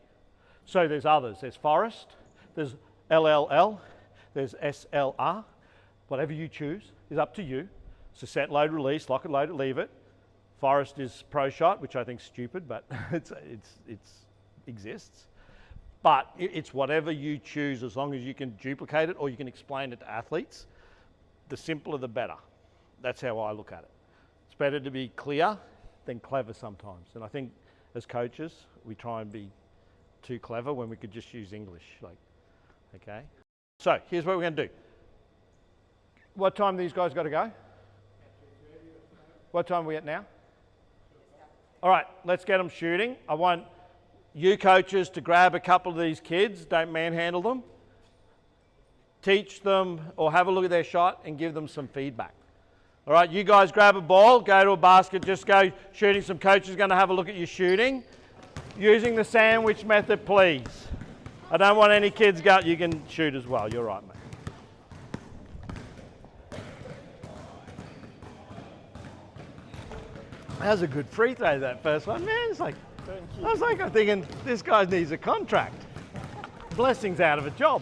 So there's others, there's Forrest, there's LLL, there's SLR, whatever you choose is up to you. So set, load, release, lock it, load it, leave it. Forrest is pro shot, which I think is stupid, but it exists. But it's whatever you choose, as long as you can duplicate it or you can explain it to athletes. The simpler the better. That's how I look at it. It's better to be clear than clever sometimes. And I think as coaches, we try and be too clever when we could just use English. Okay? So here's what we're going to do. What time these guys got to go? What time are we at now? All right, let's get them shooting. I want you coaches to grab a couple of these kids, don't manhandle them. Teach them or have a look at their shot and give them some feedback. All right, you guys grab a ball, go to a basket, just go shooting. Some coaches are going to have a look at your shooting. Using the sandwich method, please. I don't want any kids go, you can shoot as well, you're right, mate. That was a good free throw, that first one, man. It's like, I'm thinking, this guy needs a contract. Blessings out of a job.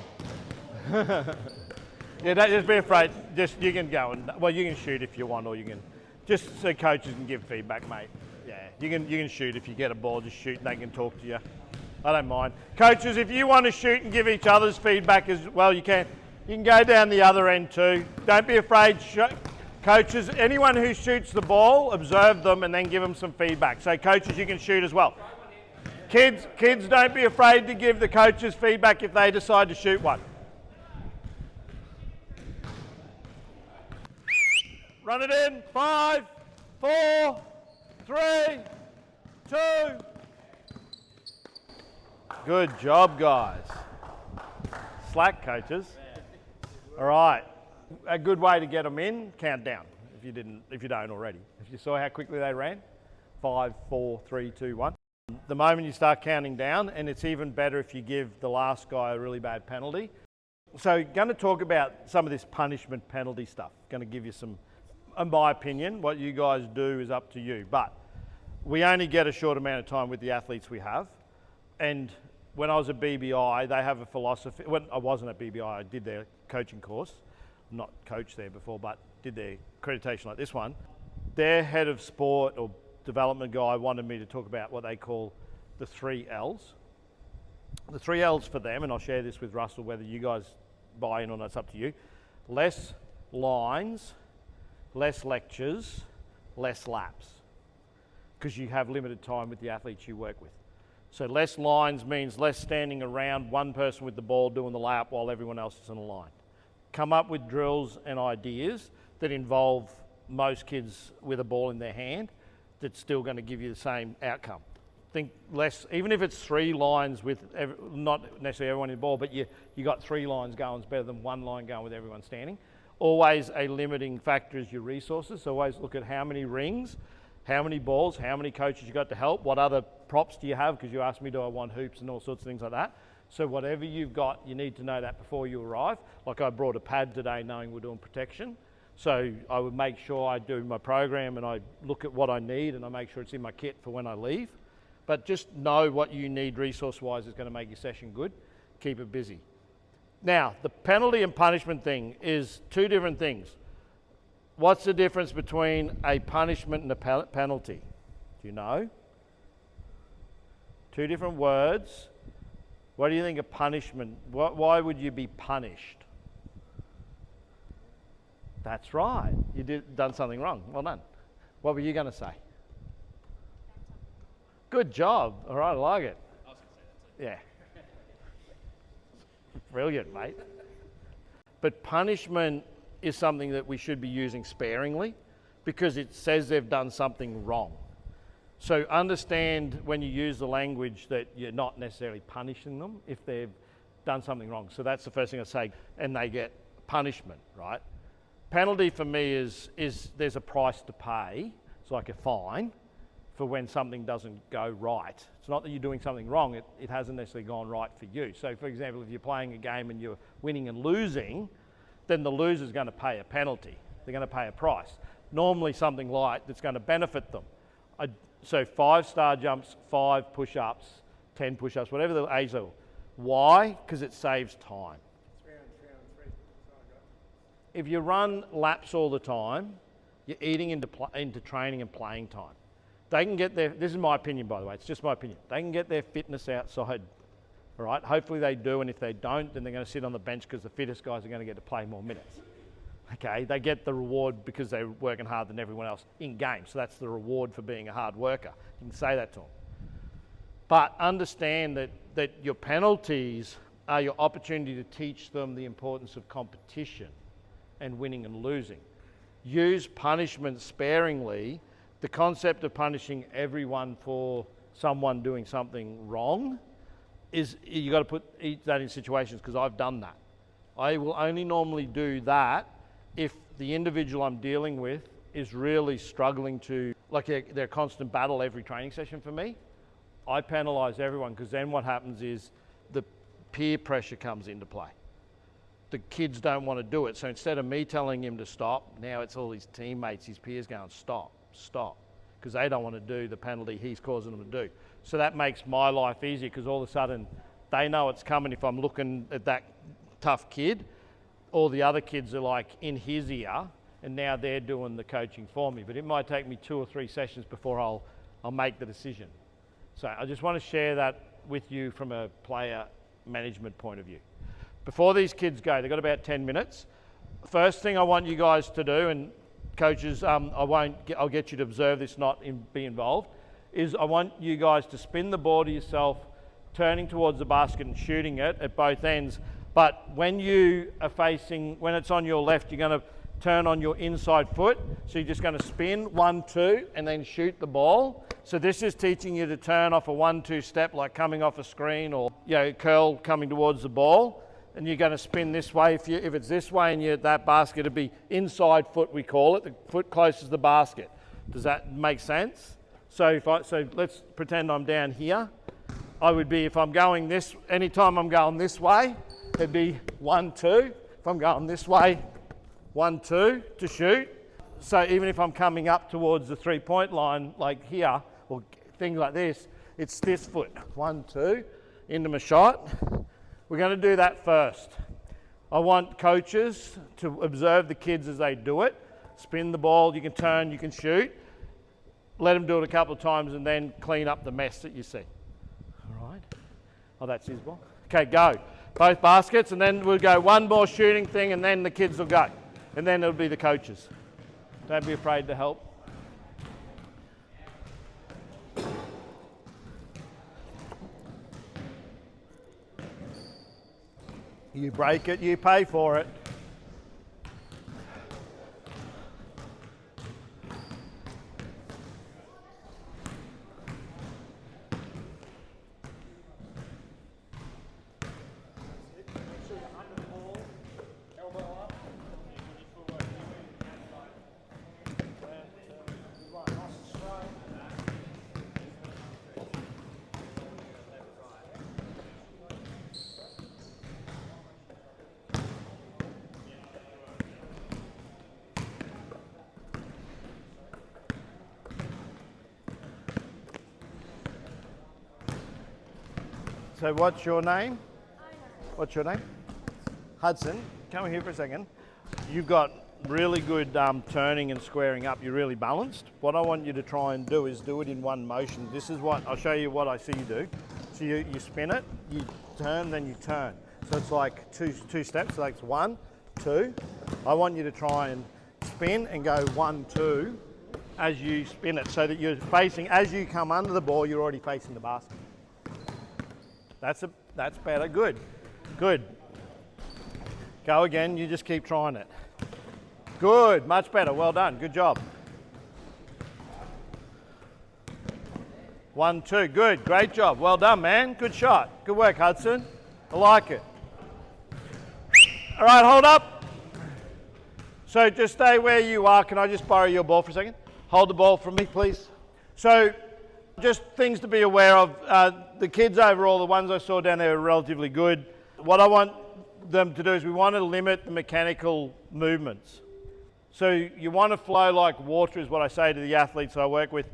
Yeah, don't just be afraid. Just you can go and you can shoot if you want, or you can just so coaches can give feedback, mate. Yeah, you can shoot if you get a ball. Just shoot, and they can talk to you. I don't mind. Coaches, if you want to shoot and give each other's feedback as well, you can. You can go down the other end too. Don't be afraid. Coaches, anyone who shoots the ball, observe them and then give them some feedback. So coaches, you can shoot as well. Kids, don't be afraid to give the coaches feedback if they decide to shoot one. Run it in. 5, 4, 3, 2. Good job, guys. Slack, coaches. All right. A good way to get them in, count down if you don't already. If you saw how quickly they ran, 5, 4, 3, 2, 1. The moment you start counting down, and it's even better if you give the last guy a really bad penalty. So going to talk about some of this punishment penalty stuff. Going to give you some, in my opinion, what you guys do is up to you. But we only get a short amount of time with the athletes we have. And when I was at BBI, they have a philosophy. When I wasn't at BBI, I did their coaching course. Not coached there before, but did their accreditation like this one. Their head of sport or development guy wanted me to talk about what they call the 3 L's. The 3 L's for them, and I'll share this with Russell, whether you guys buy in or not, it's up to you. Less lines, less lectures, less laps. Because you have limited time with the athletes you work with. So less lines means less standing around one person with the ball doing the layup while everyone else is in a line. Come up with drills and ideas that involve most kids with a ball in their hand that's still going to give you the same outcome. Think less, even if it's 3 lines with, not necessarily everyone in the ball, but you got 3 lines going, it's better than 1 line going with everyone standing. Always a limiting factor is your resources, so always look at how many rings, how many balls, how many coaches you got to help, what other props do you have, because you asked me, do I want hoops and all sorts of things like that. So whatever you've got, you need to know that before you arrive. Like I brought a pad today knowing we're doing protection. So I would make sure I do my program and I look at what I need and I make sure it's in my kit for when I leave. But just know what you need resource-wise is going to make your session good. Keep it busy. Now, the penalty and punishment thing is 2 different things. What's the difference between a punishment and a penalty? Do you know? Two different words. What do you think of punishment? Why would you be punished? That's right. You done something wrong. Well done. What were you going to say? Good job. All right, I like it. I was going to say that too. Yeah. Brilliant, mate. But punishment is something that we should be using sparingly because it says they've done something wrong. So understand when you use the language that you're not necessarily punishing them if they've done something wrong. So that's the first thing I say, and they get punishment, right? Penalty for me is there's a price to pay. It's like a fine for when something doesn't go right. It's not that you're doing something wrong, it hasn't necessarily gone right for you. So for example, if you're playing a game and you're winning and losing, then the loser's going to pay a penalty. They're going to pay a price. Normally something light that's going to benefit them. So 5 star jumps, 5 push-ups, 10 push-ups, whatever the age level. Why? Because it saves time. If you run laps all the time, you're eating into training and playing time. They can get their, this is my opinion by the way, it's just my opinion. They can get their fitness outside, all right? Hopefully they do, and if they don't, then they're going to sit on the bench because the fittest guys are going to get to play more minutes. Okay, they get the reward because they're working harder than everyone else in game. So that's the reward for being a hard worker. You can say that to them. But understand that your penalties are your opportunity to teach them the importance of competition and winning and losing. Use punishment sparingly. The concept of punishing everyone for someone doing something wrong is, you got to put that in situations, because I've done that. I will only normally do that if the individual I'm dealing with is really struggling to, like they're a constant battle every training session for me. I penalise everyone, because then what happens is the peer pressure comes into play. The kids don't want to do it, so instead of me telling him to stop, now it's all his teammates, his peers going, stop, because they don't want to do the penalty he's causing them to do. So that makes my life easier, because all of a sudden they know it's coming. If I'm looking at that tough kid, all the other kids are like in his ear, and now they're doing the coaching for me. But it might take me 2 or 3 sessions before I'll make the decision. So I just want to share that with you from a player management point of view. Before these kids go, they've got about 10 minutes. First thing I want you guys to do, and coaches, I'll get you to observe this, not be involved, is I want you guys to spin the ball to yourself, turning towards the basket and shooting it at both ends. But when you are facing, when it's on your left, you're going to turn on your inside foot. So you're just going to spin 1, 2, and then shoot the ball. So this is teaching you to turn off a 1-2 step, like coming off a screen, or curl coming towards the ball. And you're going to spin this way. If it's this way and you're at that basket, it'd be inside foot, we call it, the foot closest to the basket. Does that make sense? So let's pretend I'm down here. I would be, if I'm going this, anytime I'm going this way, it'd be 1, 2. If I'm going this way, 1, 2 to shoot. So even if I'm coming up towards the 3-point line, like here, or things like this, it's this foot, 1, 2, into my shot. We're going to do that first. I want coaches to observe the kids as they do it. Spin the ball, you can turn, you can shoot. Let them do it a couple of times and then clean up the mess that you see. All right. Oh, that's his ball. Okay, go. Both baskets, and then we'll go one more shooting thing, and then the kids will go. And then it'll be the coaches. Don't be afraid to help. You break it, you pay for it. So what's your name? What's your name? Hudson. Come here for a second. You've got really good turning and squaring up. You're really balanced. What I want you to try and do is do it in one motion. This is what, I'll show you what I see you do. So you spin it, you turn, then you turn. So it's like two steps, so that's 1, 2. I want you to try and spin and go 1, 2 as you spin it, so that you're facing, as you come under the ball, you're already facing the basket. That's better, good. Go again, you just keep trying it. Good, much better, well done, good job. 1, 2, good, great job, well done, man, good shot. Good work, Hudson, I like it. All right, hold up. So just stay where you are. Can I just borrow your ball for a second? Hold the ball from me, please. So just things to be aware of. The kids overall, the ones I saw down there, are relatively good. What I want them to do is we want to limit the mechanical movements. So you want to flow like water, is what I say to the athletes I work with.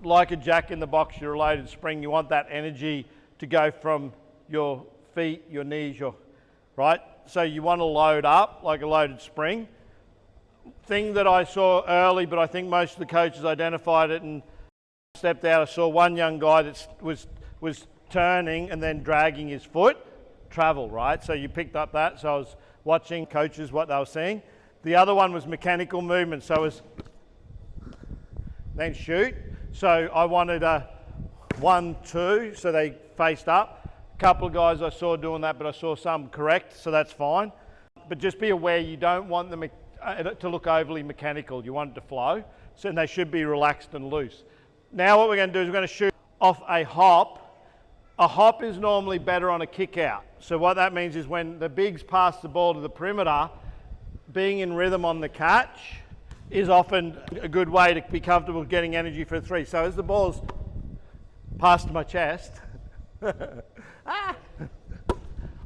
Like a jack in the box, your reloaded spring, you want that energy to go from your feet, your knees, right? So you want to load up like a loaded spring. Thing that I saw early, but I think most of the coaches identified it and stepped out. I saw one young guy that was turning and then dragging his foot, travel, right? So you picked up that. So I was watching coaches, what they were seeing. The other one was mechanical movement. So it was then shoot. So I wanted a 1, 2, so they faced up. A couple of guys I saw doing that, but I saw some correct, so that's fine. But just be aware, you don't want them to look overly mechanical. You want it to flow, so they should be relaxed and loose. Now what we're going to do is we're going to shoot off a hop. A hop is normally better on a kick out. So what that means is when the bigs pass the ball to the perimeter, being in rhythm on the catch is often a good way to be comfortable getting energy for a 3. So as the ball's past my chest,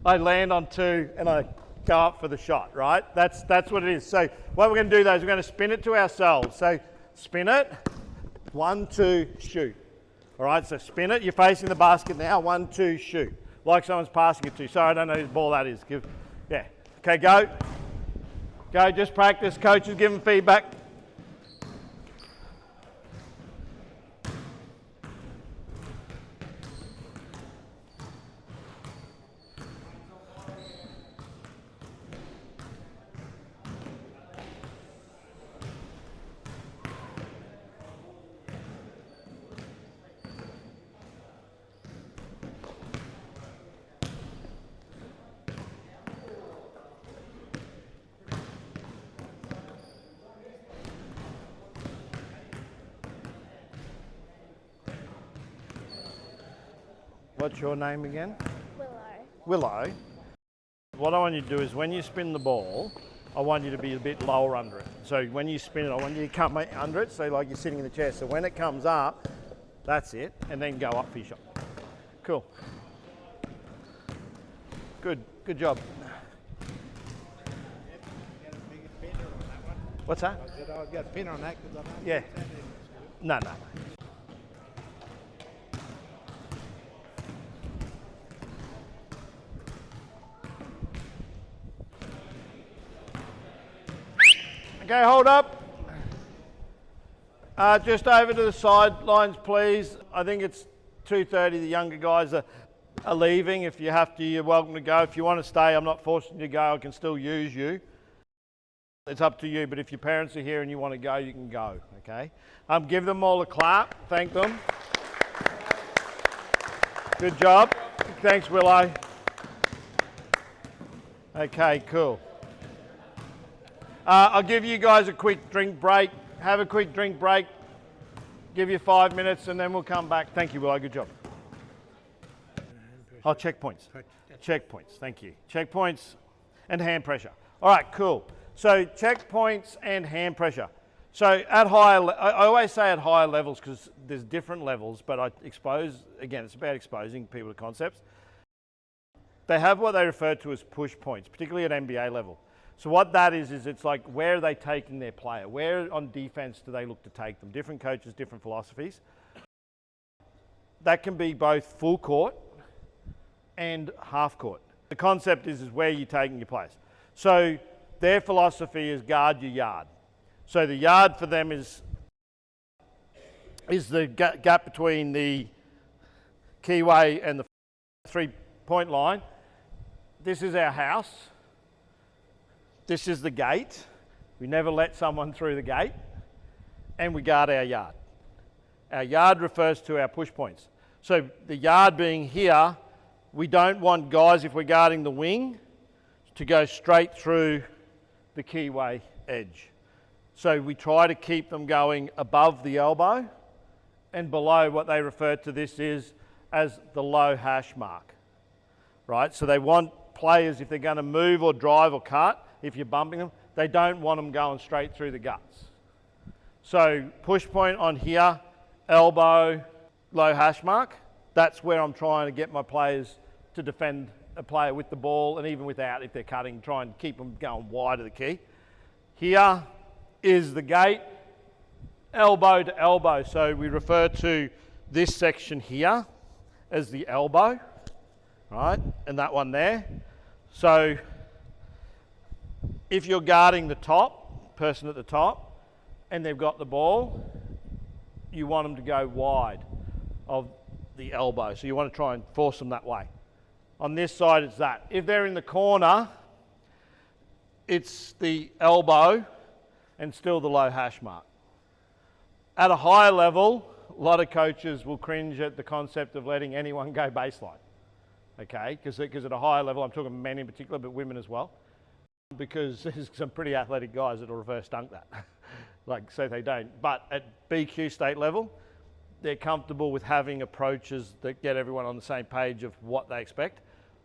I land on 2 and I go up for the shot, right? That's what it is. So what we're going to do though is we're going to spin it to ourselves. So spin it, 1, 2, shoot. All right, so spin it, you're facing the basket now, 1, 2, shoot. Like someone's passing it to you. Sorry, I don't know whose ball that is. Yeah, okay, go. Go, just practice. Coaches, give them feedback. What's your name again? Willow. What I want you to do is when you spin the ball, I want you to be a bit lower under it. So when you spin it, I want you to come under it, so like you're sitting in the chair. So when it comes up, that's it, and then go up for your shot. Cool. Good job. What's that? I'll get a pin on that because I'm Yeah. No. Okay, hold up. Just over to the sidelines, please. I think it's 2:30. The younger guys are leaving. If you have to, you're welcome to go. If you want to stay, I'm not forcing you to go. I can still use you. It's up to you, but if your parents are here and you want to go, you can go, okay? Give them all a clap. Thank them. Good job. Thanks, Willow. Okay, cool. I'll give you guys a quick drink break. Have a quick drink break. Give you 5 minutes and then we'll come back. Thank you, Willow. Good job. Oh, checkpoints. Checkpoints. Thank you. Checkpoints and hand pressure. All right, cool. So checkpoints and hand pressure. So at higher, I always say at higher levels because there's different levels, but I expose, again, it's about exposing people to concepts. They have what they refer to as push points, particularly at NBA level. So what that is it's like, where are they taking their player? Where on defense do they look to take them? Different coaches, different philosophies. That can be both full court and half court. The concept is where you're taking your players. So their philosophy is guard your yard. So the yard for them is the gap between the keyway and the 3-point line. This is our house. This is the gate. We never let someone through the gate. And we guard our yard. Our yard refers to our push points. So the yard being here, we don't want guys, if we're guarding the wing, to go straight through the keyway edge. So we try to keep them going above the elbow and below what they refer to this is as the low hash mark, right? So they want players, if they're going to move or drive or cut, if you're bumping them, they don't want them going straight through the guts. So push point on here, elbow, low hash mark, that's where I'm trying to get my players to defend a player with the ball and even without if they're cutting, try and keep them going wide of the key. Here is the gate, elbow to elbow. So we refer to this section here as the elbow, right? And that one there. So if you're guarding the top, person at the top, and they've got the ball, you want them to go wide of the elbow. So you want to try and force them that way. On this side, it's that. If they're in the corner, it's the elbow and still the low hash mark. At a higher level, a lot of coaches will cringe at the concept of letting anyone go baseline. Okay, because at a higher level, I'm talking men in particular, but women as well, because there's some pretty athletic guys that will reverse dunk that. Like, so they don't. But at BQ state level, they're comfortable with having approaches that get everyone on the same page of what they expect.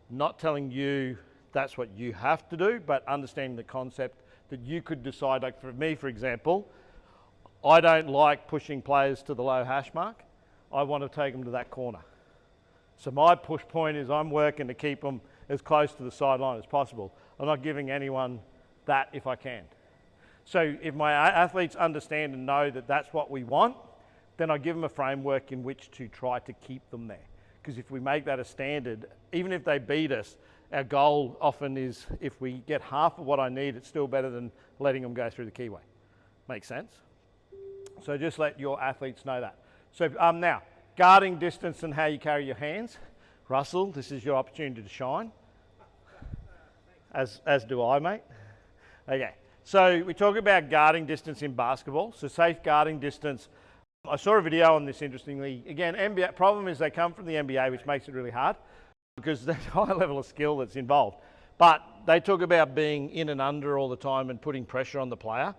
Not telling you that's what you have to do, but understanding the concept that you could decide. Like for me, for example, I don't like pushing players to the low hash mark. I want to take them to that corner. So my push point is I'm working to keep them as close to the sideline as possible. I'm not giving anyone that if I can. So if my athletes understand and know that that's what we want, then I give them a framework in which to try to keep them there. Because if we make that a standard, even if they beat us, our goal often is if we get half of what I need, it's still better than letting them go through the keyway. Make sense? So just let your athletes know that. So now, guarding distance and how you carry your hands. Russell, this is your opportunity to shine. As do I, mate. Okay. So we talk about guarding distance in basketball. So safe guarding distance. I saw a video on this interestingly. Again, NBA, problem is they come from the NBA, which makes it really hard because there's a high level of skill that's involved. But they talk about being in and under all the time and putting pressure on the player.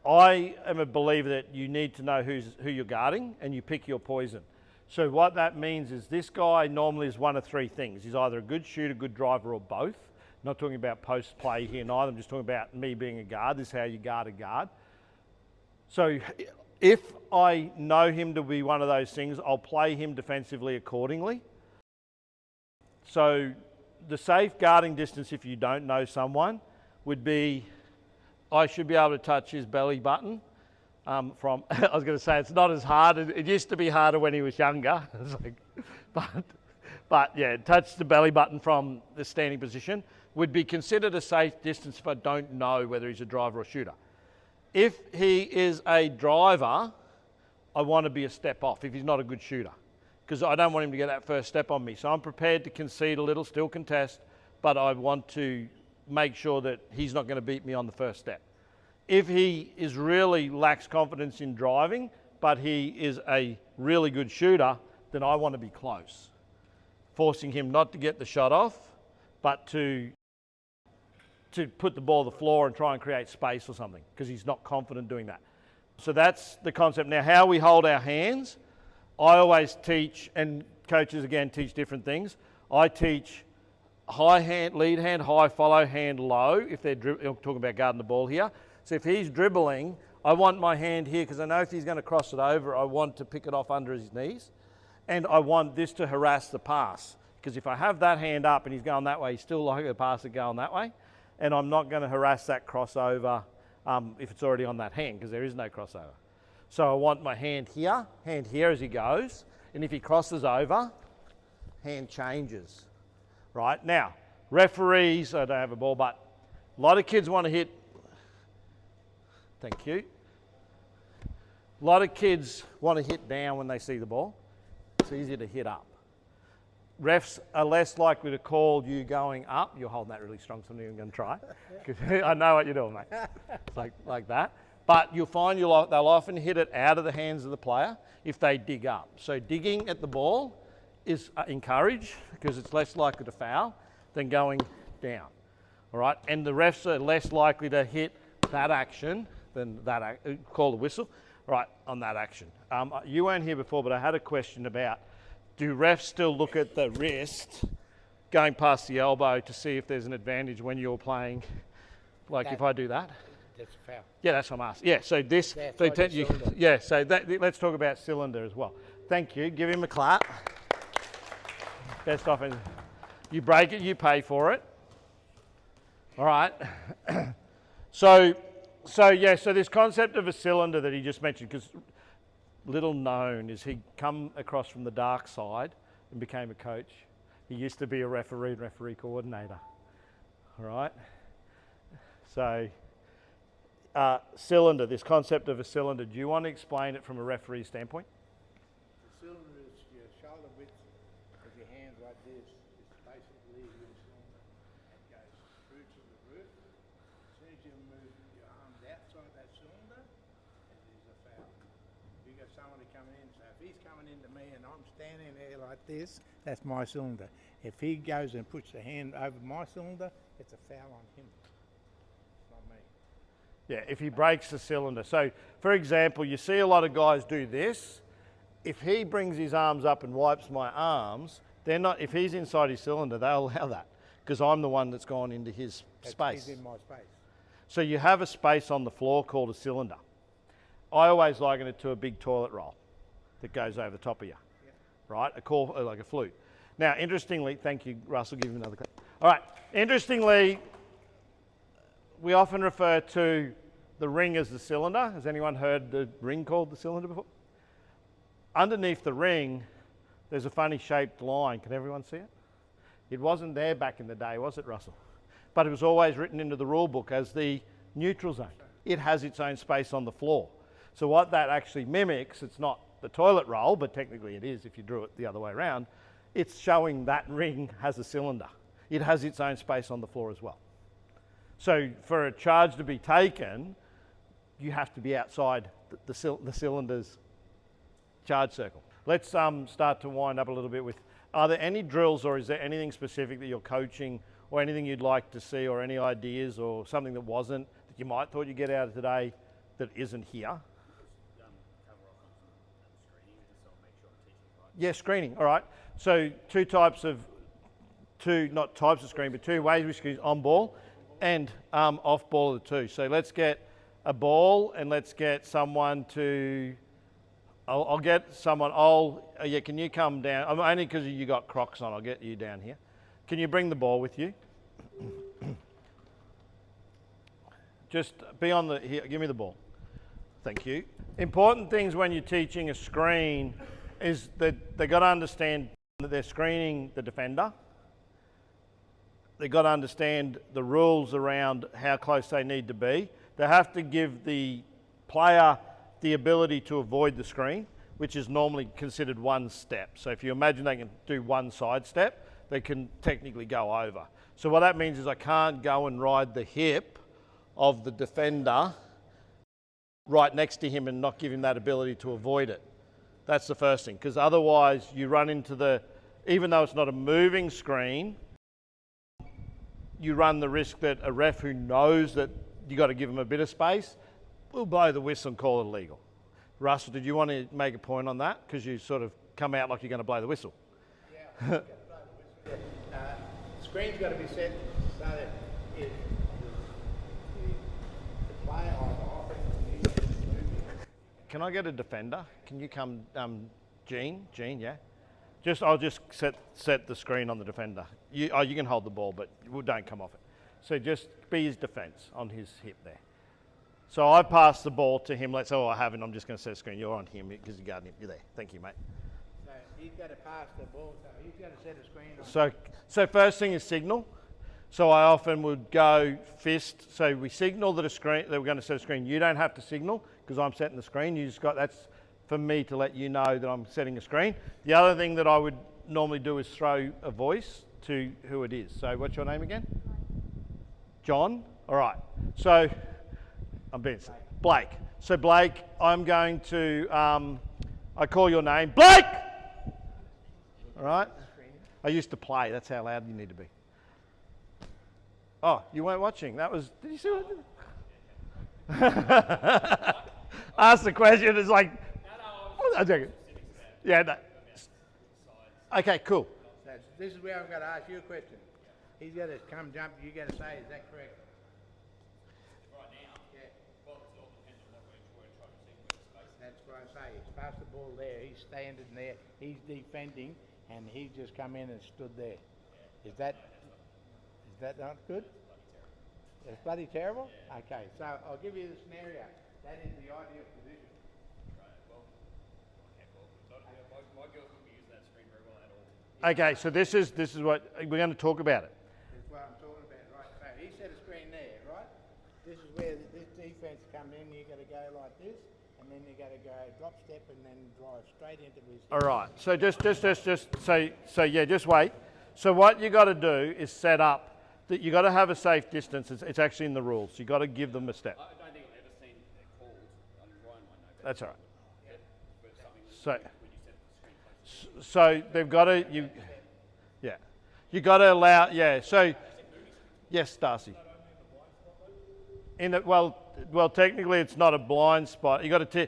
I am a believer that you need to know who you're guarding and you pick your poison. So what that means is this guy normally is one of three things. He's either a good shooter, good driver, or both. Not talking about post play here neither, I'm just talking about me being a guard. This is how you guard a guard. So if I know him to be one of those things, I'll play him defensively accordingly. So the safe guarding distance, if you don't know someone, would be I should be able to touch his belly button from, I was going to say it's not as hard. It used to be harder when he was younger. It's like, but yeah, touch the belly button from the standing position would be considered a safe distance if I don't know whether he's a driver or shooter. If he is a driver, I want to be a step off if he's not a good shooter, because I don't want him to get that first step on me. So I'm prepared to concede a little, still contest, but I want to make sure that he's not going to beat me on the first step. If he is really lacks confidence in driving, but he is a really good shooter, then I want to be close, forcing him not to get the shot off, but to put the ball on the floor and try and create space or something, because he's not confident doing that. So that's the concept. Now, how we hold our hands, I always teach, and coaches again teach different things. I teach high hand, lead hand, high, follow hand, low, if they're I'm talking about guarding the ball here. So if he's dribbling, I want my hand here, because I know if he's going to cross it over, I want to pick it off under his knees. And I want this to harass the pass, because if I have that hand up and he's going that way, he's still likely the pass to go that way. And I'm not going to harass that crossover if it's already on that hand, because there is no crossover. So I want my hand here as he goes. And if he crosses over, hand changes. Right? Now, referees, I don't have a ball, but A lot of kids want to hit, thank you. A lot of kids want to hit down when they see the ball. It's easier to hit up. Refs are less likely to call you going up. You're holding that really strong, so I'm going to try. 'Cause I know what you're doing, mate. It's like that. But you'll find they'll often hit it out of the hands of the player if they dig up. So digging at the ball is encouraged because it's less likely to foul than going down. All right, and the refs are less likely to hit that action than that, call the whistle, right, on that action. You weren't here before, but I had a question about, do refs still look at the wrist going past the elbow to see if there's an advantage when you're playing, like if I do that? That's a foul. Yeah, that's what I'm asking. Yeah, so this, That's so right, the cylinder. yeah, so let's talk about cylinder as well. Thank you, give him a clap. Best offense. You break it, you pay for it. All right. So this concept of a cylinder that he just mentioned, because little known is he come across from the dark side and became a coach. He used to be a referee and referee coordinator. All right. So cylinder, this concept of a cylinder, do you want to explain it from a referee standpoint? The cylinder is your shoulder width with your hands like this. It's basically your cylinder. It goes through to the roof. As soon as you move your arms outside that cylinder, it is a foul. You got somebody coming in, so if he's coming into me and I'm standing there like this, that's my cylinder. If he goes and puts the hand over my cylinder, it's a foul on him. Not me. Yeah, if he breaks the cylinder. So, for example, you see a lot of guys do this. If he brings his arms up and wipes my arms, they're not. If he's inside his cylinder, they'll allow that because I'm the one that's gone into his space. He's in my space. So you have a space on the floor called a cylinder. I always liken it to a big toilet roll that goes over the top of you, right? Like a flute. Now, interestingly, thank you, Russell. Give him another clap. All right. Interestingly, we often refer to the ring as the cylinder. Has anyone heard the ring called the cylinder before? Underneath the ring, there's a funny shaped line. Can everyone see it? It wasn't there back in the day, was it, Russell? But it was always written into the rule book as the neutral zone. It has its own space on the floor. So what that actually mimics, it's not the toilet roll, but technically it is if you drew it the other way around. It's showing that ring has a cylinder. It has its own space on the floor as well. So for a charge to be taken, you have to be outside the cylinder's charge circle. Let's start to wind up a little bit with, are there any drills or is there anything specific that you're coaching or anything you'd like to see or any ideas or something that wasn't, that you might thought you'd get out of today that isn't here? Yeah, screening, all right. So two ways we screen, on ball and off ball are the two. So let's get a ball and let's get someone to, I'll get someone, yeah, can you come down? Only because you got Crocs on, I'll get you down here. Can you bring the ball with you? Just be on the, here, give me the ball. Thank you. Important things when you're teaching a screen is that they've got to understand that they're screening the defender. They've got to understand the rules around how close they need to be. They have to give the player the ability to avoid the screen, which is normally considered one step. So if you imagine they can do one side step, they can technically go over. So what that means is I can't go and ride the hip of the defender right next to him and not give him that ability to avoid it. That's the first thing, because otherwise you run into the, even though it's not a moving screen, you run the risk that a ref who knows that you got to give him a bit of space will blow the whistle and call it illegal. Russell, did you want to make a point on that? Because you sort of come out like you're going to blow the whistle. Yeah, I'm going to blow the whistle. The screen's got to be set so that if the player or the offense is moving. Can I get a defender? Can you come, Gene, yeah? I'll just set the screen on the defender. You can hold the ball, but don't come off it. So just be his defense on his hip there. So I pass the ball to him. Let's say, I haven't. I'm just going to set a screen. You're on him because you're guarding him. You're there. Thank you, mate. So he's got to pass the ball. So he's got to set a screen on. So first thing is signal. So I often would go fist. So we signal that that we're going to set a screen. You don't have to signal because I'm setting the screen. You just got, that's for me to let you know that I'm setting a screen. The other thing that I would normally do is throw a voice to who it is. So what's your name again? John? All right. So I'm being silly. Blake. So Blake, I'm going to, I call your name. Blake! All right. I used to play. That's how loud you need to be. Oh, you weren't watching. That was, did you see what I did? Ask the question. It's like, I'm joking. Yeah, no. Okay, cool. So this is where I'm going to ask you a question. He's got to come jump. You got to say, is that correct? Right now? Yeah. Well, it all depends on what we're trying to see where the space is. That's what I say. He's passed the ball there. He's standing there. He's defending, and he just come in and stood there. Is that not good? It's bloody terrible? Yeah. Okay, so I'll give you the scenario. That is the ideal position. Right, well, my girls wouldn't be using that screen very well at all. Okay, so this is what we're going to talk about it. That's what I'm talking about, right? So he set a screen there, right? This is where this defense comes in. You got to go like this, and then you got to go drop step and then drive straight into his All right. So just yeah, just wait. So what you got to do is set up that you got to have a safe distance. It's actually in the rules. You got to give them a step. I don't think I've ever seen it called. Ryan might know better. That's all right. Yeah, but something So when you set the screen close. so they've got to you got to allow So yes, Darcy. In the, well, technically it's not a blind spot. You got to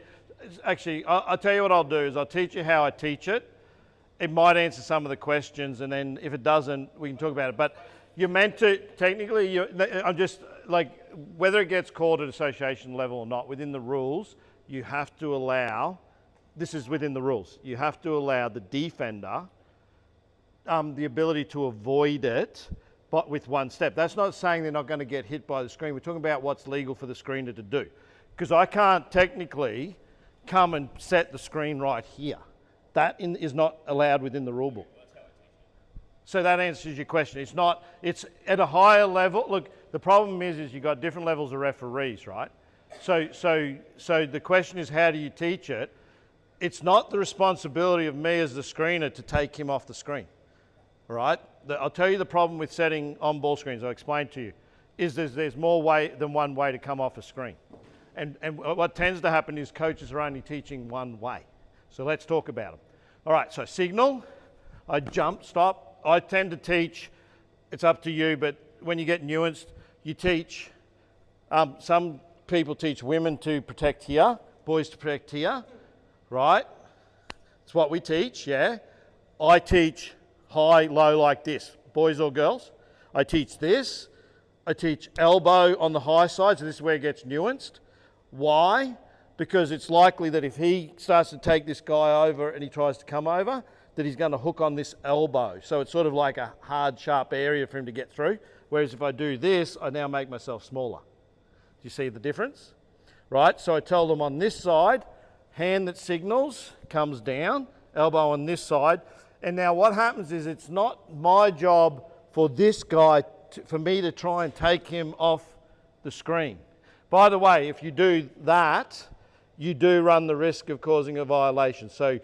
actually. I'll tell you what I'll do is I'll teach you how I teach it. It might answer some of the questions, and then if it doesn't, we can talk about it. But you're meant to technically. I'm just like whether it gets called at association level or not. Within the rules, you have to allow. This is within the rules. You have to allow the defender the ability to avoid it, but with one step. That's not saying they're not going to get hit by the screen. We're talking about what's legal for the screener to do. Because I can't technically come and set the screen right here. That is not allowed within the rule book. So that answers your question. It's at a higher level. Look, the problem is you've got different levels of referees, right? So the question is, how do you teach it? It's not the responsibility of me as the screener to take him off the screen, all right? I'll tell you the problem with setting on-ball screens, I'll explain to you, is there's more way than one way to come off a screen. And what tends to happen is coaches are only teaching one way. So let's talk about them. All right, so signal, I jump, stop. I tend to teach, it's up to you, but when you get nuanced, you teach, some people teach women to protect here, boys to protect here, right? It's what we teach, yeah. I teach high, low like this, boys or girls. I teach this. I teach elbow on the high side, so this is where it gets nuanced. Why? Because it's likely that if he starts to take this guy over and he tries to come over, that he's going to hook on this elbow. So it's sort of like a hard, sharp area for him to get through. Whereas if I do this, I now make myself smaller. Do you see the difference? Right, so I tell them on this side, hand that signals comes down, elbow on this side. And now what happens is it's not my job for this guy, for me to try and take him off the screen. By the way, if you do that, you do run the risk of causing a violation. So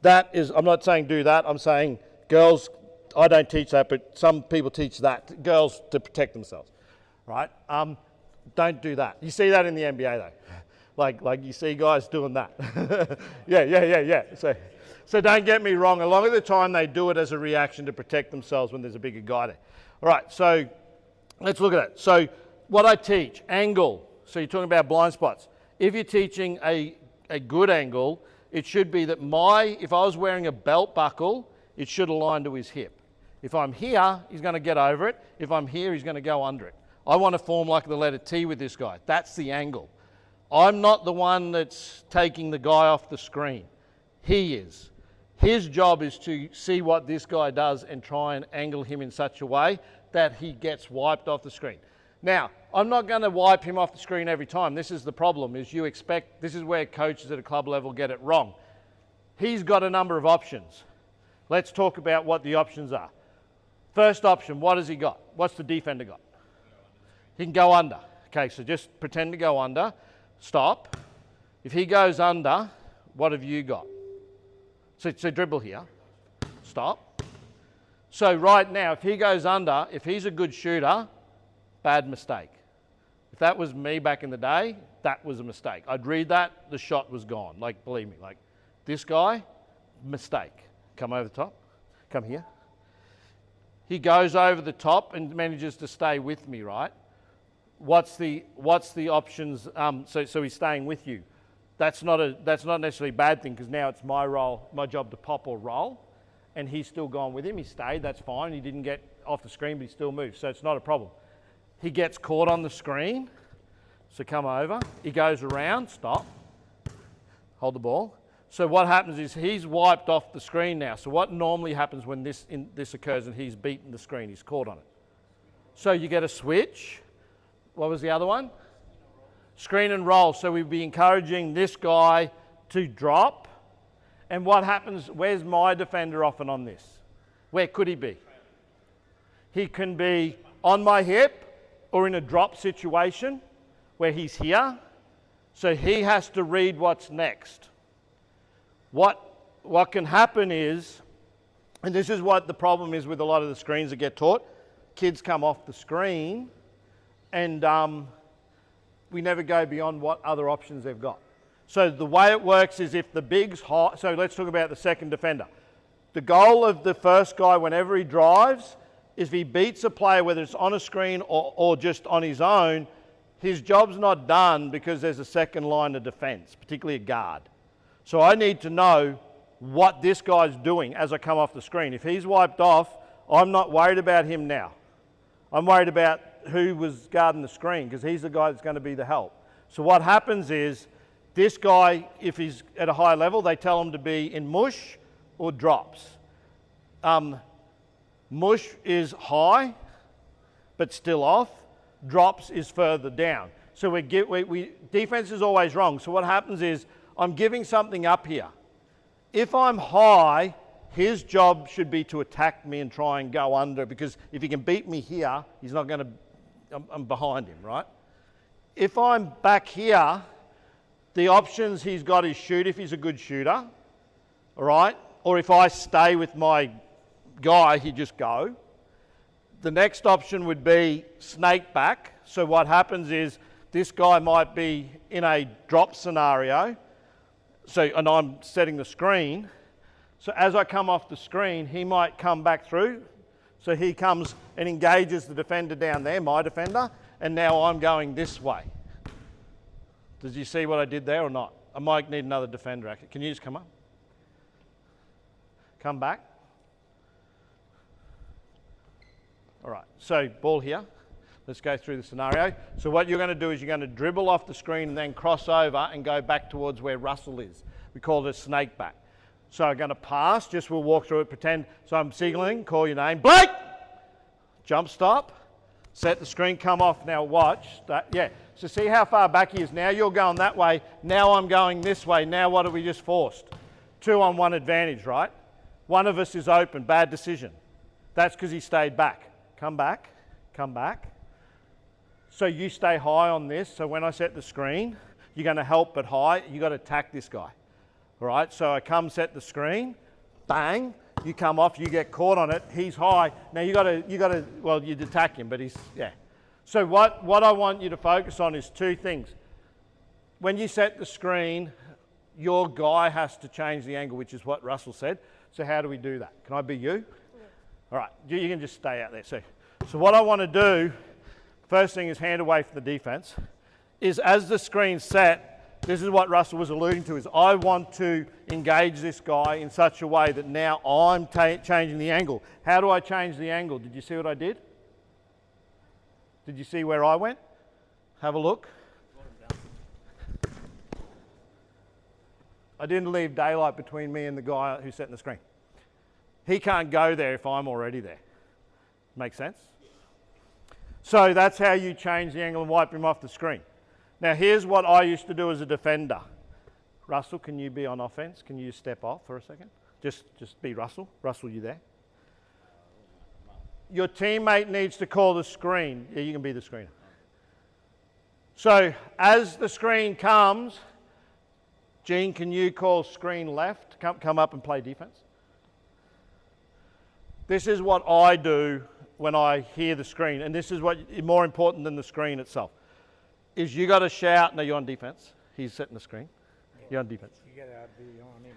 that is, I'm not saying do that, I'm saying girls, I don't teach that, but some people teach that, girls to protect themselves, right? Don't do that. You see that in the NBA though. Like you see guys doing that. Yeah. So don't get me wrong, a lot of the time they do it as a reaction to protect themselves when there's a bigger guy there. All right, so let's look at it. So what I teach, angle. So you're talking about blind spots. If you're teaching a good angle, it should be that if I was wearing a belt buckle, it should align to his hip. If I'm here, he's going to get over it. If I'm here, he's going to go under it. I want to form like the letter T with this guy. That's the angle. I'm not the one that's taking the guy off the screen. He is. His job is to see what this guy does and try and angle him in such a way that he gets wiped off the screen. Now, I'm not going to wipe him off the screen every time. This is the problem, is you expect, this is where coaches at a club level get it wrong. He's got a number of options. Let's talk about what the options are. First option, what has he got? What's the defender got? He can go under. Okay, so just pretend to go under. Stop. If he goes under, what have you got? So dribble here. Stop. So right now, if he goes under, if he's a good shooter, bad mistake. If that was me back in the day, that was a mistake. I'd read that, the shot was gone. Like, believe me, like this guy, mistake. Come over the top. Come here. He goes over the top and manages to stay with me, right? What's the options? So he's staying with you. That's not necessarily a bad thing because now it's my job to pop or roll, and he's still gone with him. He stayed. That's fine. He didn't get off the screen, but he still moves. So it's not a problem. He gets caught on the screen. So come over. He goes around. Stop. Hold the ball. So what happens is he's wiped off the screen now. So what normally happens when this occurs and he's beaten the screen? He's caught on it. So you get a switch. What was the other one? Screen and roll. So we'd be encouraging this guy to drop. And what happens, where's my defender often on this? Where could he be? He can be on my hip or in a drop situation where he's here. So he has to read what's next. What can happen is, and this is what the problem is with a lot of the screens that get taught, kids come off the screen and we never go beyond what other options they've got. So the way it works is if the big's high, so let's talk about the second defender. The goal of the first guy whenever he drives is if he beats a player, whether it's on a screen or just on his own, his job's not done because there's a second line of defense, particularly a guard. So I need to know what this guy's doing as I come off the screen. If he's wiped off, I'm not worried about him now. I'm worried about who was guarding the screen because he's the guy that's going to be the help. So what happens is this guy, if he's at a high level, they tell him to be in mush or drops. Mush is high but still off. Drops is further down. So defense is always wrong. So what happens is I'm giving something up here. If I'm high, his job should be to attack me and try and go under because if he can beat me here, he's not going to, I'm behind him, right? If I'm back here, the options he's got is shoot if he's a good shooter, all right? Or if I stay with my guy, he'd just go. The next option would be snake back. So what happens is this guy might be in a drop scenario. And I'm setting the screen. So as I come off the screen, he might come back through. So he comes and engages the defender down there, my defender, and now I'm going this way. Did you see what I did there or not? I might need another defender. Can you just come up? Come back. All right, so ball here. Let's go through the scenario. So what you're going to do is you're going to dribble off the screen and then cross over and go back towards where Russell is. We call it a snake back. So I'm going to pass, just we'll walk through it, pretend. So I'm signaling, call your name. Blake! Jump stop. Set the screen, come off. Now watch. Yeah, so see how far back he is. Now you're going that way. Now I'm going this way. Now what have we just forced? 2-on-1 advantage, right? One of us is open. Bad decision. That's because he stayed back. Come back. Come back. So you stay high on this. So when I set the screen, you're going to help but high. You've got to attack this guy. All right, so I come set the screen. Bang. You come off. You get caught on it. He's high. Now you got to, well, you'd attack him, but he's, yeah. So what I want you to focus on is two things. When you set the screen, your guy has to change the angle, which is what Russell said. So how do we do that? Can I be you? All right, you can just stay out there. So what I want to do, first thing is hand away from the defense, is as the screen's set, this is what Russell was alluding to, is I want to engage this guy in such a way that now I'm changing the angle. How do I change the angle? Did you see what I did? Did you see where I went? Have a look. I didn't leave daylight between me and the guy who's setting the screen. He can't go there if I'm already there. Make sense? So that's how you change the angle and wipe him off the screen. Now here's what I used to do as a defender. Russell, can you be on offense? Can you step off for a second? Just be Russell. Russell, you there? your teammate needs to call the screen. Yeah, you can be the screener. So as the screen comes, Gene, can you call screen left? Come up and play defense. This is what I do when I hear the screen, and this is what more important than the screen itself. Is you got to shout. No, you're on defense. He's setting the screen. You're on defense. You gotta be on him.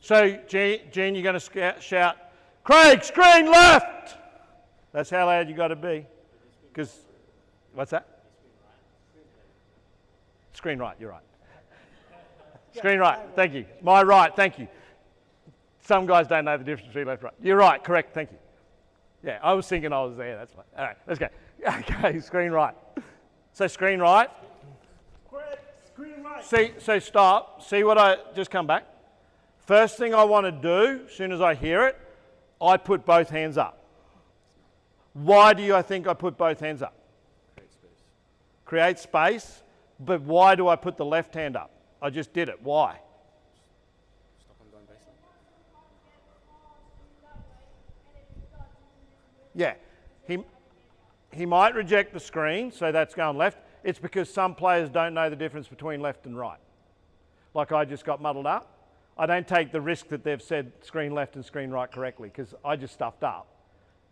So Gene, you're going to shout, Craig, screen left. That's how loud you got to be. Because what's that? Screen right. You're right. Screen right, thank you. My right, thank you. Some guys don't know the difference between left and right. You're right, correct, thank you. Yeah, I was thinking I was there, that's fine. All right, let's go. Okay, screen right. So screen right. Screen right. See, so stop. See what I just come back. First thing I want to do, as soon as I hear it, I put both hands up. Why do I think I put both hands up? Create space. But why do I put the left hand up? I just did it. Why? Stop him going baseline. Yeah. He might reject the screen, so that's going left. It's because some players don't know the difference between left and right. Like I just got muddled up. I don't take the risk that they've said screen left and screen right correctly because I just stuffed up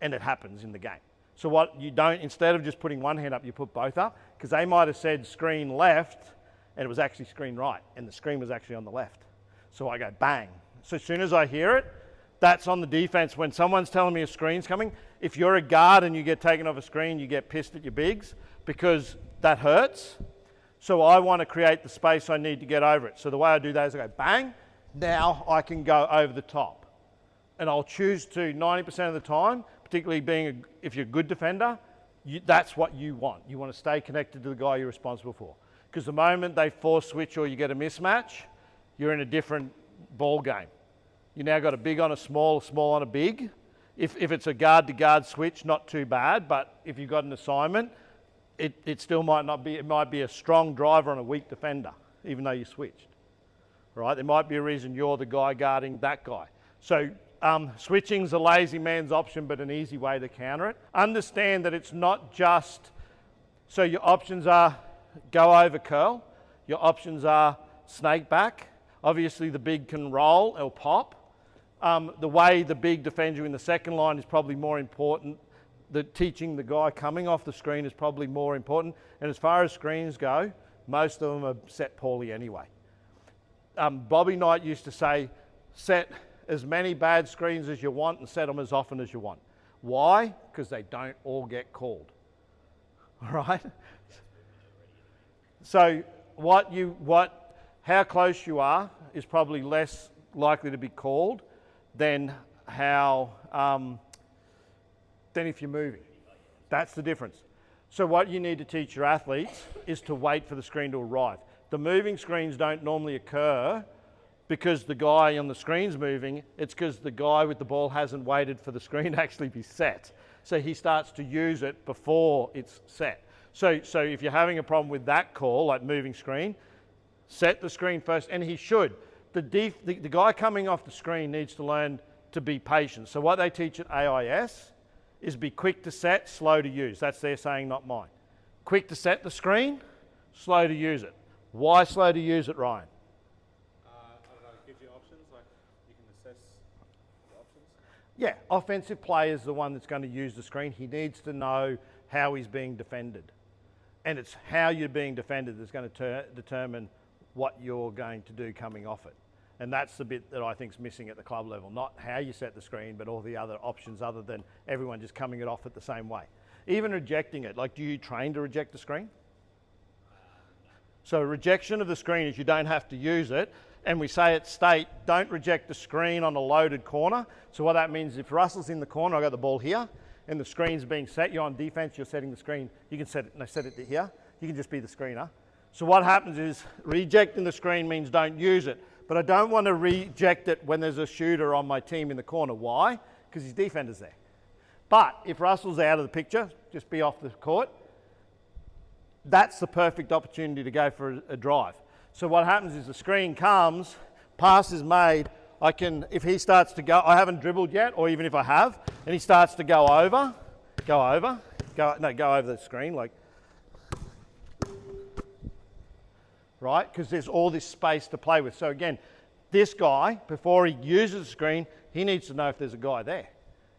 and it happens in the game. So what you don't, instead of just putting one hand up, you put both up because they might have said screen left and it was actually screen right and the screen was actually on the left. So I go bang. So as soon as I hear it, that's on the defense. When someone's telling me a screen's coming, if you're a guard and you get taken off a screen, you get pissed at your bigs because that hurts. So I want to create the space I need to get over it. So the way I do that is I go bang. Now I can go over the top. And I'll choose to 90% of the time, particularly if you're a good defender, that's what you want. You want to stay connected to the guy you're responsible for. Because the moment they force switch or you get a mismatch, you're in a different ball game. You now got a big on a small on a big. If it's a guard-to-guard switch, not too bad, but if you've got an assignment, it still might not be. It might be a strong driver on a weak defender, even though you switched. Right? There might be a reason you're the guy guarding that guy. So switching's a lazy man's option, but an easy way to counter it. Understand that it's not just, so your options are go over curl, your options are snake back. Obviously the big can roll or pop. The way the big defends you in the second line is probably more important. Teaching the guy coming off the screen is probably more important. And as far as screens go, most of them are set poorly anyway. Bobby Knight used to say, set as many bad screens as you want and set them as often as you want. Why? Because they don't all get called. All right? So how close you are is probably less likely to be called than than if you're moving. That's the difference. So what you need to teach your athletes is to wait for the screen to arrive. The moving screens don't normally occur because the guy on the screen's moving. It's because the guy with the ball hasn't waited for the screen to actually be set. So he starts to use it before it's set. So if you're having a problem with that call, like moving screen, set the screen first, and he should. The guy coming off the screen needs to learn to be patient. So what they teach at AIS is be quick to set, slow to use. That's their saying, not mine. Quick to set the screen, slow to use it. Why slow to use it, Ryan? I don't know, it gives you options, like you can assess the options. Yeah, offensive play is the one that's going to use the screen. He needs to know how he's being defended. And it's how you're being defended that's going to determine what you're going to do coming off it. And that's the bit that I think is missing at the club level. Not how you set the screen, but all the other options other than everyone just coming it off at the same way. Even rejecting it, like do you train to reject the screen? So rejection of the screen is you don't have to use it. And we say at state, don't reject the screen on a loaded corner. So what that means is if Russell's in the corner, I've got the ball here, and the screen's being set, you're on defense, you're setting the screen, you can set it to here, you can just be the screener. So what happens is rejecting the screen means don't use it. But I don't want to reject it when there's a shooter on my team in the corner. Why? Because his defender's there. But if Russell's out of the picture, just be off the court, that's the perfect opportunity to go for a drive. So what happens is the screen comes, pass is made, if he starts to go, I haven't dribbled yet, or even if I have, and he starts to go over, go over, go over the screen, like, right? Because there's all this space to play with. So again, this guy, before he uses the screen, he needs to know if there's a guy there.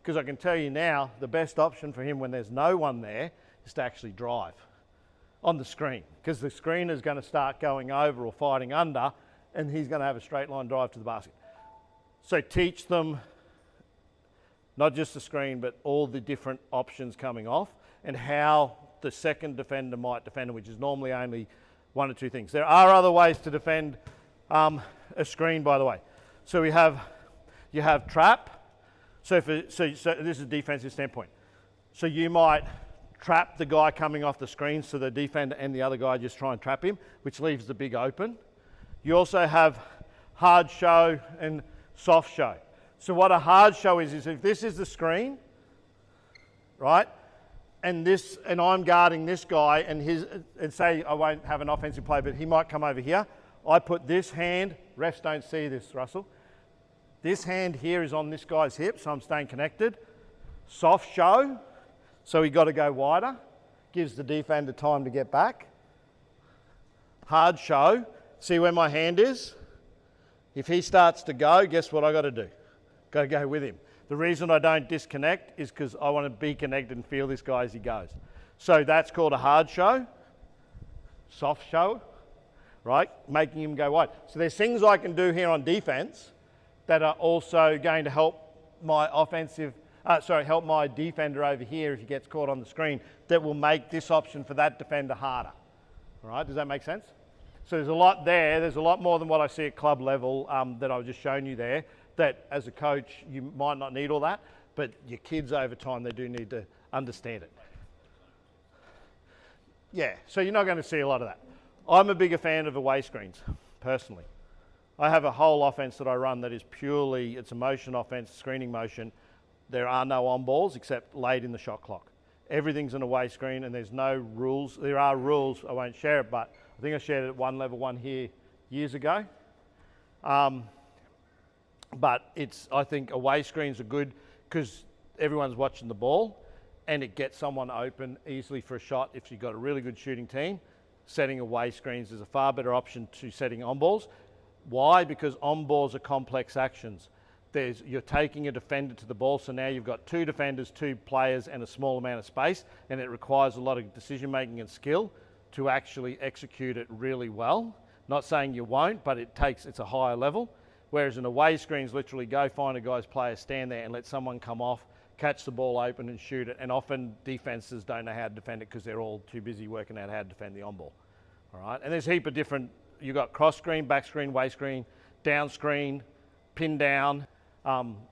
Because I can tell you now, the best option for him when there's no one there is to actually drive on the screen. Because the screen is going to start going over or fighting under, and he's going to have a straight line drive to the basket. So teach them not just the screen, but all the different options coming off and how the second defender might defend, which is normally only one or two things. There are other ways to defend a screen, by the way. So you have trap. So this is a defensive standpoint. So you might trap the guy coming off the screen so the defender and the other guy just try and trap him, which leaves the big open. You also have hard show and soft show. So what a hard show is if this is the screen, right, and I'm guarding this guy and say I won't have an offensive play, but he might come over here. I put this hand, refs don't see this, Russell. This hand here is on this guy's hip, so I'm staying connected. Soft show, so he got to go wider, gives the defender time to get back. Hard show, see where my hand is? If he starts to go, guess what I got to do? Got to go with him. The reason I don't disconnect is because I want to be connected and feel this guy as he goes. So that's called a hard show, soft show, right? Making him go wide. So there's things I can do here on defense that are also going to help my help my defender over here if he gets caught on the screen, that will make this option for that defender harder. All right, does that make sense? So there's a lot there. There's a lot more than what I see at club level that I've just shown you there, that as a coach, you might not need all that, but your kids over time, they do need to understand it. Yeah, so you're not going to see a lot of that. I'm a bigger fan of away screens, personally. I have a whole offense that I run that is purely, it's a motion offense, screening motion. There are no on balls except late in the shot clock. Everything's an away screen and there's no rules. There are rules, I won't share it, but I think I shared it at level one here years ago. But I think away screens are good because everyone's watching the ball and it gets someone open easily for a shot. If you've got a really good shooting team, setting away screens is a far better option to setting on balls. Why? Because on balls are complex actions. You're taking a defender to the ball, so now you've got two defenders, two players, and a small amount of space, and it requires a lot of decision making and skill to actually execute it really well. Not saying you won't, but it's a higher level. Whereas an away screen is literally go find a guy's player, stand there and let someone come off, catch the ball open and shoot it. And often defenses don't know how to defend it because they're all too busy working out how to defend the on ball. All right, and there's a heap of different, you've got cross screen, back screen, way screen, down screen, pin down,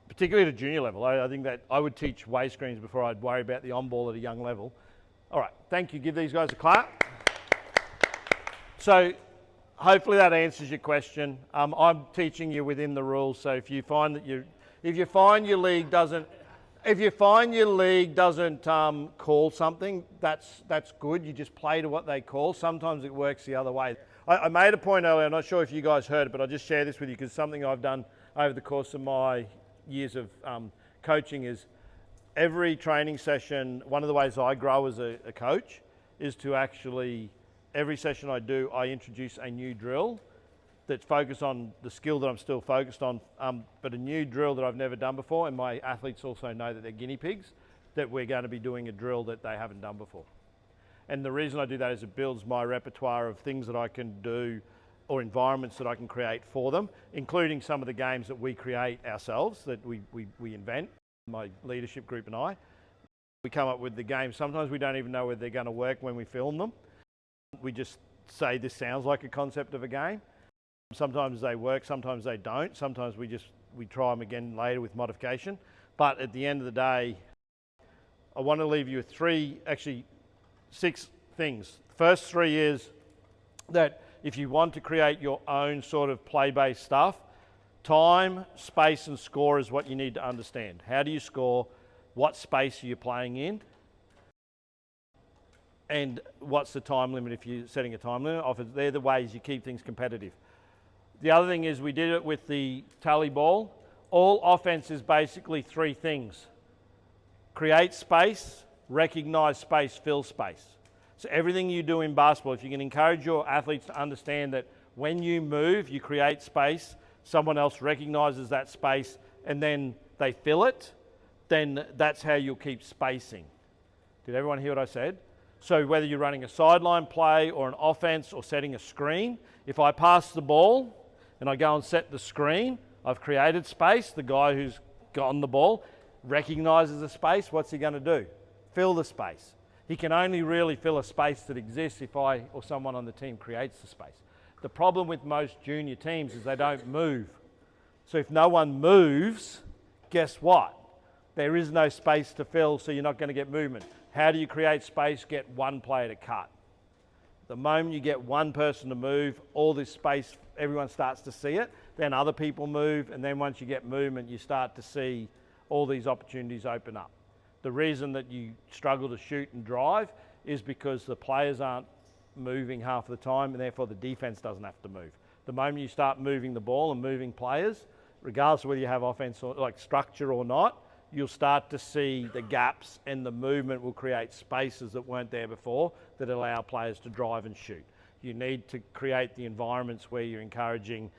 particularly at a junior level. I think that I would teach way screens before I'd worry about the on ball at a young level. All right, thank you. Give these guys a clap. So hopefully that answers your question. I'm teaching you within the rules, so if you find your league doesn't call something, that's good. You just play to what they call. Sometimes it works the other way. I made a point earlier, I'm not sure if you guys heard it, but I'll just share this with you because something I've done over the course of my years of coaching is every training session, one of the ways I grow as a coach is to actually, every session I do, I introduce a new drill that's focused on the skill that I'm still focused on, but a new drill that I've never done before, and my athletes also know that they're guinea pigs, that we're going to be doing a drill that they haven't done before. And the reason I do that is it builds my repertoire of things that I can do or environments that I can create for them, including some of the games that we create ourselves, that we invent, my leadership group and I. We come up with the games. Sometimes we don't even know whether they're going to work when we film them. We just say this sounds like a concept of a game. Sometimes they work, sometimes they don't. Sometimes we try them again later with modification. But at the end of the day, I want to leave you with 6 things. The first 3 is that if you want to create your own sort of play-based stuff, time, space, and score is what you need to understand. How do you score? What space are you playing in? And what's the time limit if you're setting a time limit? Often they're the ways you keep things competitive. The other thing is we did it with the tally ball. All offense is basically 3 things. Create space, recognize space, fill space. So everything you do in basketball, if you can encourage your athletes to understand that when you move, you create space, someone else recognizes that space, and then they fill it, then that's how you'll keep spacing. Did everyone hear what I said? So whether you're running a sideline play or an offense or setting a screen, if I pass the ball and I go and set the screen, I've created space. The guy who's gotten the ball recognizes the space. What's he going to do? Fill the space. He can only really fill a space that exists if I or someone on the team creates the space. The problem with most junior teams is they don't move. So if no one moves, guess what? There is no space to fill, so you're not going to get movement. How do you create space? Get one player to cut. The moment you get one person to move, all this space, everyone starts to see it, then other people move, and then once you get movement, you start to see all these opportunities open up. The reason that you struggle to shoot and drive is because the players aren't moving half the time, and therefore the defense doesn't have to move. The moment you start moving the ball and moving players, regardless of whether you have offense or like structure or not, you'll start to see the gaps, and the movement will create spaces that weren't there before that allow players to drive and shoot. You need to create the environments where you're encouraging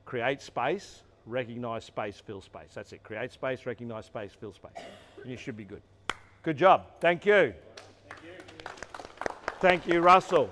create space, recognize space, fill space. That's it. Create space, recognize space, fill space. And you should be good. Good job. Thank you. Thank you, Russell.